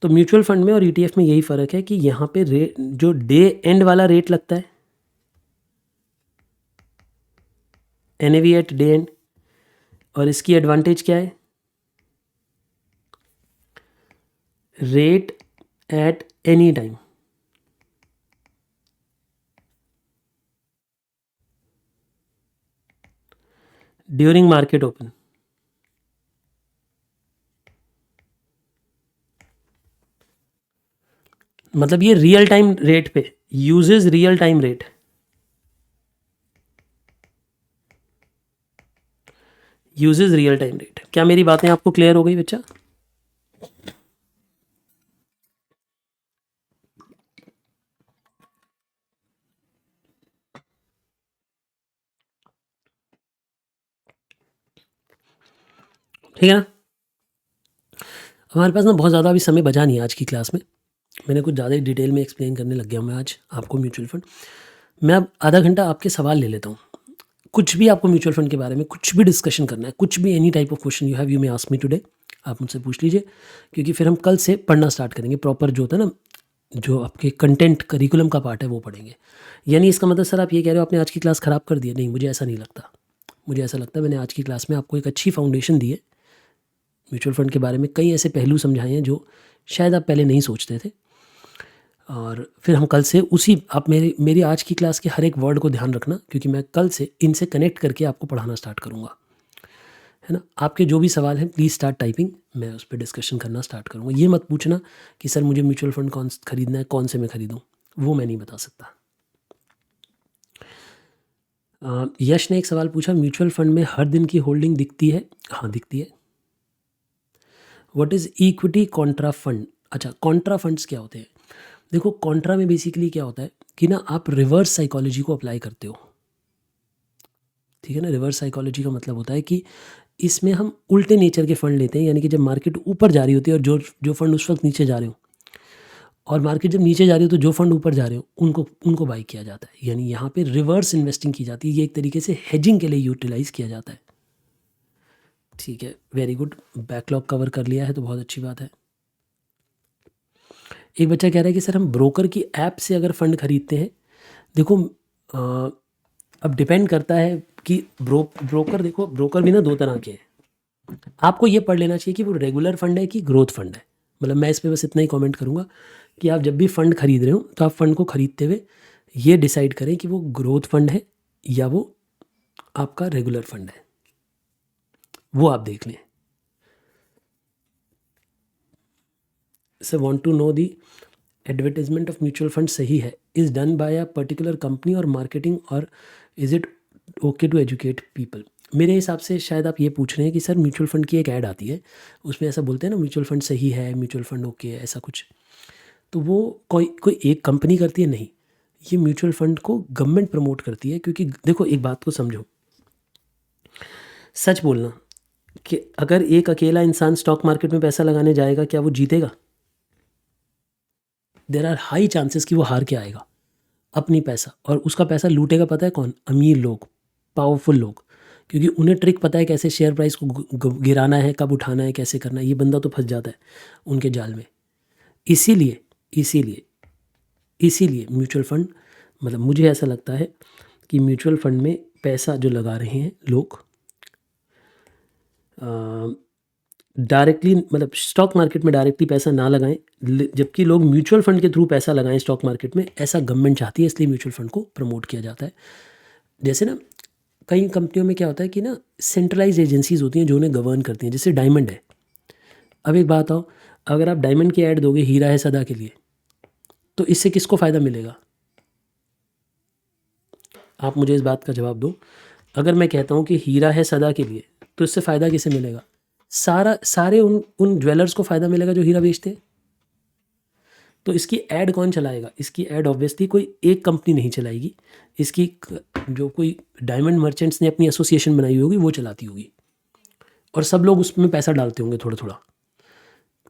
तो म्यूचुअल फंड में और ईटीएफ में यही फ़र्क है कि यहाँ पे रेट जो डे एंड वाला रेट लगता है, एनएवी एट डे एंड, और इसकी एडवांटेज क्या है, rate at any time. During market open, मतलब ये रियल टाइम रेट पे uses real time rate, uses real time rate. क्या मेरी बातें आपको क्लियर हो गई बच्चा? ठीक है ना? हमारे पास ना बहुत ज़्यादा अभी समय बचा नहीं है आज की क्लास में, मैंने कुछ ज़्यादा ही डिटेल में एक्सप्लेन करने लग गया हूँ मैं आज आपको म्यूचुअल फंड। मैं अब आधा घंटा आपके सवाल ले लेता हूँ। कुछ भी आपको म्यूचुअल फंड के बारे में कुछ भी डिस्कशन करना है, कुछ भी any type of question you have, you may ask me today, आप मुझसे पूछ लीजिए, क्योंकि फिर हम कल से पढ़ना स्टार्ट करेंगे प्रॉपर, जो होता है ना, जो आपके कंटेंट करिकुलम का पार्ट है वो पढ़ेंगे। यानी इसका मतलब सर आप ये कह रहे हो आपने आज की क्लास ख़राब कर दी है? नहीं, मुझे ऐसा नहीं लगता। मुझे ऐसा लगता है मैंने आज की क्लास में आपको एक अच्छी फाउंडेशन दी है, म्यूचुअल फंड के बारे में कई ऐसे पहलू समझाए हैं जो शायद आप पहले नहीं सोचते थे। और फिर हम कल से उसी, आप मेरी आज की क्लास के हर एक वर्ड को ध्यान रखना, क्योंकि मैं कल से इनसे कनेक्ट करके आपको पढ़ाना स्टार्ट करूँगा, है ना। आपके जो भी सवाल हैं प्लीज़ स्टार्ट टाइपिंग, मैं उस पर डिस्कशन करना स्टार्ट करूँगा। ये मत पूछना कि सर मुझे म्यूचुअल फंड कौन खरीदना है, कौन से मैं खरीदूँ, वो मैं नहीं बता सकता। यश ने एक सवाल पूछा, म्यूचुअल फंड में हर दिन की होल्डिंग दिखती है? हाँ दिखती है। What is equity Contra fund? अच्छा, कॉन्ट्रा फंड्स क्या होते हैं? देखो, कॉन्ट्रा में बेसिकली क्या होता है कि ना आप रिवर्स साइकोलॉजी को अप्लाई करते हो, ठीक है ना। रिवर्स साइकोलॉजी का मतलब होता है कि इसमें हम उल्टे नेचर के फंड लेते हैं, यानी कि जब मार्केट ऊपर जा रही होती है और जो जो फंड उस वक्त नीचे जा रहे हो, और मार्केट जब नीचे जा रही हो तो जो फंड ऊपर जा रहे हो उनको उनको बाई किया जाता है, यानी यहाँ पे रिवर्स इन्वेस्टिंग की जाती है। ये एक तरीके से हेजिंग के लिए यूटिलाइज किया जाता है। ठीक है, वेरी गुड, बैकलॉग कवर कर लिया है तो बहुत अच्छी बात है। एक बच्चा कह रहा है कि सर हम ब्रोकर की ऐप से अगर फंड खरीदते हैं, देखो अब डिपेंड करता है कि ब्रोकर, देखो ब्रोकर भी ना दो तरह के हैं। आपको ये पढ़ लेना चाहिए कि वो रेगुलर फंड है कि ग्रोथ फंड है। मतलब मैं इस पर बस इतना ही कमेंट करूँगा कि आप जब भी फंड खरीद रहे हो तो आप फंड को खरीदते हुए ये डिसाइड करें कि वो ग्रोथ फंड है या वो आपका रेगुलर फंड है, वो आप देख लें। Sir want to know the advertisement of mutual fund सही है, is done by a particular company और मार्केटिंग, और is it okay to educate people? मेरे हिसाब से शायद आप ये पूछ रहे हैं कि सर म्यूचुअल फंड की एक ऐड आती है, उसमें ऐसा बोलते हैं ना म्यूचुअल फंड सही है, म्यूचुअल फंड ओके है, ऐसा कुछ। तो वो कोई कोई एक कंपनी करती है? नहीं, ये म्यूचुअल फंड को गवर्नमेंट प्रमोट करती है। क्योंकि देखो एक बात को समझो, सच बोलना कि अगर एक अकेला इंसान स्टॉक मार्केट में पैसा लगाने जाएगा, क्या वो जीतेगा? देर आर हाई चांसेस कि वो हार के आएगा अपनी पैसा, और उसका पैसा लूटेगा पता है कौन? अमीर लोग, पावरफुल लोग, क्योंकि उन्हें ट्रिक पता है कैसे शेयर प्राइस को गिराना है, कब उठाना है, कैसे करना है। ये बंदा तो फंस जाता है उनके जाल में। इसीलिए इसीलिए इसीलिए म्यूचुअल फंड, मतलब मुझे ऐसा लगता है कि म्यूचुअल फंड में पैसा जो लगा रहे हैं लोग डायरेक्टली, मतलब स्टॉक मार्केट में डायरेक्टली पैसा ना लगाएं, जबकि लोग म्यूचुअल फंड के थ्रू पैसा लगाएं स्टॉक मार्केट में, ऐसा गवर्नमेंट चाहती है, इसलिए म्यूचुअल फंड को प्रमोट किया जाता है। जैसे ना कई कंपनियों में क्या होता है कि ना सेंट्रलाइज एजेंसीज होती हैं जो उन्हें गवर्न करती हैं, जैसे डायमंड है। अब एक बात आओ, अगर आप डायमंड की ऐड दोगे हीरा है सदा के लिए, तो इससे किसको फ़ायदा मिलेगा? आप मुझे इस बात का जवाब दो। अगर मैं कहता हूँ कि हीरा है सदा के लिए, तो इससे फ़ायदा किसे मिलेगा? सारे उन उन ज्वेलर्स को फ़ायदा मिलेगा जो हीरा बेचते हैं। तो इसकी ऐड कौन चलाएगा? इसकी ऐड ऑब्वियसली कोई एक कंपनी नहीं चलाएगी, इसकी जो कोई डायमंड मर्चेंट्स ने अपनी एसोसिएशन बनाई होगी वो चलाती होगी, और सब लोग उसमें पैसा डालते होंगे थोड़ा थोड़ा,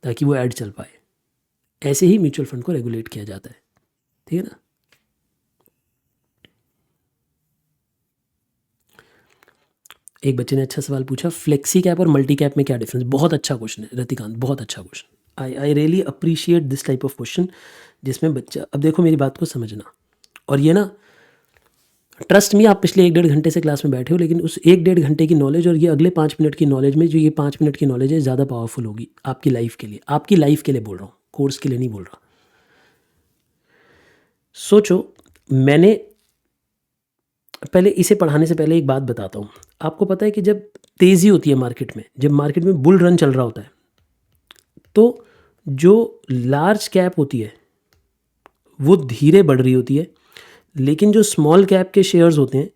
ताकि वो ऐड चल पाए। ऐसे ही म्यूचुअल फंड को रेगुलेट किया जाता है, ठीक है ना। एक बच्चे ने अच्छा सवाल पूछा, फ्लेक्सी कैप और मल्टी कैप में क्या डिफरेंस? बहुत अच्छा क्वेश्चन है रतिकांत, बहुत अच्छा question. I really appreciate this type of question जिसमें बच्चा, अब देखो मेरी बात को समझना, और ये ना ट्रस्ट मी, आप पिछले 1-1.5 घंटे से क्लास में बैठे हो, लेकिन उस 1-1.5 घंटे की नॉलेज और ये अगले 5 मिनट की नॉलेज में, जो ये 5 मिनट की नॉलेज है ज़्यादा पावरफुल होगी आपकी लाइफ के लिए। आपकी लाइफ के लिए बोल रहा हूँ, कोर्स के लिए नहीं बोल रहा। सोचो, मैंने पहले इसे पढ़ाने से पहले एक बात बताता हूँ। आपको पता है कि जब तेज़ी होती है मार्केट में, जब मार्केट में बुल रन चल रहा होता है, तो जो लार्ज कैप होती है वो धीरे बढ़ रही होती है, लेकिन जो स्मॉल कैप के शेयर्स होते हैं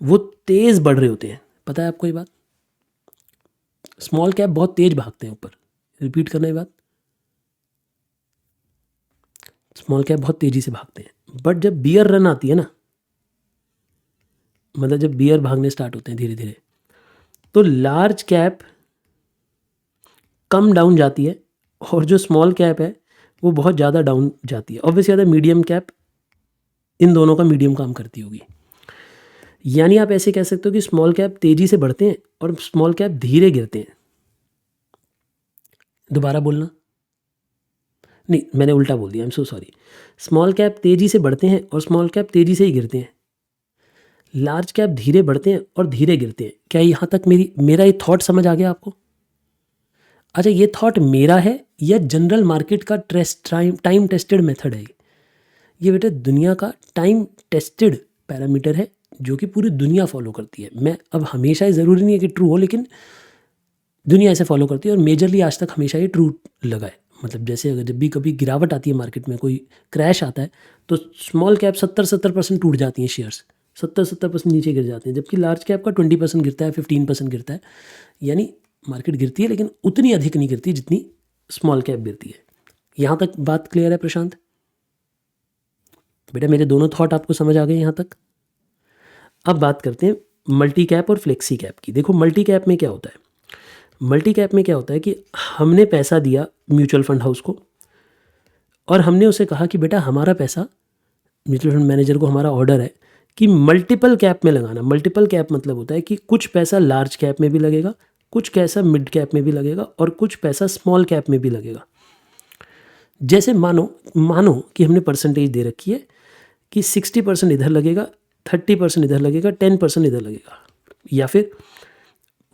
वो तेज़ बढ़ रहे होते हैं। पता है आपको ये बात? स्मॉल कैप बहुत तेज भागते हैं ऊपर। रिपीट करना ये बात, स्मॉल कैप बहुत तेज़ी से भागते हैं। बट जब बियर रन आती है ना, मतलब जब बियर भागने स्टार्ट होते हैं धीरे धीरे, तो लार्ज कैप कम डाउन जाती है और जो स्मॉल कैप है वो बहुत ज़्यादा डाउन जाती है। ऑब्वियसली ज़्यादा मीडियम कैप, इन दोनों का मीडियम काम करती होगी। यानी आप ऐसे कह सकते हो कि स्मॉल कैप तेज़ी से बढ़ते हैं और स्मॉल कैप धीरे गिरते हैं। दोबारा बोलना, नहीं मैंने उल्टा बोल दिया, I am so sorry. Small cap तेज़ी से बढ़ते हैं और स्मॉल कैप तेज़ी से ही गिरते हैं। लार्ज कैप धीरे बढ़ते हैं और धीरे गिरते हैं। क्या यहाँ तक मेरा ये थॉट समझ आ गया आपको? अच्छा, ये थॉट मेरा है या जनरल मार्केट का टाइम टेस्टेड मेथड है? ये बेटा दुनिया का टाइम टेस्टेड पैरामीटर है जो कि पूरी दुनिया फॉलो करती है। मैं अब हमेशा, ज़रूरी नहीं है कि ट्रू हो, लेकिन दुनिया इसे फॉलो करती है और मेजरली आज तक हमेशा ये ट्रू लगा है। मतलब जैसे अगर जब भी कभी गिरावट आती है मार्केट में, कोई क्रैश आता है, तो स्मॉल कैप 70% टूट जाती हैं शेयर्स, 70% नीचे गिर जाते हैं, जबकि लार्ज कैप का 20% गिरता है, 15% गिरता है। यानी मार्केट गिरती है लेकिन उतनी अधिक नहीं गिरती जितनी स्मॉल कैप गिरती है। यहाँ तक बात क्लियर है प्रशांत? बेटा मेरे दोनों थॉट आपको समझ आ गए यहाँ तक? अब बात करते हैं मल्टी कैप और फ्लेक्सी कैप की। देखो मल्टी कैप में क्या होता है, मल्टी कैप में क्या होता है कि हमने पैसा दिया म्यूचुअल फंड हाउस को और हमने उसे कहा कि बेटा हमारा पैसा, म्यूचुअल फंड मैनेजर को हमारा ऑर्डर है कि मल्टीपल कैप में लगाना। मल्टीपल कैप मतलब होता है कि कुछ पैसा लार्ज कैप में भी लगेगा, कुछ पैसा मिड कैप में भी लगेगा और कुछ पैसा स्मॉल कैप में भी लगेगा। जैसे मानो कि हमने परसेंटेज दे रखी है कि 60% इधर लगेगा, 30% इधर लगेगा, 10% इधर लगेगा, या फिर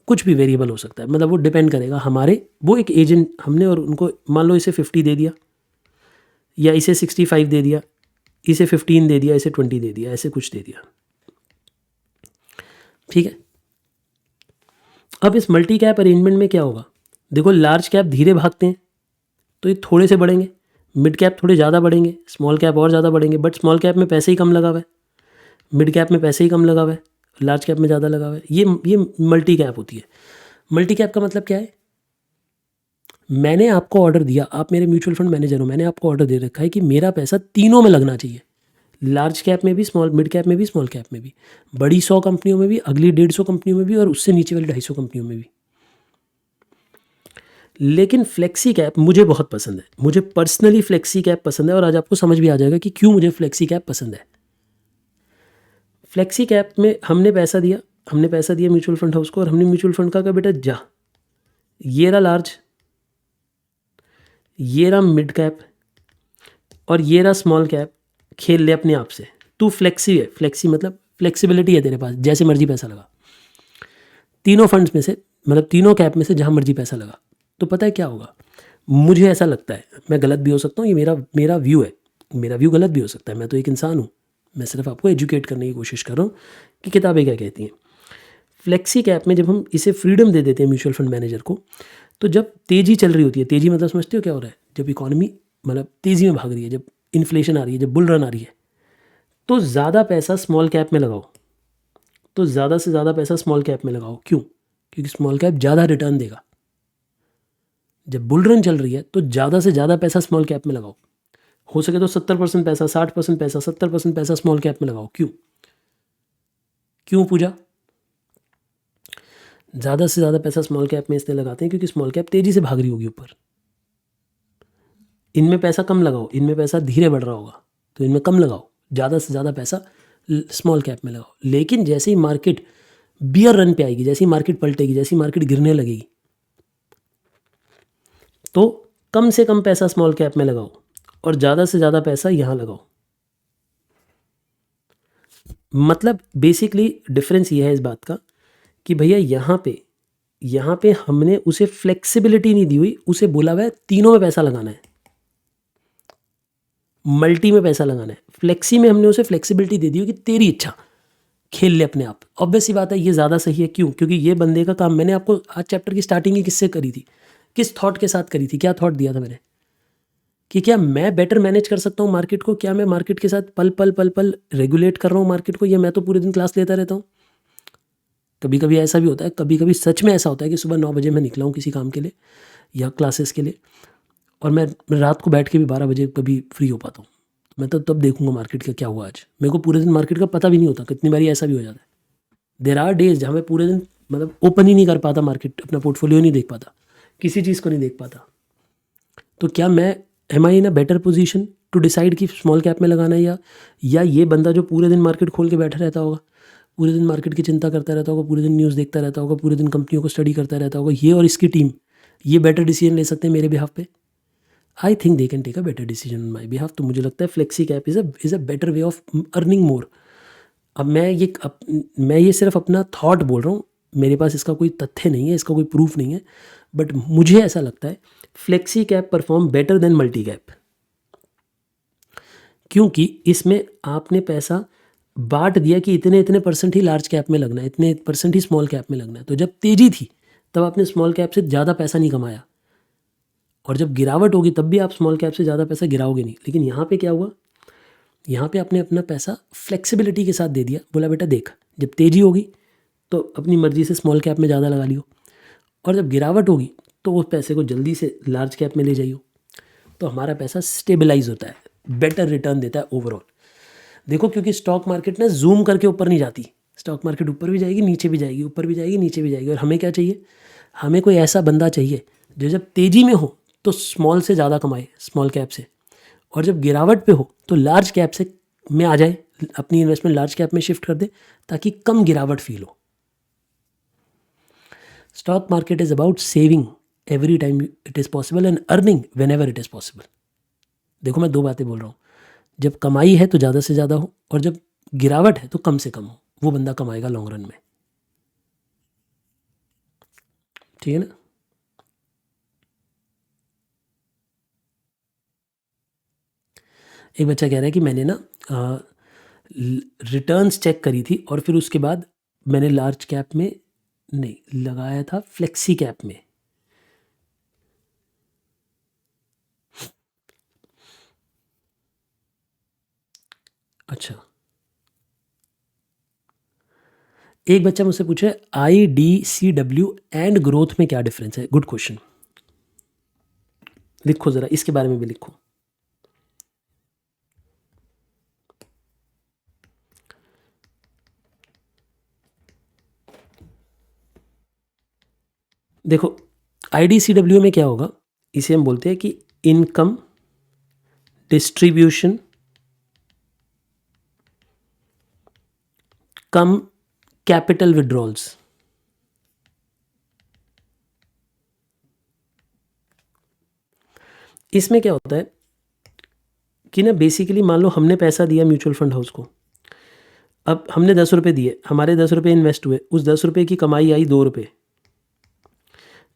कुछ भी वेरिएबल हो सकता है। मतलब वो डिपेंड करेगा हमारे, वो एक एजेंट हमने, और उनको मान लो इसे 50 दे दिया या इसे 65 दे दिया, इसे 15 दे दिया, इसे 20 दे दिया, ऐसे कुछ दे दिया। ठीक है। अब इस मल्टी कैप अरेंजमेंट में क्या होगा? देखो लार्ज कैप धीरे भागते हैं तो ये थोड़े से बढ़ेंगे, मिड कैप थोड़े ज़्यादा बढ़ेंगे, स्मॉल कैप और ज़्यादा बढ़ेंगे। बट स्मॉल कैप में पैसे ही कम लगा हुआ है, मिड कैप में पैसे ही कम लगा हुआ है, लार्ज कैप में ज़्यादा लगा हुआ है। ये मल्टी कैप होती है। मल्टी कैप का मतलब क्या है? मैंने आपको ऑर्डर दिया, आप मेरे म्यूचुअल फंड मैनेजर हो, मैंने आपको ऑर्डर दे रखा है कि मेरा पैसा तीनों में लगना चाहिए, लार्ज कैप में भी, मिड कैप में भी, स्मॉल कैप में भी, बड़ी 100 कंपनियों में भी, अगली 150 कंपनियों में भी, और उससे नीचे वाली 250 कंपनियों में भी। लेकिन फ्लेक्सी कैप मुझे बहुत पसंद है, मुझे पर्सनली फ्लेक्सी कैप पसंद है, और आज आपको समझ भी आ जाएगा कि क्यों मुझे फ्लेक्सी कैप पसंद है। फ्लेक्सी कैप में हमने पैसा दिया म्यूचुअल फंड हाउस को, और हमने म्यूचुअल फंड का बेटा जा, ये रहा लार्ज, ये रहा मिड कैप और ये रहा स्मॉल कैप, खेल ले अपने आप से। तू फ्लेक्सी है, फ्लेक्सी मतलब फ्लेक्सिबिलिटी है तेरे पास, जैसे मर्जी पैसा लगा तीनों फंड्स में से, मतलब तीनों कैप में से जहाँ मर्जी पैसा लगा। तो पता है क्या होगा? मुझे ऐसा लगता है, मैं गलत भी हो सकता हूँ, ये मेरा व्यू है, मेरा व्यू गलत भी हो सकता है, मैं तो एक इंसान हूँ, मैं सिर्फ आपको एजुकेट करने की कोशिश कर रहा हूँ कि किताबें क्या कहती हैं। फ्लेक्सी कैप में जब हम इसे फ्रीडम दे देते हैं म्यूचुअल फंड मैनेजर को, तो जब तेज़ी चल रही होती है, तेज़ी मतलब समझते हो क्या हो रहा है? जब इकॉनमी मतलब तेज़ी में भाग रही है, जब इन्फ्लेशन आ रही है, जब बुल रन आ रही है, तो ज़्यादा पैसा स्मॉल कैप में लगाओ, तो ज़्यादा से ज़्यादा पैसा स्मॉल कैप में लगाओ। क्यों? क्योंकि स्मॉल कैप ज़्यादा रिटर्न देगा। जब बुल रन चल रही है तो ज़्यादा से ज़्यादा पैसा स्मॉल कैप में लगाओ, हो सके तो 70% पैसा, 60% पैसा, 70% पैसा स्मॉल कैप में लगाओ। क्यों पूजा? ज़्यादा से ज़्यादा पैसा स्मॉल कैप में इसलिए लगाते हैं क्योंकि स्मॉल कैप तेज़ी से भाग रही होगी ऊपर, इनमें पैसा कम लगाओ, इनमें पैसा धीरे बढ़ रहा होगा तो इनमें कम लगाओ, ज़्यादा से ज़्यादा पैसा स्मॉल कैप में लगाओ। लेकिन जैसे ही मार्केट बियर रन पे आएगी, जैसी मार्केट पलटेगी, जैसी मार्केट गिरने लगेगी, तो कम से कम पैसा स्मॉल कैप में लगाओ और ज़्यादा से ज़्यादा पैसा यहाँ लगाओ। मतलब बेसिकली डिफरेंस ये है इस बात का कि भैया यहाँ पे हमने उसे फ्लेक्सिबिलिटी नहीं दी हुई, उसे बोला हुआ है तीनों में पैसा लगाना है, मल्टी में पैसा लगाना है। फ्लेक्सी में हमने उसे फ्लेक्सिबिलिटी दे दी हो कि तेरी इच्छा, खेल ले अपने आप। ऑब्वियस सी बात है ये ज़्यादा सही है। क्यों? क्योंकि ये बंदे का काम, मैंने आपको आज चैप्टर की स्टार्टिंग ही किससे करी थी, किस थॉट के साथ करी थी, क्या थॉट दिया था मैंने कि क्या मैं बेटर मैनेज कर सकता हूँ मार्केट को, क्या मैं मार्केट के साथ पल पल रेगुलेट कर रहा हूँ मार्केट को, या मैं तो पूरे दिन क्लास लेता रहता हूँ। कभी कभी ऐसा भी होता है, कभी कभी सच में ऐसा होता है कि सुबह 9 बजे मैं निकला हूँ किसी काम के लिए या क्लासेस के लिए, और मैं रात को बैठ के भी 12 बजे कभी फ्री हो पाता हूँ। मैं तो तब देखूंगा मार्केट का क्या हुआ आज। मेरे को पूरे दिन मार्केट का पता भी नहीं होता, कितनी बारी ऐसा भी हो जाता है। देर आर डेज जहाँ मैं पूरे दिन मतलब ओपन ही नहीं कर पाता मार्केट, अपना पोर्टफोलियो नहीं देख पाता, किसी चीज़ को नहीं देख पाता। तो क्या मैं am I in a better position to decide कि स्मॉल कैप में लगाना है, या ये बंदा जो पूरे दिन मार्केट खोल के बैठा रहता होगा, पूरे दिन मार्केट की चिंता करता रहता होगा, पूरे दिन न्यूज़ देखता रहता होगा, पूरे दिन कंपनियों को स्टडी करता रहता होगा, ये और इसकी टीम ये बेटर डिसीजन ले सकते हैं मेरे बिहाफ पे? I think they can take a better decision on my behalf. तो मुझे लगता है flexi cap is a better way of earning more. अब मैं ये सिर्फ अपना थॉट बोल रहा हूँ, मेरे पास इसका कोई तथ्य नहीं है, इसका कोई प्रूफ नहीं है, बट मुझे ऐसा लगता है flexi cap perform better than multi cap, क्योंकि इसमें आपने पैसा बांट दिया कि इतने इतने परसेंट ही लार्ज कैप में लगना है, इतने परसेंट ही स्मॉल कैप में लगना है। तो जब तेजी थी तब आपने स्मॉल कैप से ज़्यादा पैसा नहीं कमाया, और जब गिरावट होगी तब भी आप स्मॉल कैप से ज़्यादा पैसा गिराओगे नहीं। लेकिन यहाँ पे क्या हुआ, यहाँ पे आपने अपना पैसा फ्लेक्सिबिलिटी के साथ दे दिया, बोला बेटा देख जब तेज़ी होगी तो अपनी मर्ज़ी से स्मॉल कैप में ज़्यादा लगा लियो, और जब गिरावट होगी तो उस पैसे को जल्दी से लार्ज कैप में ले जाइयो। तो हमारा पैसा स्टेबलाइज होता है, बेटर रिटर्न देता है ओवरऑल। देखो क्योंकि स्टॉक मार्केट ना जूम करके ऊपर नहीं जाती, स्टॉक मार्केट ऊपर भी जाएगी नीचे भी जाएगी, ऊपर भी जाएगी नीचे भी जाएगी। और हमें क्या चाहिए, हमें कोई ऐसा बंदा चाहिए जो जब तेज़ी में हो तो स्मॉल से ज़्यादा कमाए, स्मॉल कैप से, और जब गिरावट पे हो तो लार्ज कैप से में आ जाए, अपनी इन्वेस्टमेंट लार्ज कैप में शिफ्ट कर दे ताकि कम गिरावट फील हो। Stock market is about saving every time it is possible and earning when ever it is possible. देखो मैं दो बातें बोल रहा हूँ, जब कमाई है तो ज़्यादा से ज़्यादा हो, और जब गिरावट है तो कम से कम हो, वो बंदा कमाएगा लॉन्ग रन में। ठीक है ना? एक बच्चा कह रहा है कि मैंने ना रिटर्न्स चेक करी थी और फिर उसके बाद मैंने लार्ज कैप में नहीं लगाया था, फ्लेक्सी कैप में। अच्छा, एक बच्चा मुझसे पूछे IDCW एंड ग्रोथ में क्या डिफरेंस है। गुड क्वेश्चन, लिखो ज़रा इसके बारे में भी लिखो। देखो IDCW में क्या होगा, इसे हम बोलते हैं कि इनकम डिस्ट्रीब्यूशन कम कैपिटल विड्रॉल्स। इसमें क्या होता है कि ना बेसिकली मान लो हमने पैसा दिया म्यूचुअल फंड हाउस को, अब हमने 10 रुपये दिए, हमारे 10 रुपये इन्वेस्ट हुए, उस 10 रुपये की कमाई आई 2 रुपये,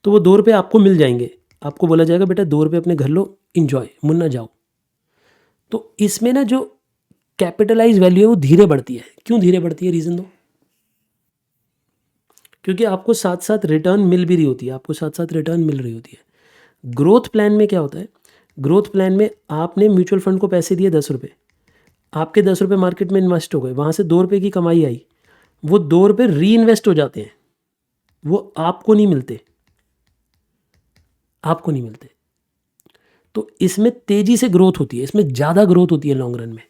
तो वो 2 रुपये आपको मिल जाएंगे, आपको बोला जाएगा बेटा 2 रुपये अपने घर लो, इंजॉय, मुन्ना जाओ। तो इसमें ना जो कैपिटलाइज वैल्यू है वो धीरे बढ़ती है। क्यों धीरे बढ़ती है, रीज़न दो। क्योंकि आपको साथ साथ रिटर्न मिल भी रही होती है, आपको साथ साथ रिटर्न मिल रही होती है। ग्रोथ प्लान में क्या होता है, ग्रोथ प्लान में आपने म्यूचुअल फंड को पैसे दिए 10 रुपये, आपके 10 रुपये मार्केट में इन्वेस्ट हो गए, वहाँ से 2 रुपये की कमाई आई, वो 2 रुपये री इन्वेस्ट हो जाते हैं, वो आपको नहीं मिलते, आपको नहीं मिलते। तो इसमें तेज़ी से ग्रोथ होती है, इसमें ज़्यादा ग्रोथ होती है लॉन्ग रन में।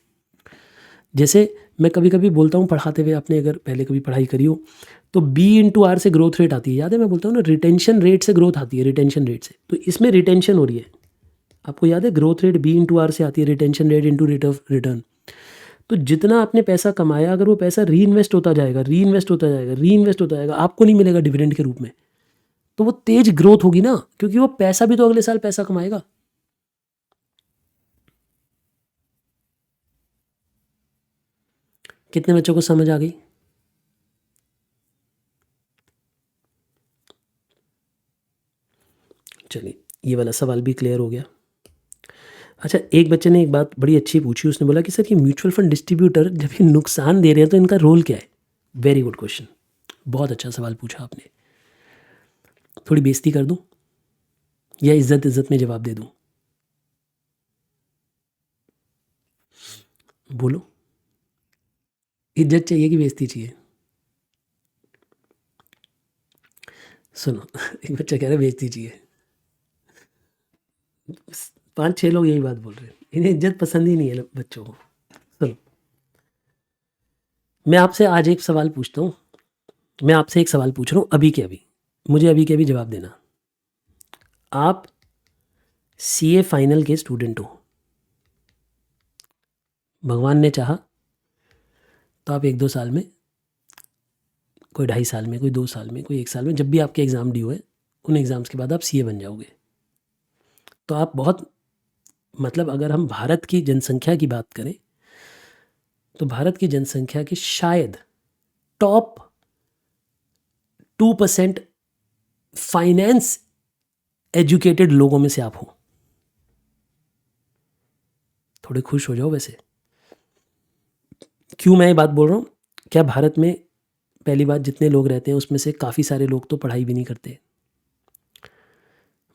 जैसे मैं कभी कभी बोलता हूँ पढ़ाते हुए, आपने अगर पहले कभी पढ़ाई करी हो तो B/R से ग्रोथ रेट आती है, याद है मैं बोलता हूँ ना रिटेंशन रेट से ग्रोथ आती है, रिटेंशन रेट से। तो इसमें रिटेंशन हो रही है, आपको याद है ग्रोथ रेट B/R से आती है, retention rate into rate of return. तो जितना आपने पैसा कमाया, अगर वो पैसा री इन्वेस्ट होता जाएगा, री इन्वेस्ट होता जाएगा, री इन्वेस्ट होता जाएगा, आपको नहीं मिलेगा डिविडेंड के रूप में, तो वो तेज ग्रोथ होगी ना, क्योंकि वो पैसा भी तो अगले साल पैसा कमाएगा। कितने बच्चों को समझ आ गई? चलिए, ये वाला सवाल भी क्लियर हो गया। अच्छा, एक बच्चे ने एक बात बड़ी अच्छी पूछी, उसने बोला कि सर ये म्यूचुअल फंड डिस्ट्रीब्यूटर जब ये नुकसान दे रहे हैं तो इनका रोल क्या है? वेरी गुड क्वेश्चन, बहुत अच्छा सवाल पूछा आपने। थोड़ी बेइज्जती कर दूं या इज्जत इज्जत में जवाब दे दूं? बोलो, इज्जत चाहिए कि बेइज्जती चाहिए? सुनो, एक बच्चा कह रहा है बेइज्जती चाहिए। 5-6 लोग यही बात बोल रहे हैं, इन्हें इज्जत पसंद ही नहीं है बच्चों को। सुनो, मैं आपसे आज एक सवाल पूछता हूँ, मैं आपसे एक सवाल पूछ रहा हूँ अभी के अभी, मुझे अभी के अभी जवाब देना। आप सीए फाइनल के स्टूडेंट हो, भगवान ने चाहा तो आप 1-2 साल में, कोई 2.5 साल में, कोई 2 साल में, कोई 1 साल में, जब भी आपके एग्ज़ाम ड्यू है, उन एग्ज़ाम्स के बाद आप सीए बन जाओगे। तो आप बहुत, मतलब अगर हम भारत की जनसंख्या की बात करें तो भारत की जनसंख्या के शायद टॉप 2% फाइनेंस एजुकेटेड लोगों में से आप हो। थोड़े खुश हो जाओ। वैसे क्यों मैं ये बात बोल रहा हूँ? क्या भारत में पहली बात जितने लोग रहते हैं उसमें से काफ़ी सारे लोग तो पढ़ाई भी नहीं करते,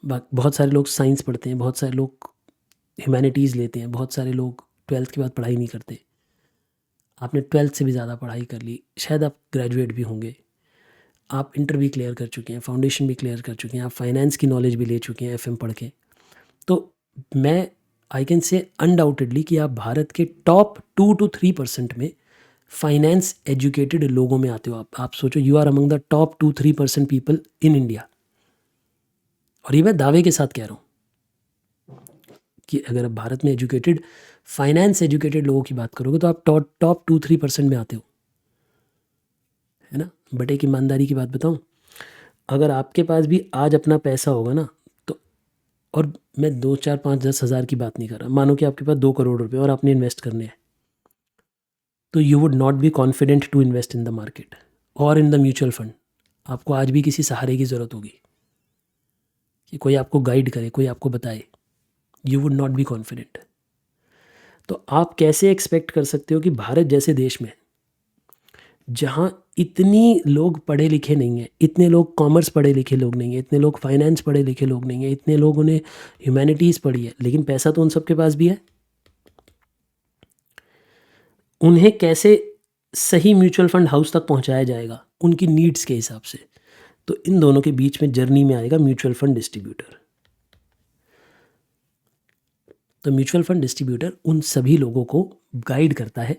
बहुत सारे लोग साइंस पढ़ते हैं, बहुत सारे लोग ह्यूमैनिटीज़ लेते हैं, बहुत सारे लोग 12th के बाद पढ़ाई नहीं करते। आपने 12th से भी ज़्यादा पढ़ाई कर ली, शायद आप ग्रेजुएट भी होंगे, आप इंटर भी क्लियर कर चुके हैं, फाउंडेशन भी क्लियर कर चुके हैं, आप फाइनेंस की नॉलेज भी ले चुके हैं एफएम पढ़ के। तो मैं आई कैन से अनडाउटेडली कि आप भारत के टॉप 2-3% में फाइनेंस एजुकेटेड लोगों में आते हो। आप सोचो, you are among the top 2-3% people in India. और ये मैं दावे के साथ कह रहा हूँ कि अगर आप भारत में एजुकेटेड, फाइनेंस एजुकेटेड लोगों की बात करोगे तो आप टॉप 2-3% में आते हो, है ना। बट एक ईमानदारी की बात बताऊँ, अगर आपके पास भी आज अपना पैसा होगा ना, तो, और मैं 2, 4, 5, 10 हज़ार की बात नहीं कर रहा, मानो कि आपके पास 2 करोड़ रुपए और आपने इन्वेस्ट करने हैं, तो you would not be confident to invest in the market और इन द म्यूचुअल फंड। आपको आज भी किसी सहारे की ज़रूरत होगी, कि कोई आपको गाइड करे, कोई आपको बताए। You would not be confident. तो आप कैसे एक्सपेक्ट कर सकते हो कि भारत जैसे देश में, जहाँ इतनी लोग पढ़े लिखे नहीं हैं, इतने लोग कॉमर्स पढ़े लिखे लोग नहीं हैं, इतने लोग फाइनेंस पढ़े लिखे लोग नहीं हैं, इतने लोगों ने ह्यूमैनिटीज़ पढ़ी है, लेकिन पैसा तो उन सबके पास भी है, उन्हें कैसे सही म्यूचुअल फंड हाउस तक पहुंचाया जाएगा उनकी नीड्स के हिसाब से? तो इन दोनों के बीच में जर्नी में आएगा म्यूचुअल फंड डिस्ट्रीब्यूटर। तो म्यूचुअल फंड डिस्ट्रीब्यूटर उन सभी लोगों को गाइड करता है,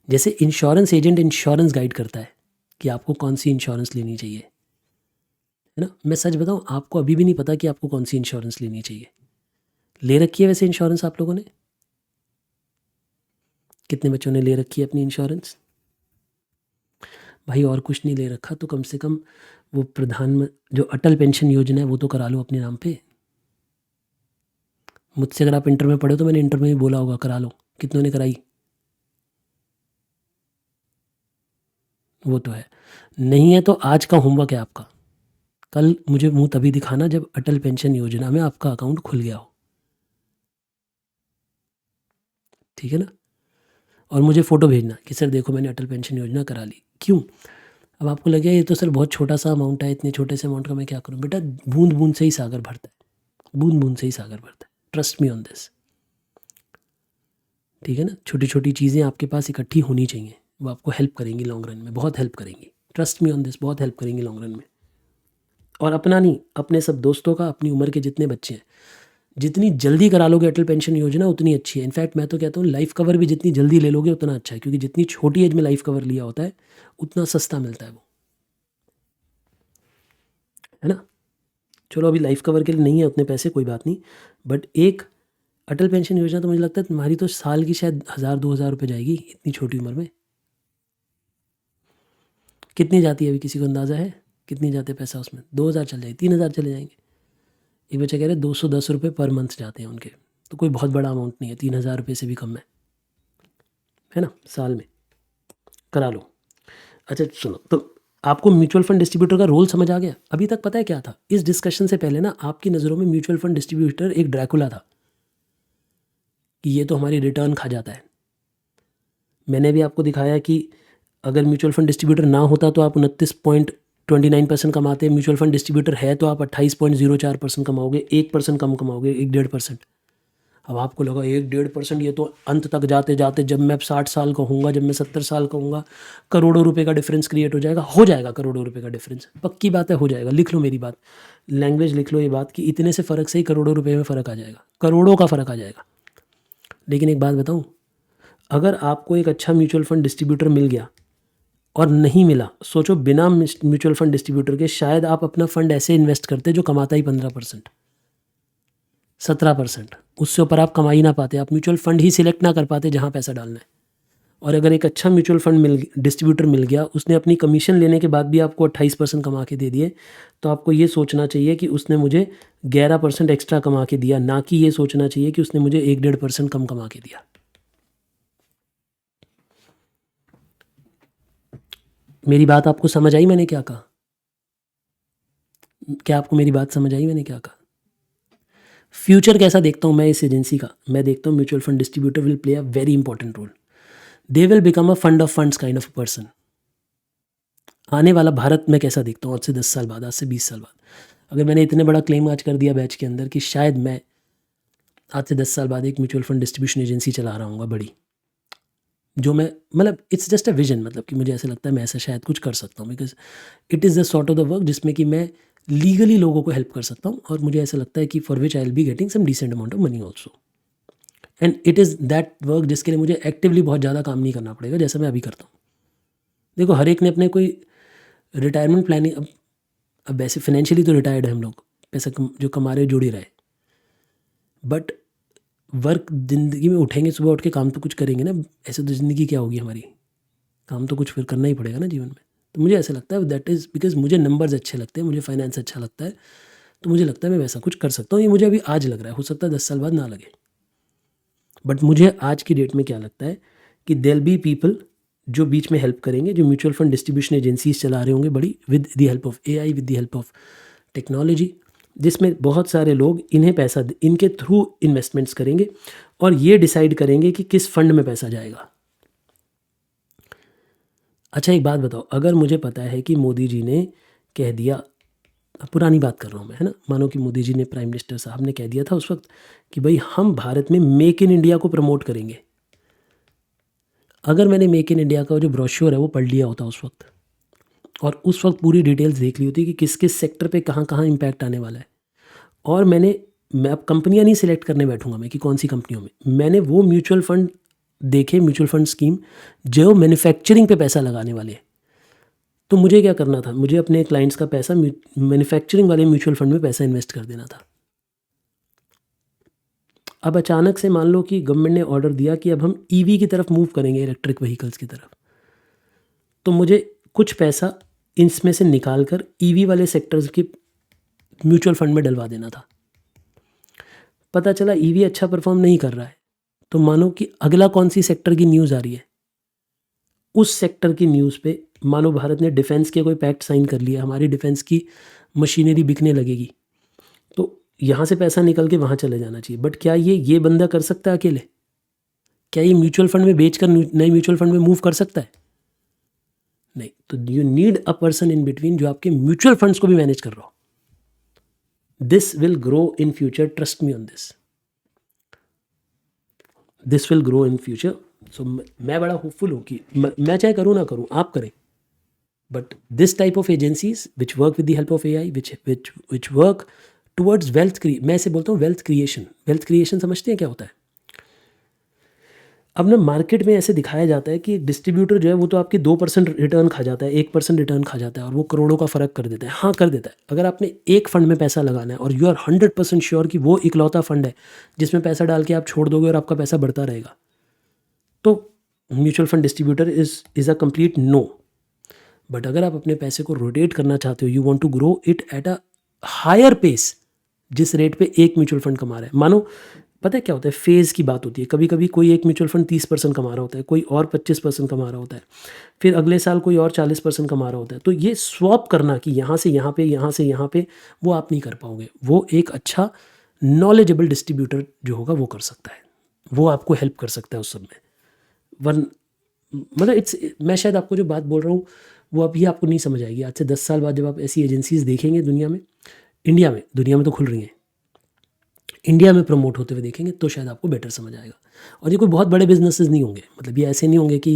जैसे इंश्योरेंस एजेंट इंश्योरेंस गाइड करता है कि आपको कौन सी इंश्योरेंस लेनी चाहिए, है ना। मैं सच बताऊं, आपको अभी भी नहीं पता कि आपको कौन सी इंश्योरेंस लेनी चाहिए। ले रखी है वैसे इंश्योरेंस आप लोगों ने? कितने बच्चों ने ले रखी है अपनी इंश्योरेंस? भाई और कुछ नहीं ले रखा तो कम से कम वो जो अटल पेंशन योजना है वो तो करा लो अपने नाम पे। मुझसे अगर आप इंटर में पढ़े तो मैंने इंटर में भी बोला होगा करा लो, कितनों ने कराई? वो तो है। नहीं है तो आज का होमवर्क है आपका, कल मुझे मुंह तभी दिखाना जब अटल पेंशन योजना में आपका अकाउंट खुल गया हो, ठीक है ना। और मुझे फ़ोटो भेजना कि सर देखो मैंने अटल पेंशन योजना करा ली। क्यों? अब आपको लगेगा ये तो सर बहुत छोटा सा अमाउंट है, इतने छोटे से अमाउंट का मैं क्या करूं? बेटा, बूंद बूंद से ही सागर भरता है, बूंद बूंद से ही सागर भरता है। ट्रस्ट मी ऑन दिस, ठीक है ना। छोटी छोटी चीज़ें आपके पास इकट्ठी होनी चाहिए, वो आपको हेल्प करेंगी लॉन्ग रन में, बहुत हेल्प करेंगी। ट्रस्ट मी ऑन दिस, बहुत हेल्प करेंगी लॉन्ग रन में। और अपना नहीं, अपने सब दोस्तों का, अपनी उम्र के जितने बच्चे हैं, जितनी जल्दी करा लोगे अटल पेंशन योजना उतनी अच्छी है। इनफैक्ट मैं तो कहता हूँ लाइफ कवर भी जितनी जल्दी ले लोगे उतना अच्छा है, क्योंकि जितनी छोटी एज में लाइफ कवर लिया होता है उतना सस्ता मिलता है वो, है ना। चलो अभी लाइफ कवर के लिए नहीं है उतने पैसे, कोई बात नहीं, बट एक अटल पेंशन योजना तो मुझे लगता है तुम्हारी तो साल की शायद 1,000-2,000 रुपये जाएगी इतनी छोटी उम्र में। कितनी जाती है अभी किसी को अंदाज़ा है कितनी जाते हैं पैसा उसमें? 2,000 चल जाएगी, 3,000 चले जाएंगे। एक बच्चा कह रहे 210 रुपये पर मंथ जाते हैं उनके, तो कोई बहुत बड़ा अमाउंट नहीं है, 3,000 रुपये से भी कम है ना साल में, करा लो। अच्छा सुनो, तो आपको म्यूचुअल फंड डिस्ट्रीब्यूटर का रोल समझ आ गया? अभी तक पता है क्या था? इस डिस्कशन से पहले ना आपकी नज़रों में म्यूचुअल फंड डिस्ट्रीब्यूटर एक ड्रैकुला था कि ये तो हमारी रिटर्न खा जाता है। मैंने भी आपको दिखाया कि अगर म्यूचुअल फंड डिस्ट्रीब्यूटर ना होता तो आप 29.29% कमाते। म्यूचुअल फंड डिस्ट्रीब्यूटर है तो आप 28.04% कमाओगे, 1% कम कमाओगे, 1-1.5%। अब आपको लगा 1-1.5%, ये तो अंत तक जाते जाते जब मैं 60 साल का होऊंगा, जब मैं 70 साल का होऊंगा, करोड़ों रुपए का डिफरेंस क्रिएट हो जाएगा। हो जाएगा करोड़ों रुपए का डिफरेंस, पक्की बात है, हो जाएगा। लिख लो मेरी बात, लैंग्वेज लिख लो ये बात कि इतने से फ़र्क से ही करोड़ों रुपए में फ़र्क आ जाएगा, करोड़ों का फ़र्क आ जाएगा। लेकिन एक बात बताऊँ, अगर आपको एक अच्छा म्यूचुअल फंड डिस्ट्रीब्यूटर मिल गया और नहीं मिला, सोचो बिना म्यूचुअल फंड डिस्ट्रीब्यूटर के शायद आप अपना फंड ऐसे इन्वेस्ट करते जो कमाता ही 15%, 17%, उससे ऊपर आप कमा ही ना पाते। आप म्यूचुअल फंड ही सिलेक्ट ना कर पाते जहाँ पैसा डालना है। और अगर एक अच्छा म्यूचुअल फंड डिस्ट्रीब्यूटर मिल गया, उसने अपनी कमीशन लेने के बाद भी आपको 28% कमा के दे दिए, तो आपको ये सोचना चाहिए कि उसने मुझे 11% एक्स्ट्रा कमा के दिया, ना कि ये सोचना चाहिए कि उसने मुझे 1-1.5% कम कमा के दिया। मेरी बात आपको समझ आई मैंने क्या कहा? क्या आपको मेरी बात समझ आई मैंने क्या कहा? फ्यूचर कैसा देखता हूँ मैं इस एजेंसी का? मैं देखता हूँ mutual fund distributor will play a very important role. They will become a fund of funds kind of a person. आने वाला भारत में कैसा देखता हूँ आज से 10 साल बाद, आज से 20 साल बाद, अगर मैंने इतने बड़ा क्लेम आज कर दिया बैच के अंदर कि शायद मैं आज से 10 साल बाद एक म्यूचुअल फंड डिस्ट्रीब्यूशन एजेंसी चला रहा हूँ बड़ी, जो मैं मतलब इट्स जस्ट अ विजन, मतलब कि मुझे ऐसा लगता है मैं ऐसा शायद कुछ कर सकता हूँ, because it is the sort of the work जिसमें कि मैं लीगली लोगों को हेल्प कर सकता हूँ, और मुझे ऐसा लगता है कि for which I will be getting some decent amount of money also. And it is that work जिसके लिए मुझे एक्टिवली बहुत ज़्यादा काम नहीं करना पड़ेगा, जैसा मैं अभी करता हूँ। देखो हर एक ने अपने कोई रिटायरमेंट प्लानिंग, अब वैसे फाइनेंशियली तो रिटायर्ड है हम लोग, पैसा जो कमा रहे जुड़ ही रहे, बट वर्क ज़िंदगी में उठेंगे सुबह उठ के काम तो कुछ करेंगे ना, ऐसे तो ज़िंदगी क्या होगी हमारी, काम तो कुछ फिर करना ही पड़ेगा ना जीवन में। तो मुझे ऐसा लगता है दैट इज़ बिकॉज मुझे नंबर्स अच्छे लगते हैं, मुझे फाइनेंस अच्छा लगता है, तो मुझे लगता है मैं वैसा कुछ कर सकता हूँ। ये मुझे अभी आज लग रहा है, हो सकता है 10 साल बाद ना लगे, बट मुझे आज की डेट में क्या लगता है कि देयर बी पीपल जो बीच में हेल्प करेंगे, जो म्यूचुअल फंड डिस्ट्रीब्यूशन एजेंसीज चला रहे होंगे बड़ी, with the help of AI, with the help of technology, जिसमें बहुत सारे लोग इन्हें पैसा इनके थ्रू इन्वेस्टमेंट्स करेंगे और ये डिसाइड करेंगे कि किस फंड में पैसा जाएगा। अच्छा एक बात बताओ, अगर मुझे पता है कि मोदी जी ने कह दिया, पुरानी बात कर रहा हूँ मैं, है ना, मानो कि मोदी जी ने, प्राइम मिनिस्टर साहब ने कह दिया था उस वक्त कि भाई हम भारत में मेक इन इंडिया को प्रमोट करेंगे। अगर मैंने मेक इन इंडिया का जो ब्रोश्योर है वो पढ़ लिया होता उस वक्त, और उस वक्त पूरी डिटेल्स देख ली होती कि किस किस सेक्टर पे कहाँ कहाँ इम्पैक्ट आने वाला है, और मैं अब कंपनियां नहीं सिलेक्ट करने बैठूंगा मैं कि कौन सी कंपनियों में, मैंने वो म्यूचुअल फंड देखे, म्यूचुअल फंड स्कीम जो मैन्युफैक्चरिंग पे पैसा लगाने वाले हैं। तो मुझे क्या करना था, मुझे अपने क्लाइंट्स का पैसा मैन्युफैक्चरिंग वाले म्यूचुअल फंड में पैसा इन्वेस्ट कर देना था। अब अचानक से मान लो कि गवर्नमेंट ने ऑर्डर दिया कि अब हम EV की तरफ मूव करेंगे, इलेक्ट्रिक व्हीकल्स की तरफ, तो मुझे कुछ पैसा इसमें से निकाल कर EV वाले सेक्टर्स के म्यूचुअल फंड में डलवा देना था। पता चला EV अच्छा परफॉर्म नहीं कर रहा है, तो मानो कि अगला कौन सी सेक्टर की न्यूज़ आ रही है, उस सेक्टर की न्यूज़ पे मानो भारत ने डिफेंस के कोई पैक्ट साइन कर लिया, हमारी डिफेंस की मशीनरी बिकने लगेगी, तो यहाँ से पैसा निकल के वहाँ चले जाना चाहिए। बट क्या ये बंदा कर सकता है अकेले? क्या ये म्यूचुअल फंड में बेचकर नए म्यूचुअल फंड में मूव कर सकता है? नहीं। तो you need a person in between जो आपके म्यूचुअल फंड्स को भी मैनेज कर रहा हो। This will grow in future, trust me on this, this will grow in future. So मैं बड़ा होपफुल हूँ कि मैं चाहे करूँ ना करूँ, आप करें, but this type of agencies which work with the help of AI, which work towards wealth, मैं ऐसे बोलता हूँ वेल्थ क्रिएशन। वेल्थ क्रिएशन समझते हैं क्या होता है? अब ना मार्केट में ऐसे दिखाया जाता है कि एक डिस्ट्रीब्यूटर जो है वो तो आपकी 2% रिटर्न खा जाता है, 1% रिटर्न खा जाता है और वो करोड़ों का फ़र्क कर देता है। हाँ, कर देता है। अगर आपने एक फ़ंड में पैसा लगाना है और यू आर 100% श्योर कि वो इकलौता फ़ंड है जिसमें पैसा डाल के आप छोड़ दोगे और आपका पैसा बढ़ता रहेगा, तो mutual fund distributor is a complete no. But अगर आप अपने पैसे को रोटेट करना चाहते हो, you want to grow it at a higher pace, जिस रेट पे एक म्यूचुअल फंड कमा रहा है, मानो पता है क्या होता है, फेज़ की बात होती है। कभी कभी कोई एक म्यूचुअल फंड 30% कमा रहा होता है, कोई और 25% कमा रहा होता है, फिर अगले साल कोई और 40% कमा रहा होता है। तो ये स्वैप करना कि यहाँ से यहाँ पे, यहाँ से यहाँ पे, वो आप नहीं कर पाओगे। वो एक अच्छा नॉलेजेबल डिस्ट्रीब्यूटर जो होगा वो कर सकता है, वो आपको हेल्प कर सकता है उस सब में। वन मतलब इट्स, मैं शायद आपको जो बात बोल रहा हूँ वो अभी आपको नहीं समझ आएगी। आज से 10 साल बाद जब आप ऐसी एजेंसीज देखेंगे दुनिया में, दुनिया में तो खुल रही हैं, इंडिया में प्रमोट होते हुए देखेंगे तो शायद आपको बेटर समझ आएगा। और ये कोई बहुत बड़े बिजनेसेस नहीं होंगे, मतलब ये ऐसे नहीं होंगे कि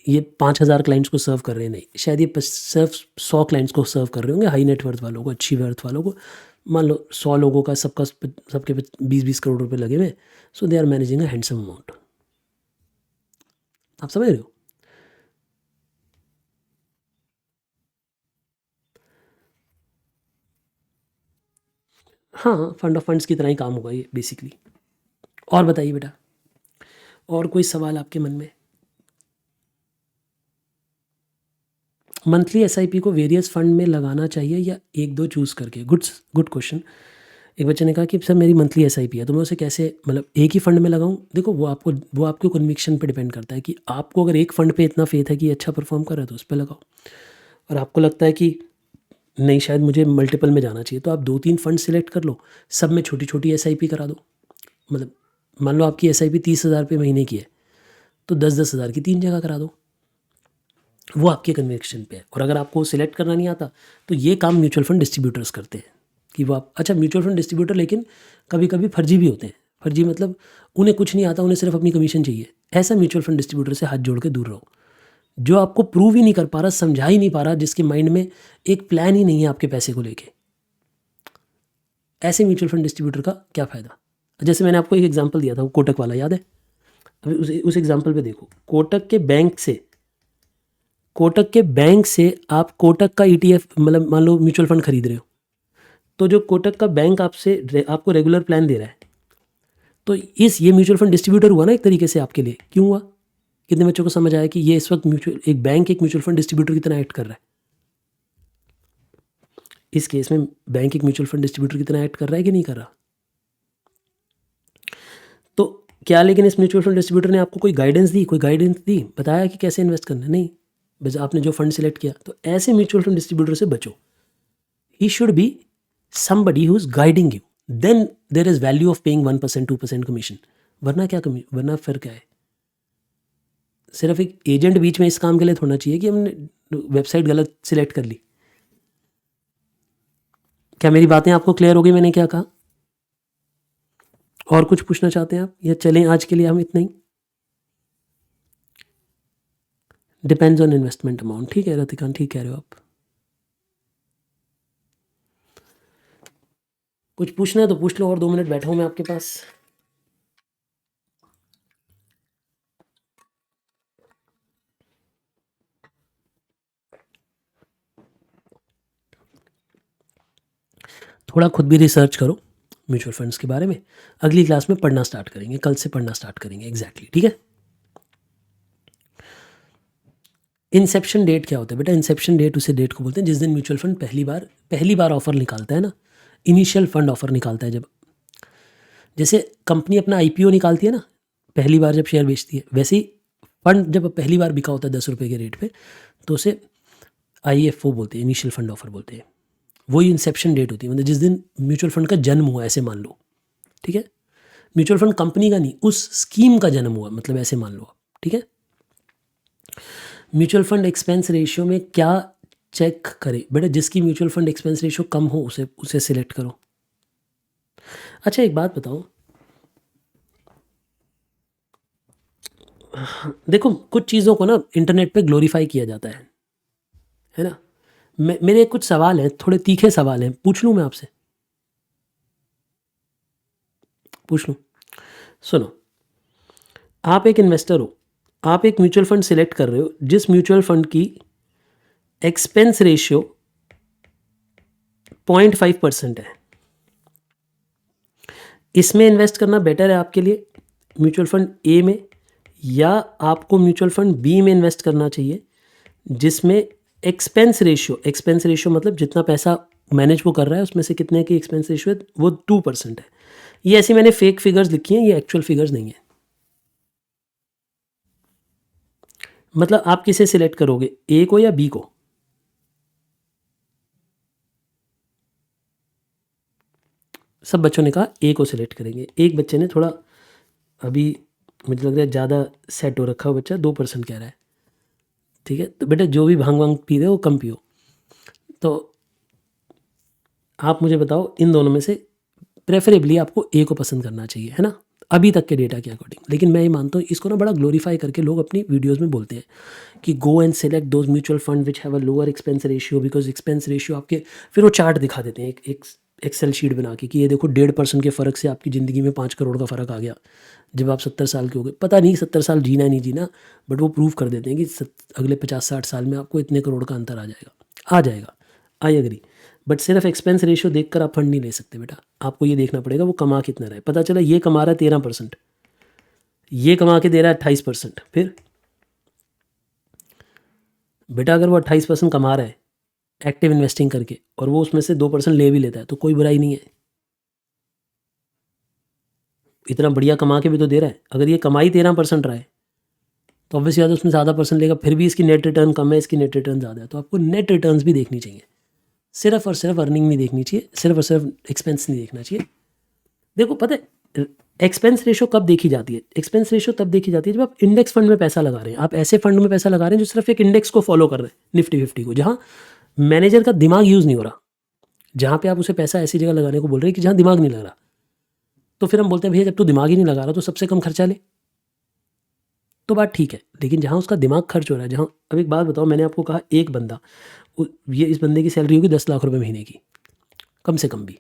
ये 5,000 क्लाइंट्स को सर्व कर रहे हैं, नहीं, शायद ये सिर्फ 100 क्लाइंट्स को सर्व कर रहे होंगे, हाई नेटवर्थ वालों को, अच्छी वर्थ वालों को। मान लो 100 लोगों का सबके 20-20 करोड़ रुपए लगे हुए, so they are managing a handsome amount. आप समझ रहे हो? हाँ, फंड ऑफ फंड्स की तरह ही काम होगा ये बेसिकली। और बताइए बेटा, और कोई सवाल आपके मन में? मंथली एसआईपी को वेरियस फंड में लगाना चाहिए या एक दो चूज़ करके? Good question. एक बच्चे ने कहा कि सर मेरी मंथली एसआईपी है, तो मैं उसे कैसे, मतलब एक ही फंड में लगाऊं? देखो, वो आपके कन्विक्शन पे डिपेंड करता है कि आपको अगर एक फ़ंड पे इतना फेथ है कि अच्छा परफॉर्म कर रहा है तो उस पर लगाओ, और आपको लगता है कि नहीं शायद मुझे मल्टीपल में जाना चाहिए, तो आप 2-3 फंड सिलेक्ट कर लो, सब में छोटी छोटी एसआईपी करा दो। मतलब मान लो आपकी एसआईपी 30,000 रुपये महीने की है, तो 10-10 हज़ार की 3 जगह करा दो। वो आपके कन्विक्शन पे है। और अगर आपको सिलेक्ट करना नहीं आता तो ये काम म्यूचुअल फंड डिस्ट्रीब्यूटर्स करते हैं कि वो आप, अच्छा म्यूचुअल फंड डिस्ट्रीब्यूटर लेकिन कभी कभी फर्जी भी होते हैं। फर्जी मतलब उन्हें कुछ नहीं आता, उन्हें सिर्फ अपनी कमीशन चाहिए। ऐसा म्यूचुअल फंड डिस्ट्रीब्यूटर से हाथ जोड़ के दूर रहो, जो आपको प्रूव ही नहीं कर पा रहा, समझा ही नहीं पा रहा, जिसके माइंड में एक प्लान ही नहीं है आपके पैसे को लेके। ऐसे म्यूचुअल फंड डिस्ट्रीब्यूटर का क्या फ़ायदा? जैसे मैंने आपको एक एग्जांपल दिया था, वो कोटक वाला, याद है? अभी उस एग्जांपल पे देखो, कोटक के बैंक से आप कोटक का ईटीएफ, मतलब मान लो म्यूचुअल फंड खरीद रहे हो, तो जो कोटक का बैंक आपको रेगुलर प्लान दे रहा है, तो ये म्यूचुअल फंड डिस्ट्रीब्यूटर हुआ ना एक तरीके से आपके लिए। क्यों हुआ? कितने बच्चों को समझ आया कि ये इस वक्त एक म्यूचुअल फंड डिस्ट्रीब्यूटर की तरह एक्ट कर रहा है? इस केस में बैंक एक म्यूचुअल फंड डिस्ट्रीब्यूटर की तरह एक्ट कर रहा है कि नहीं कर रहा? तो क्या, लेकिन इस म्यूचुअल फंड डिस्ट्रीब्यूटर ने आपको कोई गाइडेंस दी, बताया कि कैसे इन्वेस्ट करना है? नहीं, बस आपने जो फंड सिलेक्ट किया। तो ऐसे म्यूचुअल फंड डिस्ट्रीब्यूटर से बचो। He should be somebody who is guiding you, then there is value of paying 1% 2% commission. वरना फिर क्या है? सिर्फ एक एजेंट बीच में इस काम के लिए थोड़ा चाहिए कि हमने वेबसाइट गलत सिलेक्ट कर ली। क्या मेरी बातें आपको क्लियर हो गई? मैंने क्या कहा? और कुछ पूछना चाहते हैं आप, या चलें आज के लिए हम इतना ही? Depends on investment amount. ठीक है रतिकान, ठीक कह रहे हो आप। कुछ पूछना है तो पूछ लो, और 2 मिनट बैठा हूँ मैं आपके पास। थोड़ा खुद भी रिसर्च करो म्यूचुअल फंड्स के बारे में। अगली क्लास में पढ़ना स्टार्ट करेंगे, कल से पढ़ना स्टार्ट करेंगे एग्जैक्टली। ठीक है? इंसेप्शन डेट क्या होता है बेटा? इंसेप्शन डेट उसे डेट को बोलते हैं जिस दिन म्यूचुअल फंड पहली बार ऑफर निकालता है ना, इनिशियल फंड ऑफर निकालता है। जब जैसे कंपनी अपना आईपीओ निकालती है ना, पहली बार जब शेयर बेचती है, वैसे ही फंड जब पहली बार बिका होता है 10 रुपये के रेट पे, तो उसे आईएफओ बोलते हैं, इनिशियल फंड ऑफर बोलते हैं। वही इंसेप्शन डेट होती है, मतलब जिस दिन म्यूचुअल फंड का जन्म हुआ, ऐसे मान लो। ठीक है? म्यूचुअल फंड कंपनी का नहीं, उस स्कीम का जन्म हुआ, मतलब ऐसे मान लो आप। ठीक है? म्यूचुअल फंड एक्सपेंस रेशियो में क्या चेक करें बेटा? जिसकी म्यूचुअल फंड एक्सपेंस रेशियो कम हो उसे सिलेक्ट करो। अच्छा एक बात बताओ, देखो कुछ चीज़ों को ना इंटरनेट पे ग्लोरीफाई किया जाता है ना? मेरे कुछ सवाल हैं, थोड़े तीखे सवाल हैं, पूछ लूँ मैं आपसे? पूछ लूँ? सुनो, आप एक इन्वेस्टर हो, आप एक म्यूचुअल फंड सिलेक्ट कर रहे हो जिस म्यूचुअल फंड की एक्सपेंस रेशियो 0.5% है। इसमें इन्वेस्ट करना बेटर है आपके लिए म्यूचुअल फंड ए में, या आपको म्यूचुअल फंड बी में इन्वेस्ट करना चाहिए जिसमें एक्सपेंस रेशियो मतलब जितना पैसा मैनेज वो कर रहा है उसमें से कितने की एक्सपेंस रेशियो है वो 2% है। ये ऐसी मैंने फेक फिगर्स लिखी हैं, ये एक्चुअल फिगर्स नहीं है। मतलब आप किसे सिलेक्ट करोगे, ए को या बी को? सब बच्चों ने कहा ए को सिलेक्ट करेंगे। एक बच्चे ने थोड़ा अभी मुझे लग रहा है ज़्यादा सेट हो रखा हो बच्चा, 2% कह रहा है। ठीक है, तो बेटा जो भी भांग वांग पी रहे हो कम पियो। तो आप मुझे बताओ इन दोनों में से प्रेफरेबली आपको ए को पसंद करना चाहिए, है ना, अभी तक के डेटा के अकॉर्डिंग। लेकिन मैं ये मानता हूँ इसको ना बड़ा ग्लोरीफाई करके लोग अपनी वीडियोस में बोलते हैं कि go and select those mutual fund which have a lower expense ratio, because expense ratio आपके, फिर वो चार्ट दिखा देते हैं एक एक्सेल शीट बना के कि ये देखो 1.5% के फ़र्क से आपकी ज़िंदगी में 5 करोड़ का फ़र्क आ गया जब आप 70 साल के हो गए। पता नहीं 70 साल जीना नहीं जीना, बट वो प्रूव कर देते हैं कि अगले 50-60 साल में आपको इतने करोड़ का अंतर आ जाएगा। आई एग्री, बट सिर्फ एक्सपेंस रेशियो देखकर आप फंड नहीं ले सकते बेटा। आपको ये देखना पड़ेगा वो कमा कितना रहा है। पता चला ये कमा रहा है 13%, ये कमा के दे रहा है 28%, फिर बेटा अगर वो 28% कमा रहा है एक्टिव इन्वेस्टिंग करके और वो उसमें से 2% ले भी लेता है तो कोई बुराई नहीं है। इतना बढ़िया कमा के भी तो दे रहा है। अगर ये कमाई 13% रहा है तो ऑब्वियसली बात है उसमें ज़्यादा परसेंट लेगा, फिर भी इसकी नेट रिटर्न कम है, इसकी नेट रिटर्न ज़्यादा है। तो आपको नेट रिटर्न्स भी देखनी चाहिए, सिर्फ और सिर्फ अर्निंग नहीं देखनी चाहिए, सिर्फ और सिर्फ एक्सपेंस नहीं देखना चाहिए। देखो पता है एक्सपेंस रेशियो कब देखी जाती है? एक्सपेंस रेशियो तब देखी जाती है जब आप इंडेक्स फंड में पैसा लगा रहे हैं। आप ऐसे फंड में पैसा लगा रहे हैं जो सिर्फ एक इंडेक्स को फॉलो कर रहे हैं, निफ्टी 50 को, जहाँ मैनेजर का दिमाग यूज़ नहीं हो रहा, जहाँ पे आप उसे पैसा ऐसी जगह लगाने को बोल रहे हैं कि जहाँ दिमाग नहीं लग रहा। तो फिर हम बोलते हैं भैया जब तू दिमाग ही नहीं लगा रहा तो सबसे कम खर्चा ले, तो बात ठीक है। लेकिन जहाँ उसका दिमाग खर्च हो रहा है, जहाँ, अब एक बात बताओ, मैंने आपको कहा एक बंदा, ये इस बंदे की सैलरी होगी 10 लाख रुपए महीने की कम से कम भी,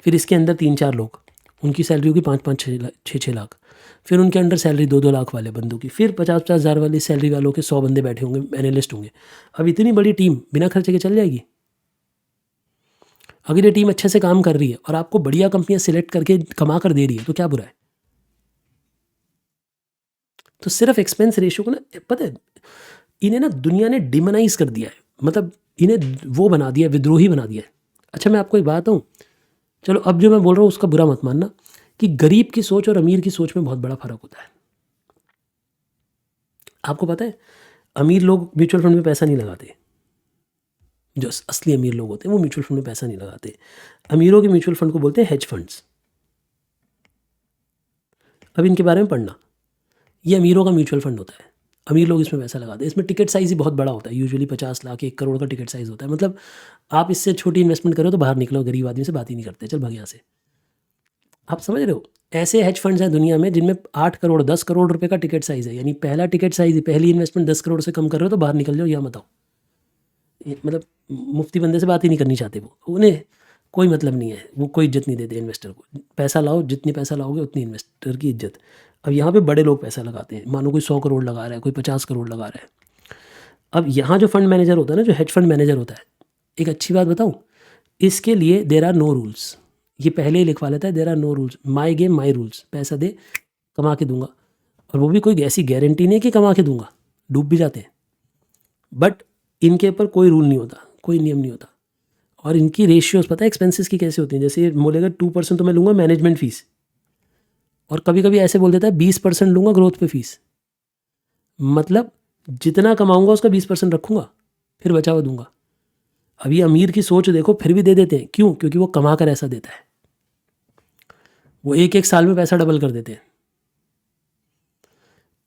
फिर इसके अंदर 3-4 लोग, उनकी सैलरी होगी 5-6 लाख, फिर उनके अंडर सैलरी 2-2 लाख वाले बंदों की, फिर 50-50 हज़ार वाली सैलरी वालों के 100 बंदे बैठे होंगे, एनालिस्ट होंगे। अब इतनी बड़ी टीम बिना खर्चे के चल जाएगी? अगर ये टीम अच्छे से काम कर रही है और आपको बढ़िया कंपनियां सिलेक्ट करके कमा कर दे रही है तो क्या बुरा है? तो सिर्फ एक्सपेंस रेशियो को ना, पता है इन्हें ना दुनिया ने डिमोनाइज कर दिया है, मतलब इन्हें वो बना दिया, विद्रोही बना दिया है। अच्छा मैं आपको एक बात बताऊँ, चलो अब जो मैं बोल रहा हूँ उसका बुरा मत मानना, कि गरीब की सोच और अमीर की सोच में बहुत बड़ा फर्क होता है। आपको पता है अमीर लोग म्यूचुअल फंड में पैसा नहीं लगाते, जो असली अमीर लोग होते हैं वो म्यूचुअल फंड में पैसा नहीं लगाते। अमीरों के म्यूचुअल फंड को बोलते हैं हेज फंड्स। अब इनके बारे में पढ़ना, ये अमीरों का म्यूचुअल फंड होता है, अमीर लोग इसमें पैसा लगाते हैं। इसमें टिकट साइज़ ही बहुत बड़ा होता है, यूजुअली 50 लाख 1 करोड़ का टिकट साइज़ होता है। मतलब आप इससे छोटी इन्वेस्टमेंट करो तो बाहर निकलो, गरीब आदमी से बात ही नहीं करते, चल भाग यहाँ से। आप समझ रहे हो? ऐसे हेज फंड्स हैं दुनिया में जिनमें 8 करोड़ 10 करोड़ रुपए का टिकट साइज़ है, यानी पहला टिकट साइज़, पहली इन्वेस्टमेंट 10 करोड़ से कम कर रहे हो तो बाहर निकल जाओ, या मत आओ। मतलब मुफ्ती बंदे से बात ही नहीं करनी चाहते वो, उन्हें कोई मतलब नहीं है, वो कोई इज्जत नहीं देते इन्वेस्टर को। पैसा लाओ, जितनी पैसा लाओगे उतनी इन्वेस्टर की इज्जत। अब यहाँ पे बड़े लोग पैसा लगाते हैं, मानो कोई 100 करोड़ लगा रहा है, कोई 50 करोड़ लगा रहा है। अब यहाँ जो फंड मैनेजर होता है ना, जो हेज फंड मैनेजर होता है, एक अच्छी बात बताऊँ, इसके लिए देर आर नो रूल्स। ये पहले ही लिखवा लेता है there are no rules, my game my rules, पैसा दे कमा के दूंगा। और वो भी कोई ऐसी गारंटी नहीं कि कमा के दूंगा, डूब भी जाते हैं, बट इनके ऊपर कोई रूल नहीं होता, कोई नियम नहीं होता। और इनकी रेशियोज पता है एक्सपेंसेस की कैसे होती हैं? जैसे बोलेगा 2% तो मैं लूँगा मैनेजमेंट फ़ीस, और कभी कभी ऐसे बोल देता है 20% लूँगा ग्रोथ पे फीस। मतलब जितना कमाऊँगा उसका 20% रखूँगा, फिर बचा हुआ दूंगा। अभी अमीर की सोच देखो, फिर भी दे देते हैं, क्यों? क्योंकि वो कमा कर ऐसा देता है, वो एक साल में पैसा डबल कर देते हैं।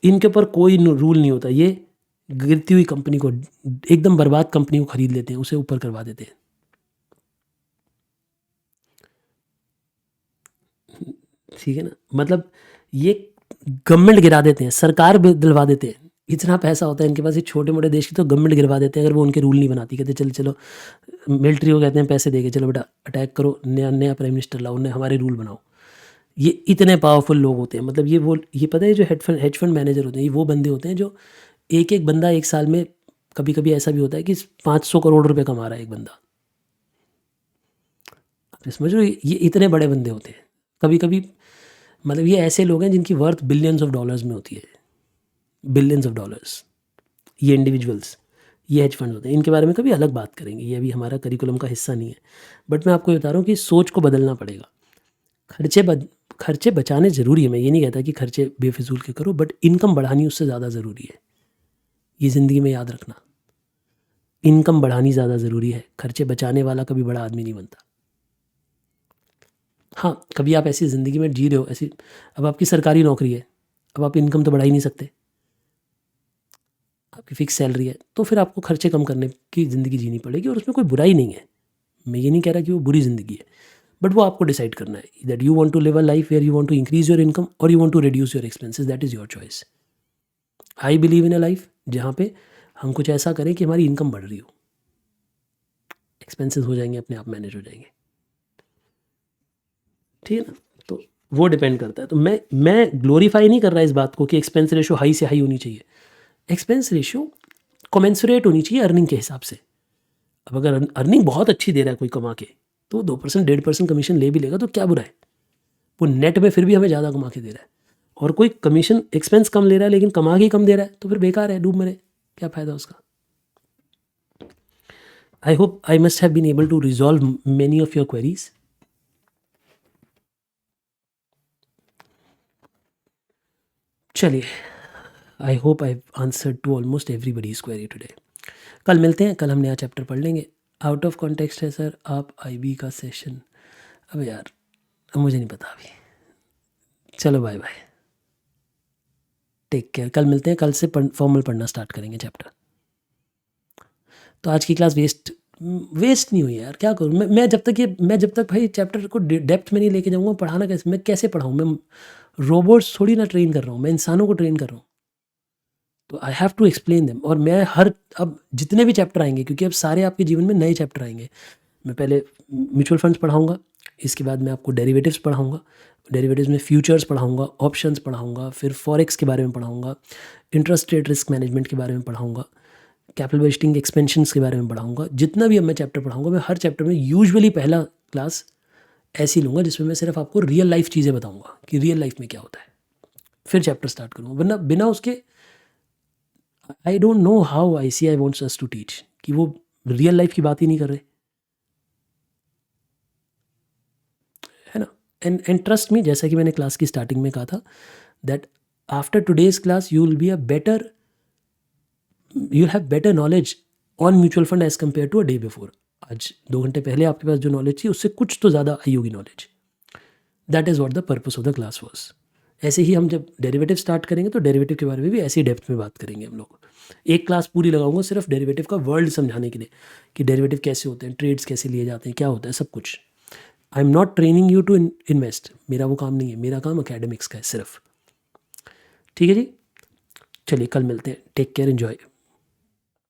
इनके ऊपर कोई रूल नहीं होता, ये गिरती हुई कंपनी को, एकदम बर्बाद कंपनी को खरीद लेते हैं, उसे ऊपर करवा देते हैं। ठीक है ना, मतलब ये गवर्नमेंट गिरा देते हैं, सरकार दिलवा देते हैं, इतना पैसा होता है इनके पास। ये छोटे मोटे देश की तो गवर्नमेंट गिरवा देते हैं अगर वो उनके रूल नहीं बनाती। कहते चलो चलो, मिलिट्री को कहते हैं पैसे देके चलो बेटा अटैक करो, नया नया प्राइम मिनिस्टर लाओ, हमारे रूल बनाओ। ये इतने पावरफुल लोग होते हैं, मतलब ये पता है जो हेज फंड मैनेजर होते हैं, ये वो बंदे होते हैं जो एक एक बंदा एक साल में, कभी कभी ऐसा भी होता है कि 500 करोड़ रुपए कमा रहा है एक बंदा। तो समझ लो ये इतने बड़े बंदे होते हैं कभी कभी, मतलब ये ऐसे लोग हैं जिनकी वर्थ बिलियंस ऑफ डॉलर्स में होती है, बिलियंस ऑफ डॉलर्स। ये इंडिविजुअल्स, ये हेज फंड होते हैं, इनके बारे में कभी अलग बात करेंगे, ये अभी हमारा करिकुलम का हिस्सा नहीं है। बट मैं आपको बता रहा हूँ कि सोच को बदलना पड़ेगा। खर्चे बचाने ज़रूरी है, मैं ये नहीं कहता कि खर्चे बेफिजूल के करो, बट इनकम बढ़ानी उससे ज़्यादा ज़रूरी है। ये ज़िंदगी में याद रखना, इनकम बढ़ानी ज़्यादा ज़रूरी है, खर्चे बचाने वाला कभी बड़ा आदमी नहीं बनता। हाँ, कभी आप ऐसी ज़िंदगी में जी रहे हो ऐसी, अब आपकी सरकारी नौकरी है, अब आप इनकम तो बढ़ा ही नहीं सकते, आपकी फिक्स सैलरी है, तो फिर आपको खर्चे कम करने की ज़िंदगी जीनी पड़ेगी, और उसमें कोई बुराई नहीं है। मैं ये नहीं कह रहा कि वो बुरी ज़िंदगी है, बट वो आपको डिसाइड करना है that you want to live a life where you want to increase your income और you want to reduce your expenses, that is your choice. I believe in a life जहाँ पे हम कुछ ऐसा करें कि हमारी इनकम बढ़ रही हो, एक्सपेंसेस हो जाएंगे अपने आप मैनेज हो जाएंगे, ठीक है ना। तो वो डिपेंड करता है। तो मैं ग्लोरीफाई नहीं कर रहा इस बात को कि एक्सपेंस रेशो हाई से हाई होनी चाहिए, एक्सपेंस रेशो कॉमेंसुरेट होनी चाहिए अर्निंग के हिसाब से। अब अगर अर्निंग बहुत अच्छी दे रहा है कोई कमा के, तो 2% 1.5% कमीशन ले भी लेगा तो क्या बुरा है, वो नेट में फिर भी हमें ज़्यादा कमा के दे रहा है। और कोई कमीशन एक्सपेंस कम ले रहा है लेकिन कमा के कम दे रहा है, तो फिर बेकार है, डूब मरे, क्या फ़ायदा उसका। I hope I must have been able to resolve many of your queries. चलिए, I hope I answered to almost everybody's query today. कल मिलते हैं, कल हम नया चैप्टर पढ़ लेंगे। आउट ऑफ कॉन्टेक्स्ट है सर, आप IB का सेशन, अब यार मुझे नहीं पता अभी। चलो बाय बाय, टेक केयर, कल मिलते हैं, कल से फॉर्मल पढ़ना स्टार्ट करेंगे चैप्टर। तो आज की क्लास वेस्ट नहीं हुई यार, क्या करूँ मैं जब तक भाई चैप्टर को डेप्थ में नहीं लेके जाऊँगा, पढ़ाना कैसे, मैं कैसे पढ़ाऊँ, मैं रोबोट्स थोड़ी ना ट्रेन कर रहा हूँ, मैं इंसानों को ट्रेन कर रहा हूँ। तो I have to explain them, और मैं अब जितने भी चैप्टर आएंगे, क्योंकि अब सारे आपके जीवन में नए चैप्टर आएंगे, मैं पहले म्यूचुअल फंड्स पढ़ाऊँगा, इसके बाद मैं आपको डेरिवेटिव्स पढ़ाऊँगा, डेरिवेटिव्स में फ्यूचर्स पढ़ाऊँगा, ऑप्शंस पढ़ाऊँगा, फिर फॉरेक्स के बारे में पढ़ाऊँगा, इंटरेस्ट रेट रिस्क मैनेजमेंट के बारे में पढ़ाऊँगा, कैपिटल बजटिंग एक्सपेंशंस के बारे में पढ़ाऊँगा। जितना भी अब मैं चैप्टर पढ़ाऊँगा, मैं हर चैप्टर में यूजुअली पहला क्लास ऐसी लूँगा जिसमें मैं सिर्फ आपको रियल लाइफ चीज़ें बताऊँगा कि रियल लाइफ में क्या होता है, फिर चैप्टर स्टार्ट करूँगा। वरना बिना उसके I don't know how ICI wants us to teach, कि वो रियल लाइफ की बात ही नहीं कर रहे, है ना। एंड ट्रस्ट मी, जैसा कि मैंने क्लास की स्टार्टिंग में कहा था, that after today's class you will be you have better knowledge on mutual fund as compare to a day before. आज 2 घंटे पहले आपके पास जो नॉलेज थी उससे कुछ तो ज़्यादा आई होगी knowledge. That is what the purpose of the class was. ऐसे ही हम जब डेरिवेटिव स्टार्ट करेंगे तो डेरिवेटिव के बारे में भी ऐसी डेप्थ में बात करेंगे हम लोग। एक क्लास पूरी लगाऊंगा सिर्फ डेरिवेटिव का वर्ल्ड समझाने के लिए, कि डेरिवेटिव कैसे होते हैं, ट्रेड्स कैसे लिए जाते हैं, क्या होता है, सब कुछ। I am not training you to invest, मेरा वो काम नहीं है, मेरा काम एकेडमिक्स का है सिर्फ। ठीक है जी, चलिए कल मिलते हैं, टेक केयर, एन्जॉय।